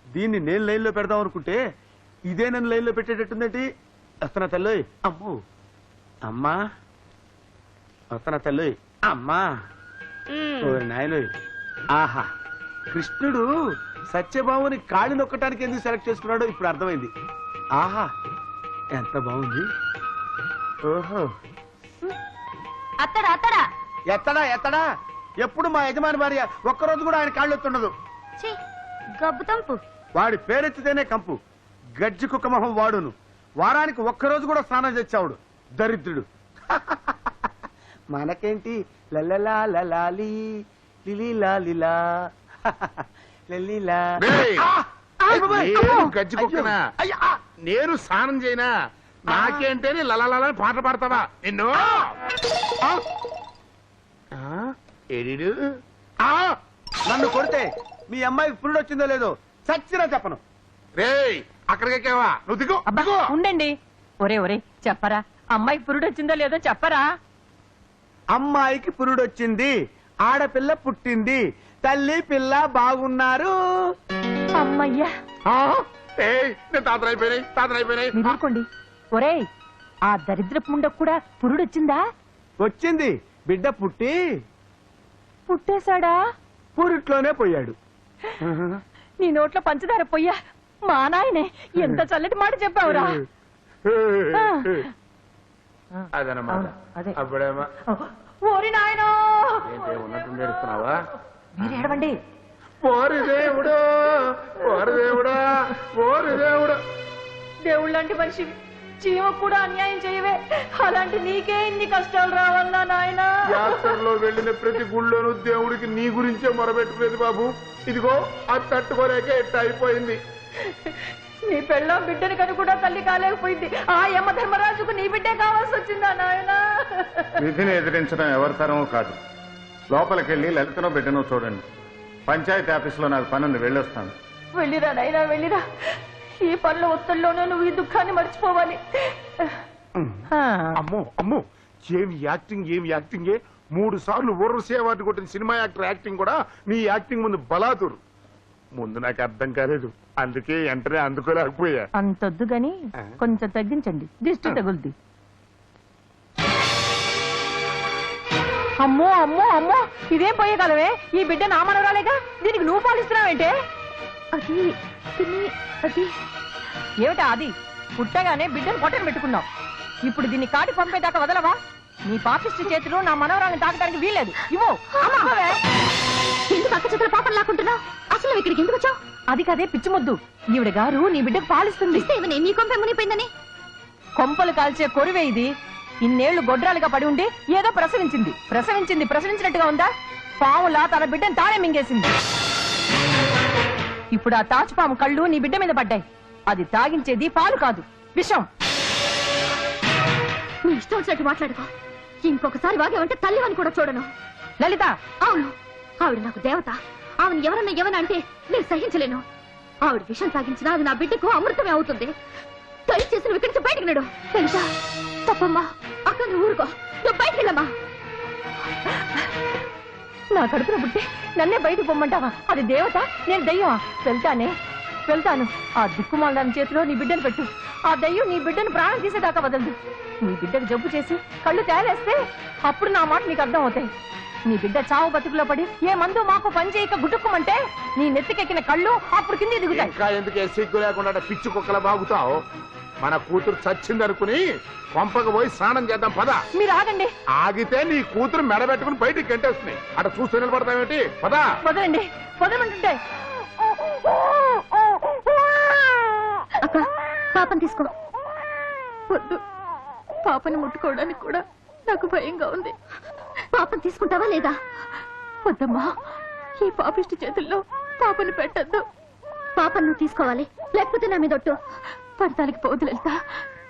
దీన్ని నేను లైన్లో పెడదాం అనుకుంటే ఇదే నన్ను లైన్లో పెట్టేటట్టుందేంటి? వస్తున్నా తల్లోయ్. అమ్మో, అమ్మా, వస్తున్నా తల్లోయ్. అమ్మా, నాయనోయ్. ఆహా, కృష్ణుడు సత్యభామని కాళ్ళు నొక్కటానికి ఎందుకు సెలెక్ట్ చేసుకున్నాడో ఇప్పుడు అర్థమైంది. ఆహా, ఎంత బాగుంది. ఓహో,
అత్తడా అత్తడా.
ఎత్తడా ఎత్తడా? ఎప్పుడు మా యజమాని భార్య ఒక్కరోజు కూడా ఆయన కాళ్ళు ఎత్తుండదు.
గబ్బు తంపు.
వాడి పేరెత్తితేనే కంపు. గజ్జి కుక్క మొహం వాడును. వారానికి ఒక్కరోజు కూడా స్నానం చేసావుడు, దరిద్రుడు. మనకేంటి లలలా లలాలి లిలీలా లిలా లలీలా
రేయ్, నేను గజ్జి కుక్కనా? నేను స్నానం చేయనా? నాకేంటని లలలా పాట పాడతావా నిన్ను? ఏడిడు
నన్ను కొడితే మీ అమ్మాయికి పురుడు వచ్చిందో లేదో చచ్చినా చెప్పను.
రేయ్, అక్కడికెక్కావా? నువ్వు దిగు
అబ్బా
దిగు.
ఉండండి. ఒరే ఒరే చెప్పరా, అమ్మాయికి పురుడు వచ్చిందో లేదో చెప్పరా.
అమ్మాయికి పురుడు వచ్చింది, ఆడపిల్ల పుట్టింది, తల్లి పిల్ల బాగున్నారు.
అమ్మయ్యా
ఆ? ఏయ్, నేను తాతరైపోయినాయి.
మీరు ఊరుకోండి. ఒరే, ఆ దరిద్రపు ముండకు కూడా పురుడు వచ్చిందా?
వచ్చింది, బిడ్డ పుట్టి
పుట్టేశాడా?
పురిట్లోనే పోయాడు.
నీ నోట్లో పంచదార పొయ్యా. మా నాయనే ఎంత చల్లటి మాట చెప్పావురా.
అదనమాట.
అవును, అదే.
అప్పుడేమో
ఓరి నాయనో,
ఏంటి ఉన్నట్టు నేర్చుకున్నావా?
మీరు ఏడవండి.
ఓరి దేవుడు, ఓరి దేవుడా, ఓరి దేవుడు.
దేవుళ్ళంటి మనిషివి, చీమ కూడా అన్యాయం చేయవే. అలాంటి నీకే ఇన్ని కష్టాలు రావన్నా నాయనా.
యాత్రలో వెళ్ళిన ప్రతి గుళ్ళోనూ దేవుడికి నీ గురించే మొరబెట్టుకునేది బాబు. ఇదిగో అది తట్టుకోలేక ఎట్ట అయిపోయింది.
నీ పెళ్ళం బిడ్డని కను కూడా తల్లి కాలేకపోయింది. ఆ యమ ధర్మరాజుకు నీ బిడ్డే కావాల్సి వచ్చిందా నాయనా?
విధిని ఎదిరించడం ఎవరి తరమూ కాదు. లోపలికెళ్ళి లలితనో బిడ్డనో చూడండి. పంచాయతీ ఆఫీసులో నాకు పనుంది, వెళ్ళొస్తాను.
వెళ్ళిరా నాయనా, వెళ్ళిరా. ఈ పనుల ఒత్తిడిలోనూ నువ్వు ఈ దుఃఖాన్ని మర్చిపోవాలి.
అమ్మో అమ్మో, ఏమి యాక్టింగ్ 3 సార్లు ఊర్వశి అవార్డు కొట్టిన సినిమా యాక్టర్ యాక్టింగ్ కూడా నీ యాక్టింగ్ ముందు బలాదురు. ముందు నాకు అర్థం కాలేదు, అందుకే వెంటనే అందుకోలేకపోయా.
అంతొద్దు గాని కొంచెం తగ్గించండి, దిష్టి తగులుద్ది. అమ్మో అమ్మో అమ్మో, ఇదేం పోయగలవే? ఈ బిడ్డ నా మనవరాలేగా, దీనికి నువ్వు పాలిస్తున్నావేంటే?
అది అది
ఏమిటా అది? పుట్టగానే బిడ్డను పొట్టను పెట్టుకున్నావు. ఇప్పుడు దీన్ని కాటి పంపేదాకా వదలవా? నీ పాపిష్టి చేతులు నా మనవరాన్ని తాకడానికి వీల్లేదు. ఇవ్వు.
ఎందుకు అక్క చేతుల పాపం లాక్కుంటున్నావు? అసలు నువ్వు ఇక్కడికి ఎందుకు వచ్చావు?
అది కదే పిచ్చిమొద్దు. ఈవిడ గారు నీ బిడ్డకు పాలిస్తుంది.
నీ కొంప మునిపోయిందని.
కొంపలు కాల్చే కొరివే ఇది. ఇన్నేళ్లు గొడ్రాలుగా పడి ఉండి ఏదో ప్రసవించినట్టుగా ఉందా? పావులా తన బిడ్డను తానే మింగేసింది. ఇప్పుడు ఆ తాచుపాము కళ్ళు నీ బిడ్డ మీద పడ్డాయి. అది తాగించేది పాలు కాదు, విషం.
నీ ఇష్టం వచ్చినట్టు మాట్లాడుకో. ఇంకొకసారి వాగేవంటే తల్లివని కూడా చూడను.
లలిత,
అవును, ఆవిడ నాకు దేవత. ఆవిడ ఎవరన్నా అంటే నేను సహించలేను. ఆవిడ విషం తాగించినా అది నా బిడ్డకు అమృతమే అవుతుంది. దయచేసి నువ్వు ఇక్కడి నుంచి బయటకు నడు. తెలుసా? తప్పమ్మా. అక్క నువ్వు ఊరుకో, నువ్వు బయటకు వెళ్ళమ్మా.
నా కడుపున పుట్టి నన్నే బయటకు పొమ్మంటావా? అది దేవత, నేను దయ్యమా? వెళ్తాను. ఆ దిక్కుమాలని చేతిలో నీ బిడ్డను పెట్టు. ఆ దయ్యం నీ బిడ్డను ప్రాణం తీసేదాకా వదలదు. నీ బిడ్డకు జబ్బు చేసి కళ్ళు తేలేస్తే అప్పుడు నా మాట నీకు అర్థం అవుతాయి. నీ బిడ్డ చావు బతుకులో పడి ఏ మందు మాకు పని చేయక గుట్టుకోమంటే నీ నెత్తికెక్కిన కళ్ళు అప్పుడు కింద దిగుతాయి.
ఇంకా ఎందుకు సిగ్గు లేకుండా పిచ్చి కుక్కల బాగుతావు? మన కూతురు చచ్చిందనుకుని కొంపకు పోయి స్నానం చేద్దాం పద.
మీరు ఆగండి.
ఆగితే నీ కూతురు మెడబెట్టుకుని బయటికి గంటేస్తున్నాయి. అక్కడ చూస్తూ నిలబడతావేంటి? పద.
వదలండి, వదలమంటుంటే.
అక్క పాపని తీసుకో. వద్దు, పాపని ముట్టుకోవడానికి కూడా నాకు భయంగా ఉంది. పాపని తీసుకుంటావా లేదా? వద్దమ్మా, ఈ పాపిష్టి చేతుల్లో పాపని పెట్టద్దు. పాపను నువ్వు తీసుకోవాలి, లేకపోతే నా మీద ఒట్టు. పడతానికి పోదు లలిత,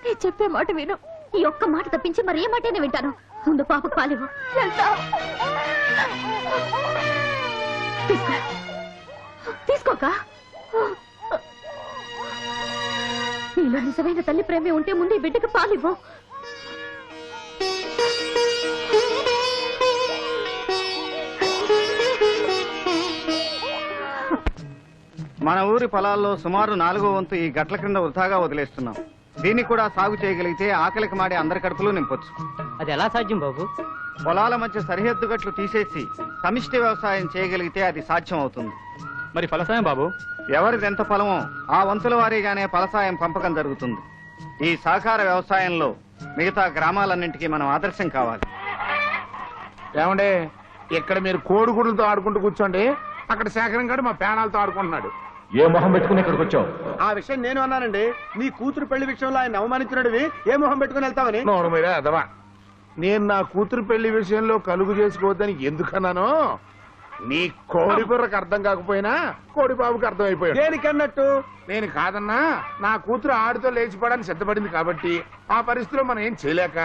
నేను చెప్పే మాట విను. ఈ ఒక్క మాట తప్పించి మరి ఏ మాటనే వింటాను. ముందు పాపకు పాలివ్వు. లలిత, తీసుకోక. నీలో నిజమైన తల్లి ప్రేమే ఉంటే ముందు ఈ బిడ్డకు పాలివ్వు.
మన ఊరి పొలాల్లో సుమారు 4వ వంతు ఈ గట్ల క్రింద వృధాగా వదిలేస్తున్నాం. దీన్ని కూడా సాగు చేయగలిగితే ఆకలికి మాడే అందరి కడుపులో నింపొచ్చు.
అది ఎలా సాధ్యం బాబు?
పొలాల మధ్య సరిహద్దు గట్లు తీసేసి సమిష్టి వ్యవసాయం చేయగలిగితే అది సాధ్యం అవుతుంది.
మరి ఫలసాయం బాబు?
ఎవరిది ఎంత పొలమో ఆ వంతుల వారీగానే ఫలసాయం పంపకం జరుగుతుంది. ఈ సహకార వ్యవసాయంలో మిగతా గ్రామాలన్నింటికీ మనం ఆదర్శం కావాలి.
ఏమండే, ఇక్కడ మీరు కోడిగుడ్లతో ఆడుకుంటూ కూర్చోండి, అక్కడ శేఖరం గారు మా పేనాలతో ఆడుకుంటున్నాడు.
ఏ మొహం పెట్టుకుని ఇక్కడికి వచ్చావు?
ఆ విషయం నేను అన్నానండి. నీ కూతురు పెళ్లి విషయంలో ఆయన అవమానించినవి ఏ మొహం పెట్టుకుని వెళ్తావని.
నోరు మీరే అదవా. నేను నా కూతురు పెళ్లి విషయంలో కలుగు చేసుకోవద్దని ఎందుకన్నానో నీ కోడి బుర్రకు అర్థం కాకపోయినా కోడి బాబుకి అర్థమైపోయాడు.
దేనికన్నట్టు?
నేను కాదన్నా, నా కూతురు ఆడితో లేచిపోవడానికి సిద్ధపడింది కాబట్టి ఆ పరిస్థితిలో మనం ఏం చేయలేక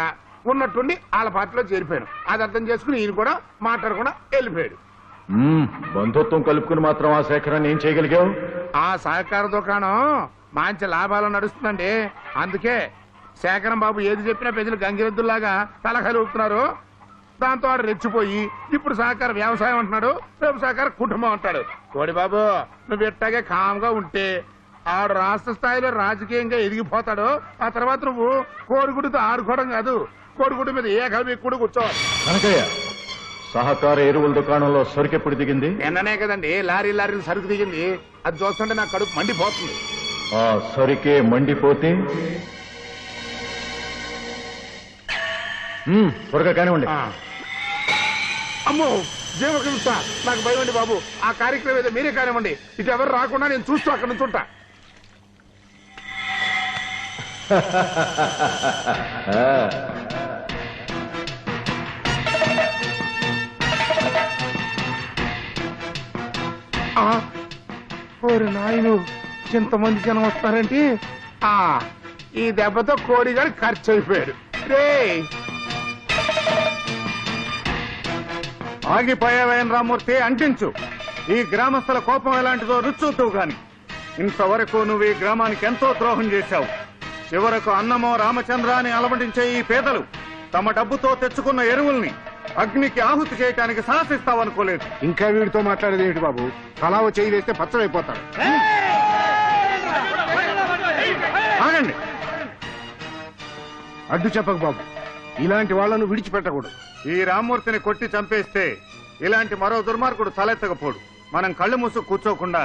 ఉన్నట్టుండి వాళ్ళ పార్టీలో చేరిపోయాను. అది అర్థం చేసుకుని ఈయన కూడా మాట్లాడకుండా వెళ్ళిపోయాడు.
బంధుత్వం కలుపుకుని మాత్రం ఆ సేకరణ ఏం చేయగలిగావు?
ఆ సహకార దుకాణం మంచి లాభాలు నడుస్తుందండి. అందుకే శేఖరం బాబు ఏది చెప్పినా ప్రజలు గంగిరెద్దుల్లాగా తలకాయలు ఊపుతున్నారు. దాంతో వాడు రెచ్చిపోయి ఇప్పుడు సహకార వ్యవసాయం అంటున్నాడు, రేపు సహకార కుటుంబం అంటాడు. కోడి బాబు నువ్వు ఇట్టాగే కామ్గా ఉంటే ఆడు రాష్ట్ర స్థాయిలో రాజకీయంగా ఎదిగిపోతాడు. ఆ తర్వాత నువ్వు కోడిగుడితో ఆడుకోవడం కాదు, కోడిగుడి మీద ఏకబెక్కుడు కూర్చోవాలి.
కనకయ్య, సహకార ఎరువుల దుకాణంలో సరుకెప్పుడు దిగింది?
నిన్ననే కదండి లారీలు సరుకు దిగింది. అది చూస్తుంటే నా కడుపు మండిపోతుంది.
ఆ సరుకే మండిపోతే త్వరగా కానివ్వండి.
అమ్మో జీవహింస, నాకు భయం అండి బాబు. ఆ కార్యక్రమం ఏదో మీరే కానివ్వండి, ఇటు ఎవరు రాకుండా నేను చూస్తూ అక్కడ నుంచి ఉంటా. ఓరి నాయను, ఇంతమంది జనం వస్తారంటే ఈ దెబ్బతో కోడిగాడు ఖర్చు అయిపోయాడు. రే
ఆగిపోయావేం రామూర్తి, అంటించు. ఈ గ్రామస్తుల కోపం ఎలాంటిదో రుచూతువు గాని. ఇంతవరకు నువ్వు ఈ గ్రామానికి ఎంతో ద్రోహం చేశావు. చివరకు అన్నమో రామచంద్ర అని అలమటించే ఈ పేదలు తమ డబ్బుతో తెచ్చుకున్న ఎరువుల్ని అగ్నికి ఆహుతి చేయటానికి సాహసిస్తావనుకోలేదు.
ఇంకా వీడితో మాట్లాడేది ఏంటి బాబు? కలావ చేయి వేస్తే పచ్చడైపోతాడు.
ఆగండి.
అడ్డు చెప్పకు బాబు, ఇలాంటి వాళ్లను విడిచిపెట్టకూడదు.
ఈ రామ్మూర్తిని కొట్టి చంపేస్తే ఇలాంటి మరో దుర్మార్గుడు తలెత్తకపోడు. మనం కళ్ళు మూసు కూర్చోకుండా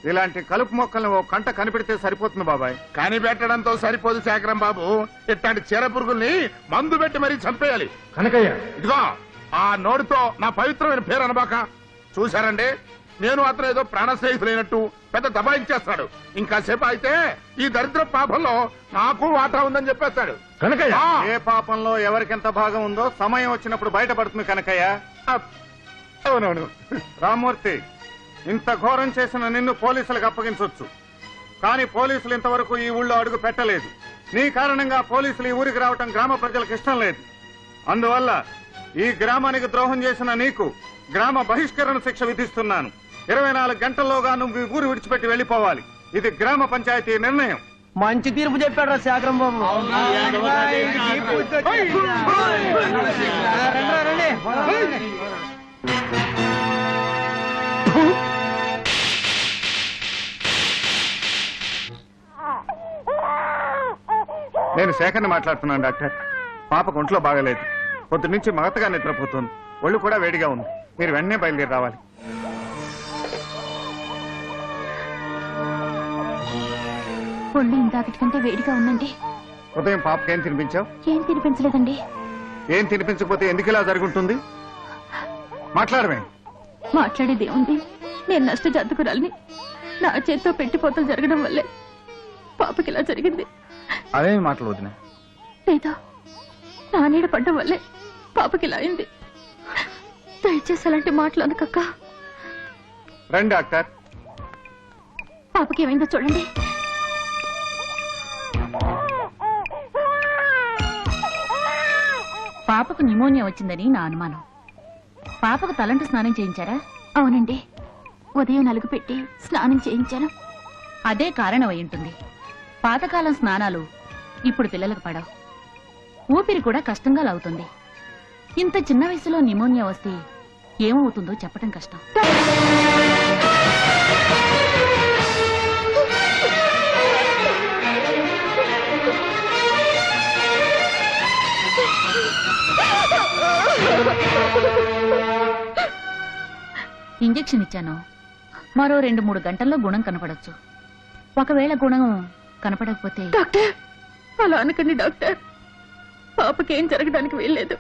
ఇలాంటి కలుపు మొక్కల్ని ఓ కంట కనిపెడితే సరిపోతుంది బాబాయ్.
కనిపెట్టడంతో సరిపోదు శేఖరం బాబు, ఇట్లాంటి చీర పురుగుల్ని మందు పెట్టి మరీ చంపేయాలి.
కనకయ్య,
ఇదిగో ఆ నోటితో నా పవిత్రమైన పేరు అనబాక. చూశారండి, నేను అతను ఏదో ప్రాణ స్నేహితులైనట్టు పెద్ద దబాయించేస్తాడు. ఇంకాసేపు అయితే ఈ దరిద్ర పాపంలో నాకు వాటా ఉందని చెప్పేస్తాడు.
కనకయ్య,
ఏ పాపంలో ఎవరికెంత భాగం ఉందో సమయం వచ్చినప్పుడు బయటపడుతుంది కనకయ్య.
అవునవును
రామ్మూర్తి, ఇంత ఘోరం చేసిన నిన్ను పోలీసులకు అప్పగించవచ్చు. కానీ పోలీసులు ఇంతవరకు ఈ ఊళ్ళో అడుగు పెట్టలేదు. నీ కారణంగా పోలీసులు ఈ ఊరికి రావటం గ్రామ ప్రజలకు ఇష్టం లేదు. అందువల్ల ఈ గ్రామానికి ద్రోహం చేసిన నీకు గ్రామ బహిష్కరణ శిక్ష విధిస్తున్నాను. 24 గంటల్లోగా నువ్వు ఈ ఊరు విడిచిపెట్టి వెళ్లిపోవాలి. ఇది గ్రామ పంచాయతీ నిర్ణయం.
మంచి తీర్పు చెప్పాడు శేఖరం బాబు.
నేను శేఖర్ని మాట్లాడుతున్నాను డాక్టర్. పాపకు ఒంట్లో బాగలేదు. పొద్దు నుంచి మగతగా నిద్రపోతుంది. ఒళ్ళు కూడా వేడిగా ఉంది. మీరు వెంటనే బయలుదేరి రావాలి.
ఒళ్ళు ఇందాకటి కంటే వేడిగా ఉందండి.
ఉదయం పాపకేం తినిపించావు?
ఏం తినిపించలేదండి.
ఏం తినిపించకపోతే ఎందుకు ఇలా జరుగుతుంది? మాట్లాడమే.
మాట్లాడేది ఉంది. నేను నష్ట జాతకురాలిని. నా చేత్తో పెట్టిపోతలు జరగడం వల్లే పాపకి ఇలా జరిగింది.
అదేమి మాటలు వదిన?
లేదా నా నీడ పడ్డం వల్లే పాపకి ఇలా అయింది. దయచేసి అలాంటి మాటలు అనకక్క.
రండి డాక్టర్.
పాపకి ఏమైందో చూడండి.
పాపకు న్యూమోనియా వచ్చిందని నా అనుమానం. పాపకు తలంటు స్నానం చేయించారా?
అవునండి, ఉదయం నలుగు పెట్టి స్నానం చేయించాను.
అదే కారణం అయి ఉంటుంది. పాతకాలం స్నానాలు ఇప్పుడు పిల్లలకు పడవు. ఊపిరి కూడా కష్టంగా లాగుతుంది. ఇంత చిన్న వయసులో న్యూమోనియా వస్తే ఏమవుతుందో చెప్పడం కష్టం. ఇంజెక్షన్ ఇచ్చాను. మరో 2-3 గంటల్లో గుణం కనపడొచ్చు. ఒకవేళ గుణం కనపడకపోతే...
డాక్టర్, అలా అనకండి డాక్టర్. పాపకేం జరగడానికి వీల్లేదు.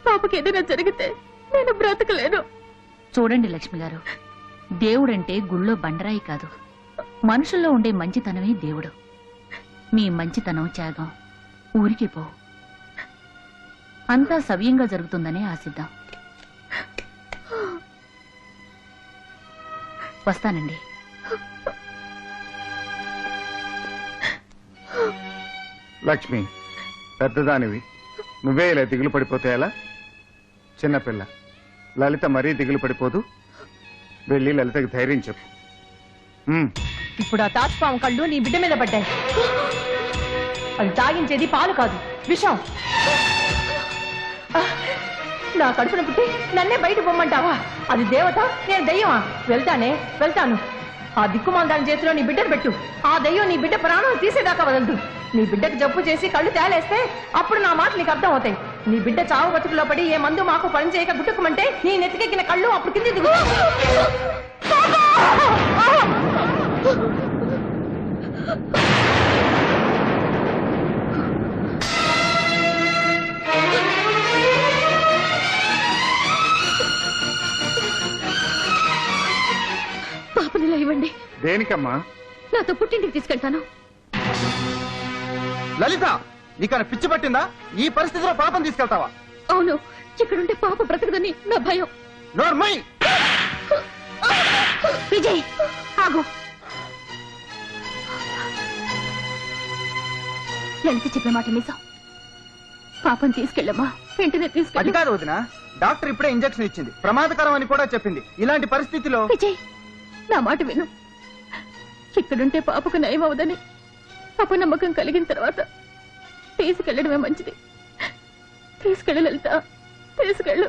పాపకి ఏదైనా జరిగితే నేను బ్రతకలేను.
చూడండి లక్ష్మి గారు, దేవుడంటే గుళ్ళో బండరాయి కాదు, మనుషుల్లో ఉండే మంచితనమే దేవుడు. మీ మంచితనం త్యాగం ఊరికి పో.
అంతా సవ్యంగా జరుగుతుందని ఆశిద్దాం. వస్తానండి.
లక్ష్మి, పెద్దదానివి, నువ్వే ఇలా దిగులు పడిపోతే ఎలా? చిన్నపిల్ల లలిత మరీ దిగులు పడిపోదు. వెళ్ళి లలితకి ధైర్యం చెప్పు.
ఇప్పుడు ఆ తాచుపాము కళ్ళు నీ బిడ్డ మీద పడ్డాయి. అది తాగించేది పాలు కాదు, విషం. నా కడుపున పుట్టి నన్నే బయట పొమ్మంటావా? అది దేవత, నేను దెయ్యమా? వెళ్తాను. ఆ దిక్కుమాల దాని చేతిలో నీ బిడ్డను పెట్టు. ఆ దెయ్యం నీ బిడ్డ ప్రాణం తీసేదాకా వదలదు. నీ బిడ్డకు జబ్బు చేసి కళ్ళు తేలేస్తే అప్పుడు నా మాట నీకు అర్థం అవుతాయి. నీ బిడ్డ చావు బతుకులో పడి ఏ మందు మాకు పని చేయక గుట్టుకుమంటే నీ నెత్తికెక్కిన కళ్ళు అప్పుడు కింది దిగు.
పాపనిలా ఇవ్వండి.
దేనికమ్మా?
నాతో పుట్టింటికి తీసుకెళ్తాను.
లలిత, నీకన్నా పిచ్చి పట్టిందా? ఈ పరిస్థితిలో పాపం తీసుకెళ్తావా?
అవును, ఇక్కడుంటే పాప బ్రతకదని నా భయం.
నోర్మై!
విజయ్, ఆగు. లలిత చెప్పిన మాట నిజం. పాపం తీసుకెళ్ళమ్మా, వెంటనే
అది
తీసుకెళ్ళి.
కాదు వదినా, డాక్టర్ ఇప్పుడే ఇంజెక్షన్ ఇచ్చింది, ప్రమాదకరం అని కూడా చెప్పింది. ఇలాంటి పరిస్థితిలో
విజయ్, నా మాట విను. ఇక్కడుంటే పాపకు నయం అవదని అపనమ్మకం కలిగిన తర్వాత తీసుకెళ్లడమే మంచిది. తీసుకెళ్ళు లలిత, తీసుకెళ్ళు.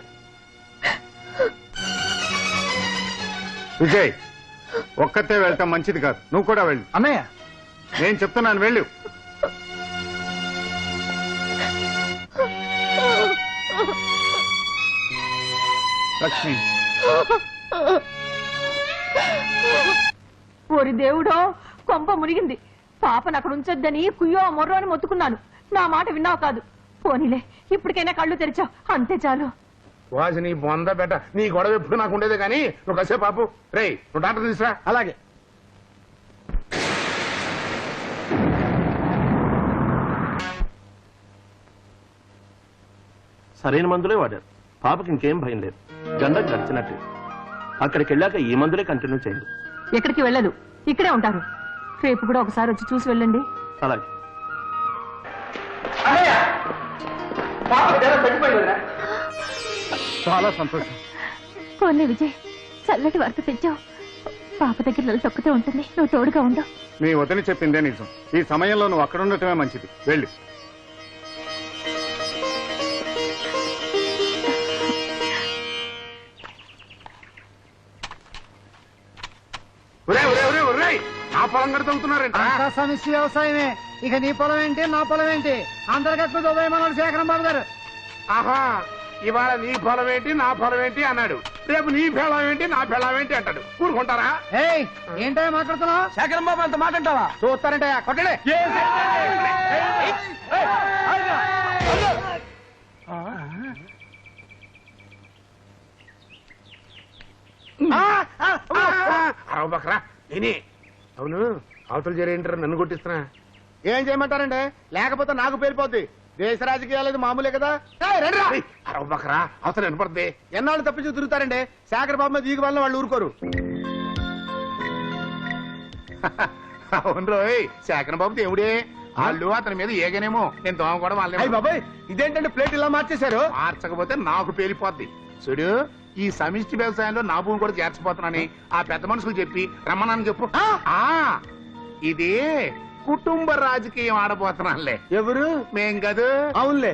విజయ్, ఒక్కతే వెళ్తాం మంచిది కాదు. నువ్వు కూడా వెళ్ళు.
అన్నయ్య,
నేను చెప్తున్నాను, వెళ్ళు. లక్ష్మి,
ఓరి దేవుడో, కొంప మునిగింది. పాపను అక్కడ ఉంచొద్దని కుయ్యో మొర్రో అని మొత్తుకున్నాను. నా మాట విన్నావు కాదు. పోనీలే, ఇప్పటికైనా కళ్ళు తెరిచావు, అంతే చాలు.
వాసి నీ బొంద బెట్ట, నీ గొడవ ఎప్పుడు నాకు ఉండేదే కానీ నువ్వు కాసేపు పాపు. రేయ్, నువ్వు డాక్టర్ తీసురా.
అలాగే.
సరైన మందులే వాడారు. పాపకి ఇంకేం భయం లేదు. గండం గడిచినట్టు. అక్కడికి వెళ్ళాక ఈ మందులే కంటిన్యూ చేయండి.
ఎక్కడికి వెళ్ళదు, ఇక్కడే ఉంటారు. రేపు కూడా ఒకసారి వచ్చి చూసి వెళ్ళండి.
అలాగే.
చాలా సంతోషం.
పోనీ విజయ్, చల్లటి వార్త తెచ్చావు. పాప దగ్గర లలిత ఒక్కతే ఉంటుంది, నువ్వు తోడుగా ఉండు.
మీ వదిన చెప్పిందే నిజం. ఈ సమయంలో నువ్వు అక్కడ ఉండటమే మంచిది. వెళ్ళు.
నా పొలం కడుతున్నారంట.
సమస్య వ్యవసాయమే. ఇక నీ పొలం ఏంటి, నా పొలం ఏంటి? అంతర్గత ఉదయమన్నాడు శేఖరం బాబు గారు.
ఆహా, ఇవాళ నీ పొలం ఏంటి, నా పొలం ఏంటి అన్నాడు. రేపు నీ ఫలం ఏంటి, నా ఫలం ఏంటి అంటాడు. ఊరుకుంటారా?
ఏంటో మాట్లాడుతున్నావు? శేఖరం బాబు అంత మాట అంటావా? చూస్తారంటే కొట్టడే.
బక్రా నేనే. అవును, అవతల జరేంటారు, నన్ను కొట్టిస్తున్నా.
ఏం చేయమంటారండి? లేకపోతే నాకు పేలిపోద్ది. దేశ రాజకీయాలు మామూలే కదా.
బక్రా అవతల వినపడుతుంది.
ఎన్నాళ్ళు తప్పించి తిరుగుతారండి. శేఖర్ బాబు మీద దిగు వల్ల వాళ్ళు ఊరుకోరు.
అవును రోయ్, శేఖర్ బాబు దేవుడే. వాళ్ళు అతని మీద ఏగనేమో. నేను దోమ కూడా వాళ్ళే.
బాబాయ్, ఇదేంటంటే ప్లేట్ ఇలా మార్చేశారు.
మార్చకపోతే నాకు పేలిపోద్ది. చూడు, ఈ సమిష్టి వ్యవసాయంలో నా భూమి కూడా చేర్చిపోతున్నానని ఆ పెద్ద మనుషులు చెప్పి రమ్మనని చెప్పు. ఇది కుటుంబ రాజకీయం ఆడబోతున్నానులే.
ఎవరు?
మేం కాదు.
అవునులే.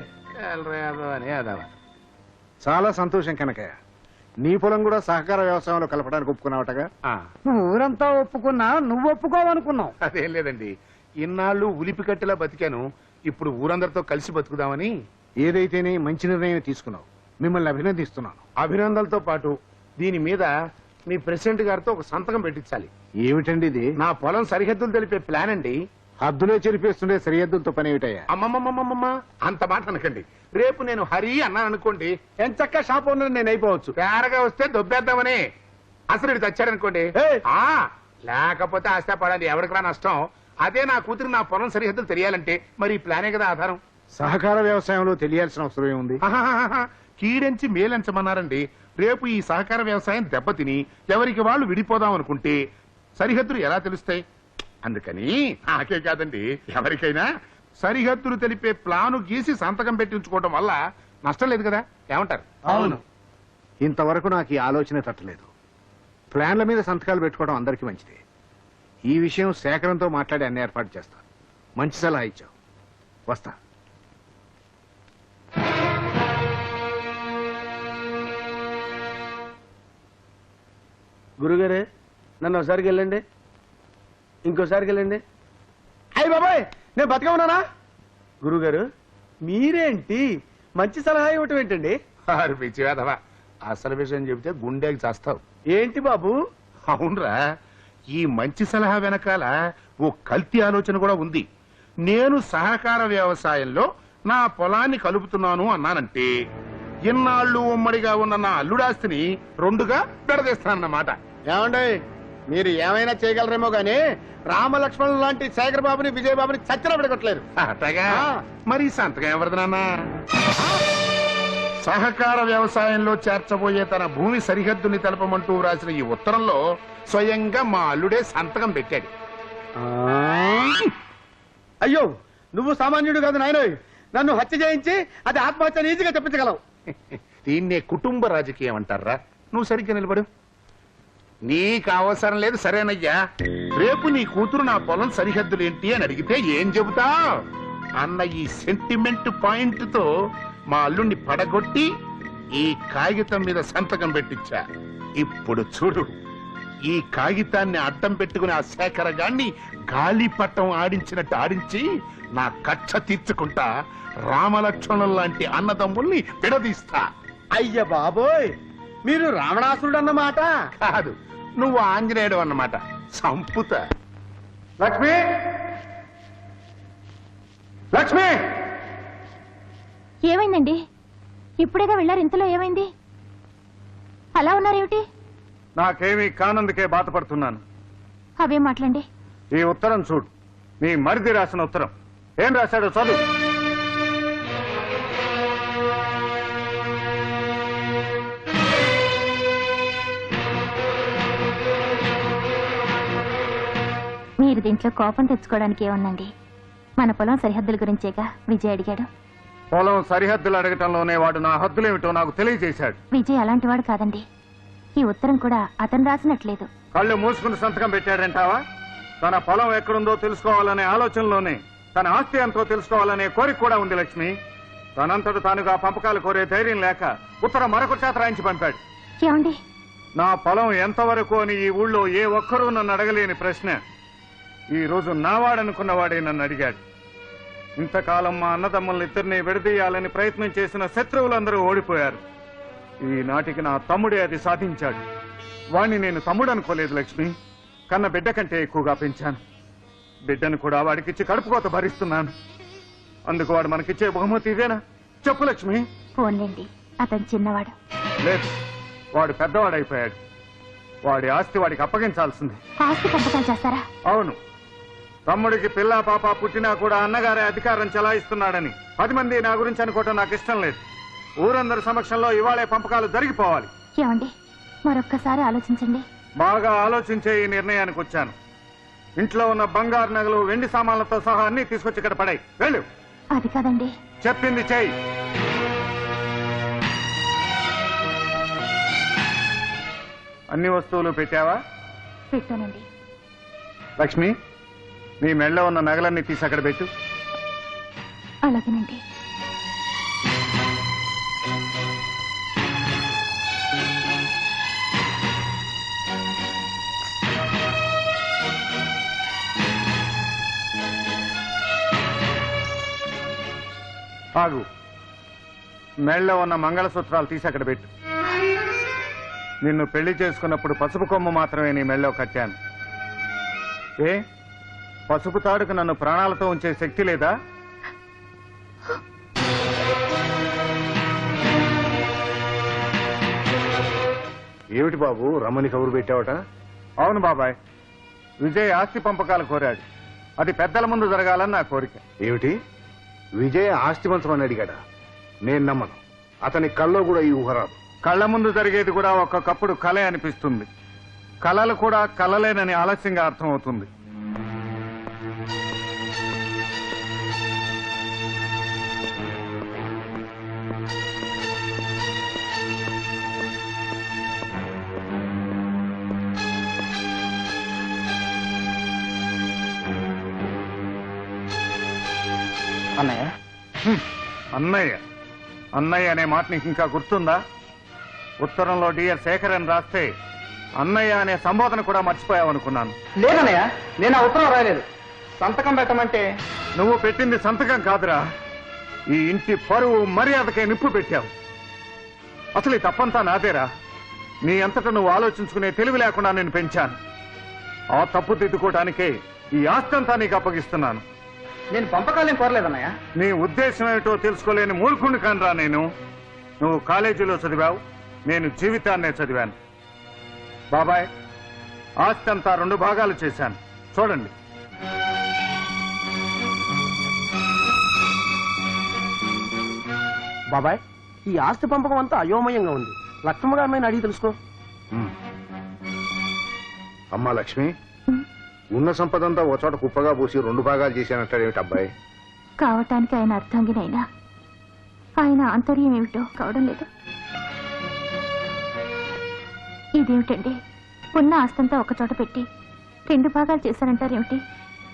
చాలా సంతోషం కనకయ్య. నీ పొలం కూడా సహకార వ్యవసాయంలో కలపడానికి ఒప్పుకున్నావటగా?
ఊరంతా ఒప్పుకున్నా, నువ్వు ఒప్పుకోవనుకున్నావు.
అదేం లేదండి, ఇన్నాళ్ళు ఉలిపి కట్టెలా బతికాను. ఇప్పుడు ఊరందరితో కలిసి బతుకుదామని.
ఏదైతేనే మంచి నిర్ణయం తీసుకున్నావు. మిమ్మల్ని అభినందిస్తున్నాను.
అభినందనలతో పాటు దీని మీద మీ ప్రెసిడెంట్ గారితో ఒక సంతకం పెట్టించాలి.
ఏమిటండి ఇది?
నా పొలం సరిహద్దులు తెలిపే ప్లాన్ అండి.
హద్దులో చెరిపేస్తుండే సరిహద్దులతో పని ఏమిటయ్యా?
అమ్మమ్మమ్మమ్మమ్మ, అంత మాట అనకండి. రేపు నేను హరి అన్నాను అనుకోండి,
ఎంచక్క షాప్ ఓనర్ నేను అయిపోవచ్చు.
తేరగా వస్తే దొబ్బేద్దామని. అసలు ఇటు తెచ్చాడనుకోండి, లేకపోతే ఆస్తా పడాలి, ఎవరికి రా నష్టం. అదే నా కూతురు నా పొలం సరిహద్దులు తెలియాలంటే మరి ఈ ప్లానే కదా ఆధారం.
సహకార వ్యవసాయంలో తెలియాల్సిన అవసరం ఏముంది?
కీడెంచి మేలెంచమన్నారండి. రేపు ఈ సహకార వ్యవసాయం దెబ్బతిని ఎవరికి వాళ్ళు విడిపోదాం అనుకుంటే సరిహద్దులు ఎలా తెలుస్తాయి? అందుకని నాకే కాదండి, ఎవరికైనా సరిహద్దులు తెలిపే ప్లాను గీసి సంతకం పెట్టి ఉంచుకోవడం వల్ల నష్టం లేదు కదా, ఏమంటారు?
అవును. ఇంతవరకు నాకు ఈ ఆలోచన తట్టలేదు. ప్లాన్ల మీద సంతకాలు పెట్టుకోవడం అందరికీ మంచిదే. ఈ విషయం సేకరణతో మాట్లాడి అన్ని ఏర్పాటు చేస్తా. మంచి సలహా ఇచ్చావు. వస్తా.
గురుగారే, నన్ను ఒకసారికి వెళ్ళండి, ఇంకోసారికి వెళ్ళండి. అయ్యి బాబాయ్, నేను బతిగా ఉన్నానా? గురుగారు, మీరేంటి మంచి సలహా ఇవ్వటం ఏంటండి?
పిచ్చివేదవా, అసలు విషయం చెబితే గుండెకి చేస్తావు.
ఏంటి బాబు?
అవునరా, ఈ మంచి సలహా వెనకాల ఓ కల్తీ ఆలోచన కూడా ఉంది. నేను సహకార వ్యవసాయంలో నా పొలాన్ని కలుపుతున్నాను అన్నానంటే ఇన్నాళ్ళు ఉమ్మడిగా ఉన్న నా అల్లుడాస్తిని రెండుగా పెడదీస్తానన్నమాట.
ఏమండి, మీరు ఏమైనా చేయగలరేమో గానీ రామలక్ష్మణులు లాంటి శేఖర్ బాబుని విజయబాబుని చచ్చిన పెడగొట్టలేరు.
అట్టగా మరి సంతకం ఎవరిది నాన్న? సహకార వ్యవసాయంలో చేర్చబోయే తన భూమి సరిహద్దుని తెలపమంటూ రాసిన ఈ ఉత్తరంలో స్వయంగా మా అల్లుడే సంతకం పెట్టాడు.
అయ్యో, నువ్వు సామాన్యుడు కాదు నాయనోయ్. నన్ను హత్య చేయించి అది ఆత్మహత్య ఈజీగా చెప్పించగలవు.
దీన్నే కుటుంబ రాజకీయం అంటారా? నువ్వు సరిగ్గా నిలబడు. నీకు అవసరం లేదు, సరేనయ్యా. రేపు నీ కూతురు నా పొలం సరిహద్దులు ఏంటి అని అడిగితే ఏం చెబుతా అన్న ఈ సెంటిమెంట్ పాయింట్ తో మా అల్లుణ్ణి పడగొట్టి ఈ కాగితం మీద సంతకం పెట్టించా. ఇప్పుడు చూడు, ఈ కాగితాన్ని అడ్డం పెట్టుకుని ఆ శేఖర గాన్ని గాలిపట్టం ఆడించినట్టు ఆడించి నా కక్ష తీర్చుకుంటా రామలక్ష్మణుల లాంటి అన్నదమ్ముల్ని విడదీస్తా.
అయ్య బాబోయ్, మీరు రావణాసురుడు అన్నమాట.
కాదు, నువ్వు ఆంజనేయుడు అన్నమాట. సంపుత.
లక్ష్మి, లక్ష్మి!
ఏమైందండి? ఇప్పుడేగా వెళ్ళారు, ఇంతలో ఏమైంది? అలా ఉన్నారేమిటి?
నాకేమీ కానందుకే బాధపడుతున్నాను.
అవేం మాట్లాడండి.
ఈ ఉత్తరం చూడు, నీ మరిది రాసిన ఉత్తరం. ఏం రాశాడో చదువు.
మీరు దీంట్లో కోపం తెచ్చుకోవడానికి ఏముందండి? మన పొలం సరిహద్దుల గురించేగా విజయ్ అడిగాడు.
పొలం సరిహద్దులు అడగటంలోనే వాడు నా హద్దులేమిటో నాకు తెలియజేశాడు.
విజయ్ అలాంటి వాడు కాదండి. ఈ ఉత్తరం కూడా అతను రాసినట్లేదు.
కళ్ళు మూసుకుని సంతకం పెట్టాడంటావా? తన పొలం ఎక్కడుందో తెలుసుకోవాలనే ఆలోచనలోనే తన ఆస్తి ఎంతో తెలుసుకోవాలనే కోరిక కూడా ఉంది లక్ష్మి. తనంతట తానుగా పంపకాలు కోరే ధైర్యం లేక ఉత్తరం మరొక చేత రాయించి పంపాడు.
ఏమండి,
నా పొలం ఎంతవరకు అని ఈ ఊళ్ళో ఏ ఒక్కరూ నన్ను అడగలేని ప్రశ్న ఈ రోజు నావాడనుకున్నవాడే నన్ను అడిగాడు. ఇంతకాలం మా అన్నదమ్ముల్ని ఇద్దరిని విడదీయాలని ప్రయత్నం చేసిన శత్రువులందరూ ఓడిపోయారు. ఈనాటికి నా తమ్ముడే అది సాధించాడు. వాణ్ణి నేను తమ్ముడు అనుకోలేదు లక్ష్మి. కన్న బిడ్డ కంటే ఎక్కువగా పెంచాను. బిడ్డను కూడా వాడికిచ్చి కడుపుకోత భరిస్తున్నాను. అందుకు వాడు మనకిచ్చే బహుమతి ఇదేనా? చెప్పు లక్ష్మి.
పోన్లేండి, అతను చిన్నవాడు.
లేదు, వాడు పెద్దవాడైపోయాడు. వాడి ఆస్తి వాడికి అప్పగించాల్సింది.
ఆస్తి పంపకాలు చేస్తారా?
అవును. తమ్ముడికి పిల్లా పాప పుట్టినా కూడా అన్నగారే అధికారం చెలాయిస్తున్నాడని 10 మంది నా గురించి అనుకోవటం నాకు ఇష్టం లేదు. ఊరందరి సమక్షంలో ఇవాళే పంపకాలు జరిగిపోవాలి.
ఏమండి, మరొక్కసారి ఆలోచించండి.
బాగా ఆలోచించే ఈ నిర్ణయానికి వచ్చాను. ఇంట్లో ఉన్న బంగారు నగలు, వెండి సామాన్లతో సహా అన్ని తీసుకొచ్చి ఇక్కడ పడాయి. వెళ్ళు.
అది కాదండి.
చెప్పింది చెయ్యి. అన్ని వస్తువులు పెట్టావా?
పెట్టానండి.
లక్ష్మి, నీ మెళ్ళో ఉన్న నగలన్నీ తీసి అక్కడ పెట్టు.
అలాగేనండి.
ఆగు. మెళ్ళో ఉన్న మంగళసూత్రాలు తీసి అక్కడ పెట్టు. నిన్ను పెళ్లి చేసుకున్నప్పుడు పసుపు కొమ్ము మాత్రమే నీ మెళ్ళో కట్టాను. ఏ పసుపు తాడుకు నన్ను ప్రాణాలతో ఉంచే శక్తి లేదా?
ఏమిటి బాబు, రమ్మని కబురు పెట్టావట?
అవును బాబాయ్, విజయ్ ఆస్తి పంపకాలు కోరాడు. అది పెద్దల ముందు జరగాలని నా కోరిక.
ఏమిటి,
విజయ్ ఆస్తి పంచమని అడిగాడా? నేను నమ్మను. అతని కల్లో కూడా ఈ ఊహరాదు.
కళ్ళ ముందు జరిగేది కూడా ఒక్కొక్కప్పుడు కలే అనిపిస్తుంది. కలలు కూడా కలలేనని ఆలస్యంగా అర్థమవుతుంది.
అన్నయ్య
అన్నయ్య అన్నయ్య అనే మాట నీకు ఇంకా గుర్తుందా? ఉత్తరంలో డియర్ శేఖర్ అని రాస్తే అన్నయ్య అనే సంబోధన కూడా మర్చిపోయావనుకున్నాను.
లేదన్నయ్య, నేను ఆ ఉత్తరం రాయలేదు. సంతకం పెట్టమంటే
నువ్వు పెట్టింది సంతకం కాదురా, ఈ ఇంటి పరువు మర్యాదకే నిప్పు పెట్టావు. అసలు ఈ తప్పంతా నాదేరా. నీ అంతటా నువ్వు ఆలోచించుకునే తెలివి లేకుండా నేను పెంచాను. ఆ తప్పు దిద్దుకోవటానికే ఈ ఆస్తంతా నీకు అప్పగిస్తున్నాను.
నేను పంపకాలేం కోరలేదన్నయ్య.
నీ ఉద్దేశం ఏమిటో తెలుసుకోలేని మూర్ఖుని కానరా నేను. నువ్వు కాలేజీలో చదివావు, నేను జీవితాన్నే చదివాను. బాబాయ్, ఆస్తి అంతా 2 భాగాలు చేశాను, చూడండి.
బాబాయ్, ఈ ఆస్తి పంపకం అంతా అయోమయంగా ఉంది. లక్ష్మమ్మ గారిని అడిగి తెలుసుకో.
అమ్మా లక్ష్మి, ఉన్న సంపదంతా ఓ చోట కుప్పగా పూసి 2 భాగాలు చేశానంటాడేమిటి అబ్బాయి?
కావటానికి ఆయన అర్థంగినైనా ఆయన ఆంతర్యం ఏమిటో కావడం లేదు. ఇదేమిటండి, ఉన్న ఆస్తంతా ఒక చోట పెట్టి 2 భాగాలు చేశారంటారేమిటి?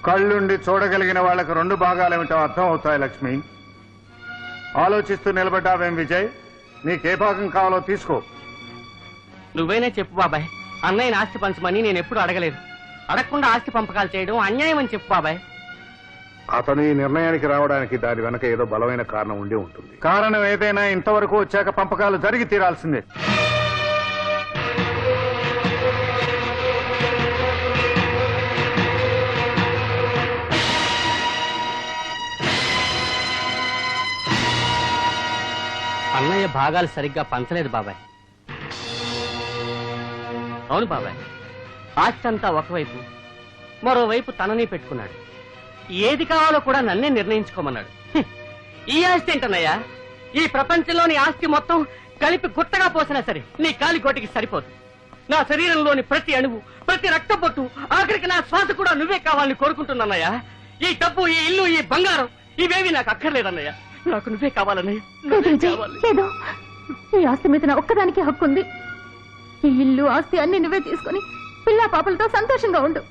కళ్ళుండి చూడగలిగిన వాళ్ళకు 2 భాగాలేమిటో అర్థం అవుతాయి లక్ష్మి. ఆలోచిస్తూ నిలబడ్డావేం విజయ్? నీకే భాగం కావాలో తీసుకో.
నువ్వేనే చెప్పు బాబాయ్. అన్నయ్యని ఆస్తి పంచమని నేను ఎప్పుడు అడగలేదు. అడగకుండా ఆస్తి పంపకాలు చేయడం అన్యాయం అని చెప్పు బాబాయ్.
అతను ఈ నిర్ణయానికి రావడానికి దాని వెనక ఏదో బలమైన కారణం ఉండి ఉంటుంది.
కారణం ఏదైనా ఇంతవరకు వచ్చాక పంపకాలు జరిగి తీరాల్సిందే.
అన్నయ్య భాగాలు సరిగ్గా పంచలేదు బాబాయ్. అవును బాబాయ్, ఆస్తి అంతా ఒకవైపు, మరోవైపు తనని పెట్టుకున్నాడు. ఏది కావాలో కూడా నన్నే నిర్ణయించుకోమన్నాడు. ఈ ఆస్తి ఏంటన్నయ్యా? ఈ ప్రపంచంలోని ఆస్తి మొత్తం కలిపి గుట్టగా పోసినా సరే నీ కాలి గోటికి సరిపోదు. నా శరీరంలోని ప్రతి అణువు, ప్రతి రక్తబొట్టు, ఆఖరికి నా శ్వాస కూడా నువ్వే కావాలని కోరుకుంటున్నానయ్యా. ఈ డబ్బు, ఈ ఇల్లు, ఈ బంగారం ఇవేవి నాకు అక్కర్లేదన్నయ్యా. నాకు నువ్వే కావాలన్నయ్య.
లేదు, ఈ ఆస్తి మీద నా ఒక్కదానికి హక్కు ఉంది. ఈ ఇల్లు, ఆస్తి అన్ని నువ్వే తీసుకుని పిల్లా పాపలతో సంతోషంగా ఉండు.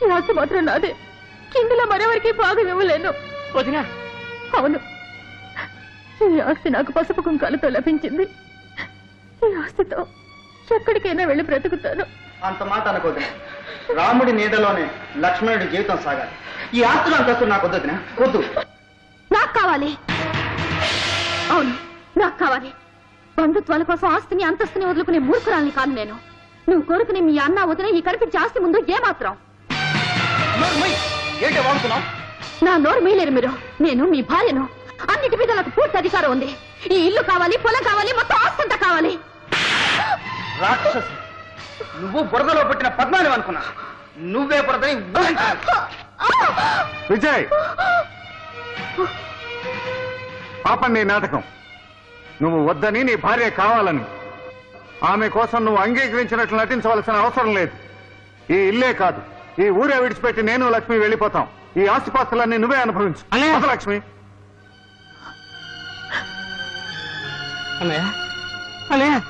ఈ ఆస్తి మాత్రం నాదే. ఇందులో మరెవరికి భాగం ఇవ్వలేను.
వదినా?
అవును, ఈ ఆస్తి నాకు పసుపు కుంకాలతో లభించింది. ఈ ఆస్తితో ఎక్కడికైనా వెళ్ళి బ్రతుకుతాను.
అంత మాట అనుకోదు. రాముడి నీడలోనే లక్ష్మణుడి జీవితం సాగాలి. ఈ ఆస్తులు అంతస్తు నాకు వద్దు. వద్దు.
నాకు కావాలి. అవును, నాకు కావాలి. బంధుత్వాల కోసం ఆస్తిని, అంతస్తుని వదులుకునే మూర్ఖురాల్ని కాదు నేను. నువ్వు కోరుకునే మీ అన్న వదిన ఈ కనిపించే ఆస్తి ముందు ఏమాత్రం. నా నోరు మీలేరు మీరు. నేను మీ భార్యను. అన్నిటి మీద నాకు పూర్తి అధికారం ఉంది. ఈ ఇల్లు కావాలి, పొలం కావాలి, మొత్తం ఆస్తి అంతా కావాలి.
రాక్షసు, నువ్వు బురదలో పుట్టిన పద్మాని అనుకున్నా. నువ్వే బురదని
విజయ్, ఆపండి ఈ నాటకం. నువ్వు వద్దని, నీ భార్య కావాలని. ఆమె కోసం నువ్వు అంగీకరించినట్లు నటించవలసిన అవసరం లేదు. ఈ ఇల్లే కాదు, ఈ ఊరే విడిచిపెట్టి నేను లక్ష్మి వెళ్ళిపోతాం. ఈ ఆస్తిపాస్తులన్నీ నువ్వే అనుభవించు. లక్ష్మి.
అన్నయ్య, అన్నయ్య,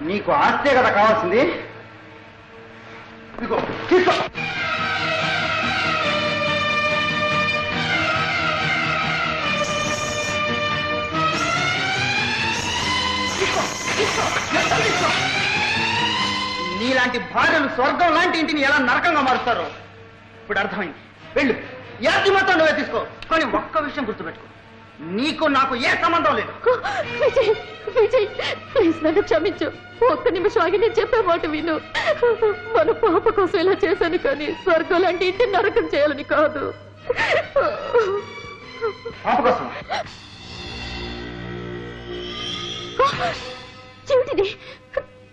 నీకు ఆస్తే కదా కావాల్సింది. ఇదిగో తీసుకో. నీలాంటి భార్యలు స్వర్గం లాంటి ఇంటిని ఎలా నరకంగా మారుస్తారో ఇప్పుడు అర్థమైంది. వెళ్ళు, యాతి మొత్తం నువ్వే తీసుకో. కానీ ఒక్క విషయం గుర్తుపెట్టుకో,
నీకు నాకు ఏ సంబంధం లేదు.
విజయ్ విజయ్ ప్లీజ్ నన్ను క్షమించు. ఒక్క నిమిషం ఆగి నేను చెప్పే మాట విను. మన పాప కోసం ఇలా చేశాను కానీ స్వర్గం లాంటి ఇంటిని నరకం చేయాలని కాదు.
పాప కోసం
చెవిటిది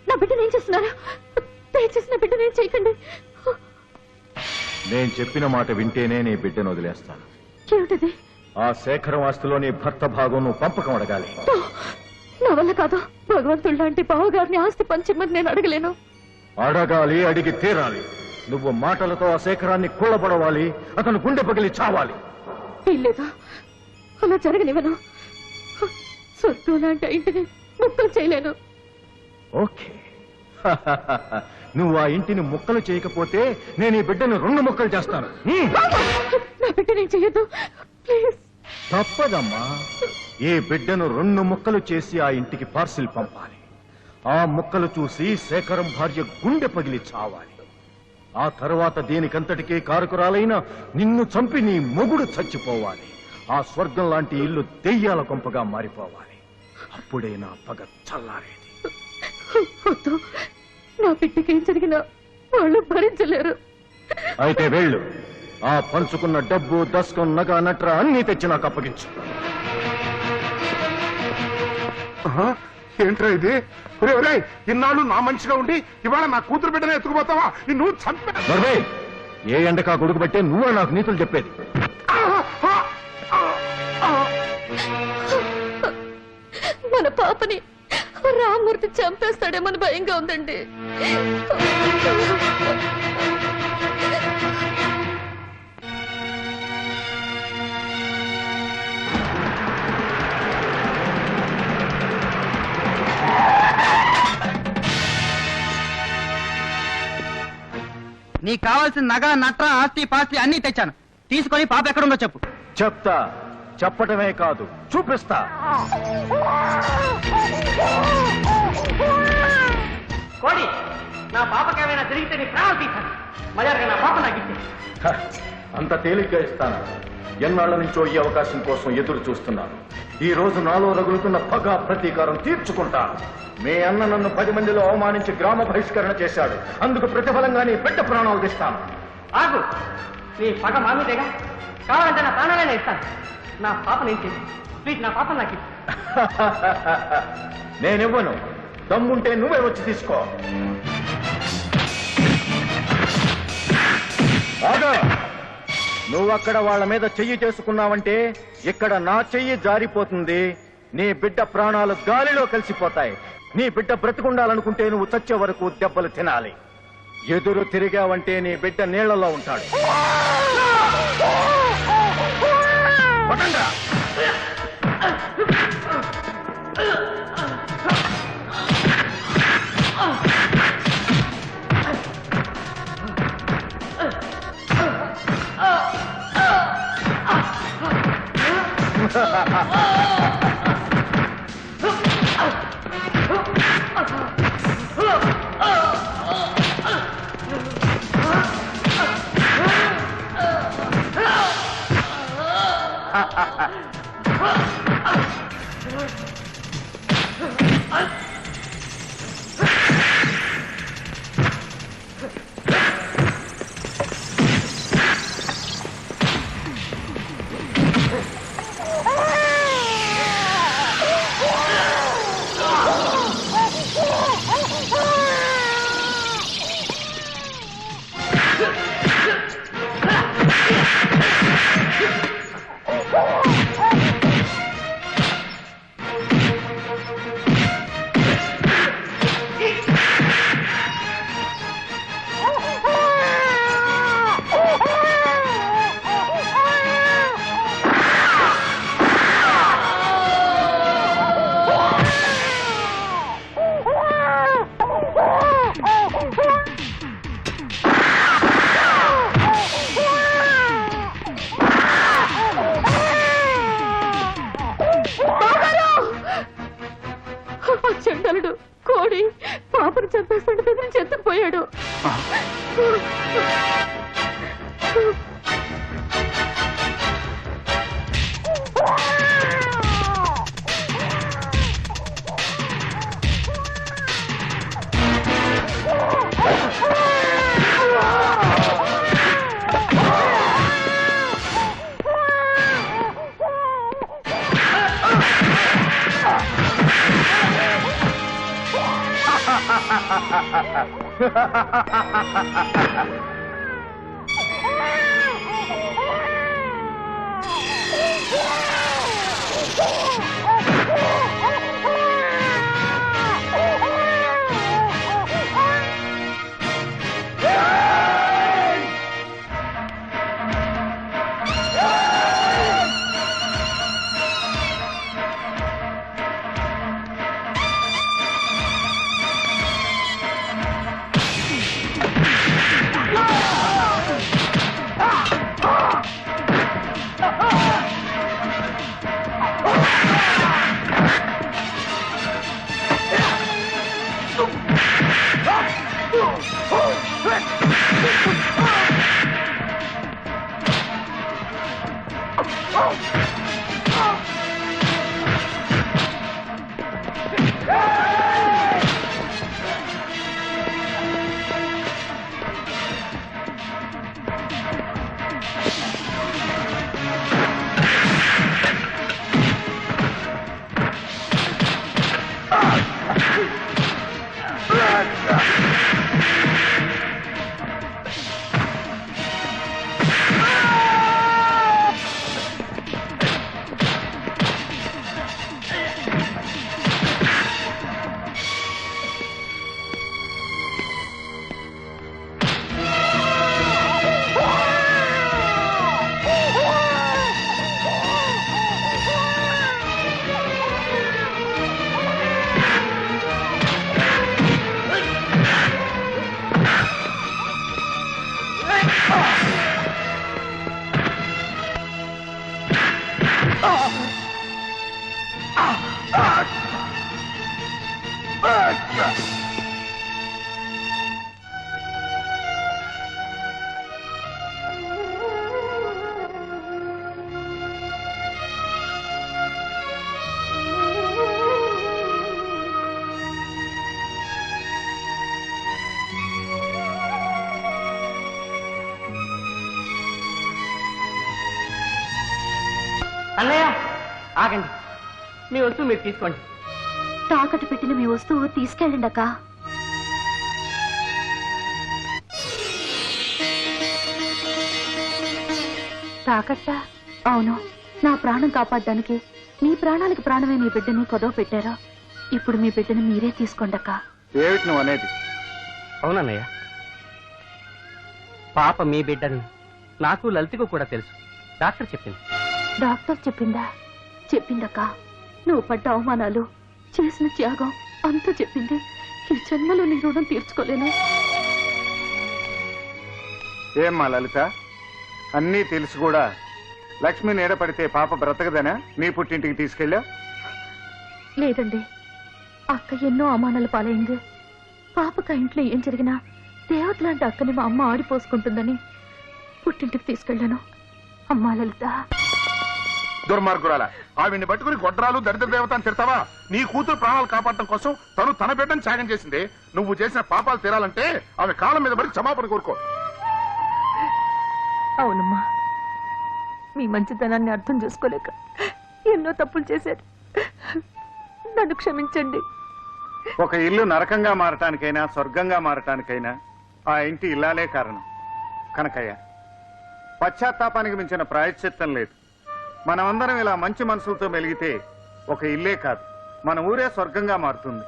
నా బిడ్డ నేను చేస్తున్నాను. దయచేసి నా బిడ్డ నేను చేయకండి.
నేను చెప్పిన మాట వింటేనే నీ బిడ్డను వదిలేస్తాను.
చెవిటిది
ఆ శేఖరం ఆస్తిలో నీ భర్త భాగం నువ్వు పంపకం అడగాలి.
నా వల్ల కాదు. భగవంతుడు లాంటి బావగారిని ఆస్తి పంచిమ్మని నేను అడగలేను.
అడగాలి, అడిగి తీరాలి. నువ్వు మాటలతో ఆ శేఖరాన్ని కూలబడవాలి, అతను గుండె పగిలి చావాలి.
వీల్లేదు, అలా జరగనివ్వను. స్వర్గం లాంటి ఇంటిని ముక్కలు చేయలేను.
ఓకే. నువ్వు ఆ ఇంటిని ముక్కలు చేయకపోతే నేను ఈ బిడ్డను 2 ముక్కలు చేస్తాను.
నా బిడ్డ నేను చెయ్యొద్దు ప్లీజ్.
తప్పదమ్మా. ఈ బిడ్డను 2 ముక్కలు చేసి ఆ ఇంటికి పార్సిల్ పంపాలి. ఆ ముక్కలు చూసి శేఖరం భార్య గుండె పగిలి చావాలి. ఆ తర్వాత దీనికంతటికీ కారకురాలైన నిన్ను చంపి నీ మొగుడు చచ్చిపోవాలి. ఆ స్వర్గం లాంటి ఇల్లు దెయ్యాల కొంపగా మారిపోవాలి. అప్పుడే నా పగ చల్లారేది.
వద్దు, నా బిడ్డకి ఏం జరిగినా వాళ్ళు భరించలేరు.
అయితే వెళ్ళు. ఆ పంచుకున్న డబ్బు, దస్కం, నగ, నట్ర అన్నీ తెచ్చి నాకు అప్పగించు.
ఏంట్రా ఇది? ఒరే ఒరే, ఇన్నాళ్ళు నా మంచిగా ఉండి ఇవాళ నా కూతురు బిడ్డనే ఎత్తుకుపోతావా? నువ్వు చంపా.
ఏ ఎండకా గొడుగు బట్టే నువ్వే నాకు నీతులు చెప్పేది?
మన పాపని రామ్మూర్తి చంపేస్తాడేమని భయంగా ఉందండి.
నీకు కావాల్సిన నగ, నట్ర, ఆస్తి, పాస్తి అన్ని తెచ్చాను. తీసుకొని పాప ఎక్కడుందో చెప్పు.
చెప్తా. చెప్పటమే కాదు, చూపిస్తా.
కోడి, నా పాపకేమైనా జరిగితే నీ ప్రాణం తీశాను. మర్యాదగా నా పాప నాకు ఇచ్చి.
అంత తేలిగ్గా ఇస్తాను. ఎన్నాళ్ల నుంచో ఈ అవకాశం కోసం ఎదురు చూస్తున్నాను. ఈ రోజు నాలో రగులుతున్న పగ, ప్రతీకారం తీర్చుకుంటాను. మీ అన్న నన్ను 10 మందిలో అవమానించి గ్రామ బహిష్కరణ చేశాడు. అందుకు ప్రతిఫలంగా నీ బిడ్డ ప్రాణాలు తీస్తాను.
ఆగు, నీ పగ మామూదేగా. కావాలంటే నా ప్రాణాలైనా ఇస్తాను. నా పాపను ఏం చేసి ప్లీజ్ నా పాప నాకు ఇచ్చి.
నేనివ్వను. దమ్ముంటే నువ్వే వచ్చి తీసుకో. ఆగా. నువ్వక్కడ వాళ్ళ మీద చెయ్యి చేసుకున్నావంటే ఇక్కడ నా చెయ్యి జారిపోతుంది. నీ బిడ్డ ప్రాణాలు గాలిలో కలిసిపోతాయి. నీ బిడ్డ బ్రతికుండాలనుకుంటే నువ్వు చచ్చే వరకు దెబ్బలు తినాలి. ఎదురు తిరిగావంటే నీ బిడ్డ నీళ్లలో ఉంటాడు.
చెండలుడు కోడి పాపను చంపేస్తుంటే బెదిరించి ఎత్తుకుపోయాడు.
అన్నయ్య ఆగండి, మీ వస్తువు మీరు తీసుకోండి.
తాకట్టు పెట్టిన మీ వస్తువు తీసుకెళ్ళండి అక్క. తాకట్టా? అవును, నా ప్రాణం కాపాడడానికి మీ ప్రాణానికి ప్రాణమే మీ బిడ్డని కొదవ పెట్టారా. ఇప్పుడు మీ బిడ్డని మీరే తీసుకోండి అక్క.
ఏమిటి నువ్వు అనేది?
అవునన్నయ్య, పాప మీ బిడ్డని నాకు లలితకు కూడా తెలుసు. డాక్టర్ చెప్పింది.
డాక్టర్ చెప్పిందా? చెప్పిందక్క. నువ్వు పడ్డ అవమానాలు, చేసిన త్యాగం అంతా చెప్పింది. ఈ జన్మలో నీ రుణం తీర్చుకోలేను.
ఏమ్మా లలిత, అన్నీ తెలుసు కూడా లక్ష్మి నీడపడితే పాప బ్రతకదనా నీ పుట్టింటికి తీసుకెళ్ళా?
లేదండి, అక్క ఎన్నో అవమానాలు పాలైంది. పాపక ఇంట్లో ఏం జరిగినా దేవత లాంటి అక్కని మా అమ్మ ఆడిపోసుకుంటుందని పుట్టింటికి తీసుకెళ్ళాను. అమ్మా లలిత.
దుర్మార్గురాల, ఆవిడ్ని పట్టుకుని గొడ్రాలు దరిద్ర దేవత అని తిడతావా? నీ కూతురు ప్రాణాలు కాపాడటం కోసం తను తన బిడ్డను త్యాగం చేసింది. నువ్వు చేసిన పాపాలు తీరాలంటే ఆమె కాళ్ళ మీద పడి క్షమాపణ కోరుకో.
అవునమ్మా, మీ మంచితనాన్ని అర్థం చేసుకోలేక ఎన్నో తప్పులు చేశారు. నన్ను క్షమించండి.
ఒక ఇల్లు నరకంగా మారటానికైనా స్వర్గంగా మారటానికైనా ఆ ఇంటి ఇల్లాలే కారణం. కనకయ్య, పశ్చాత్తాపానికి మించిన ప్రాయశ్చిత్తం లేదు. మనమందరం ఇలా మంచి మనసులతో మెలిగితే ఒక ఇల్లే కాదు, మన ఊరే స్వర్గంగా మారుతుంది.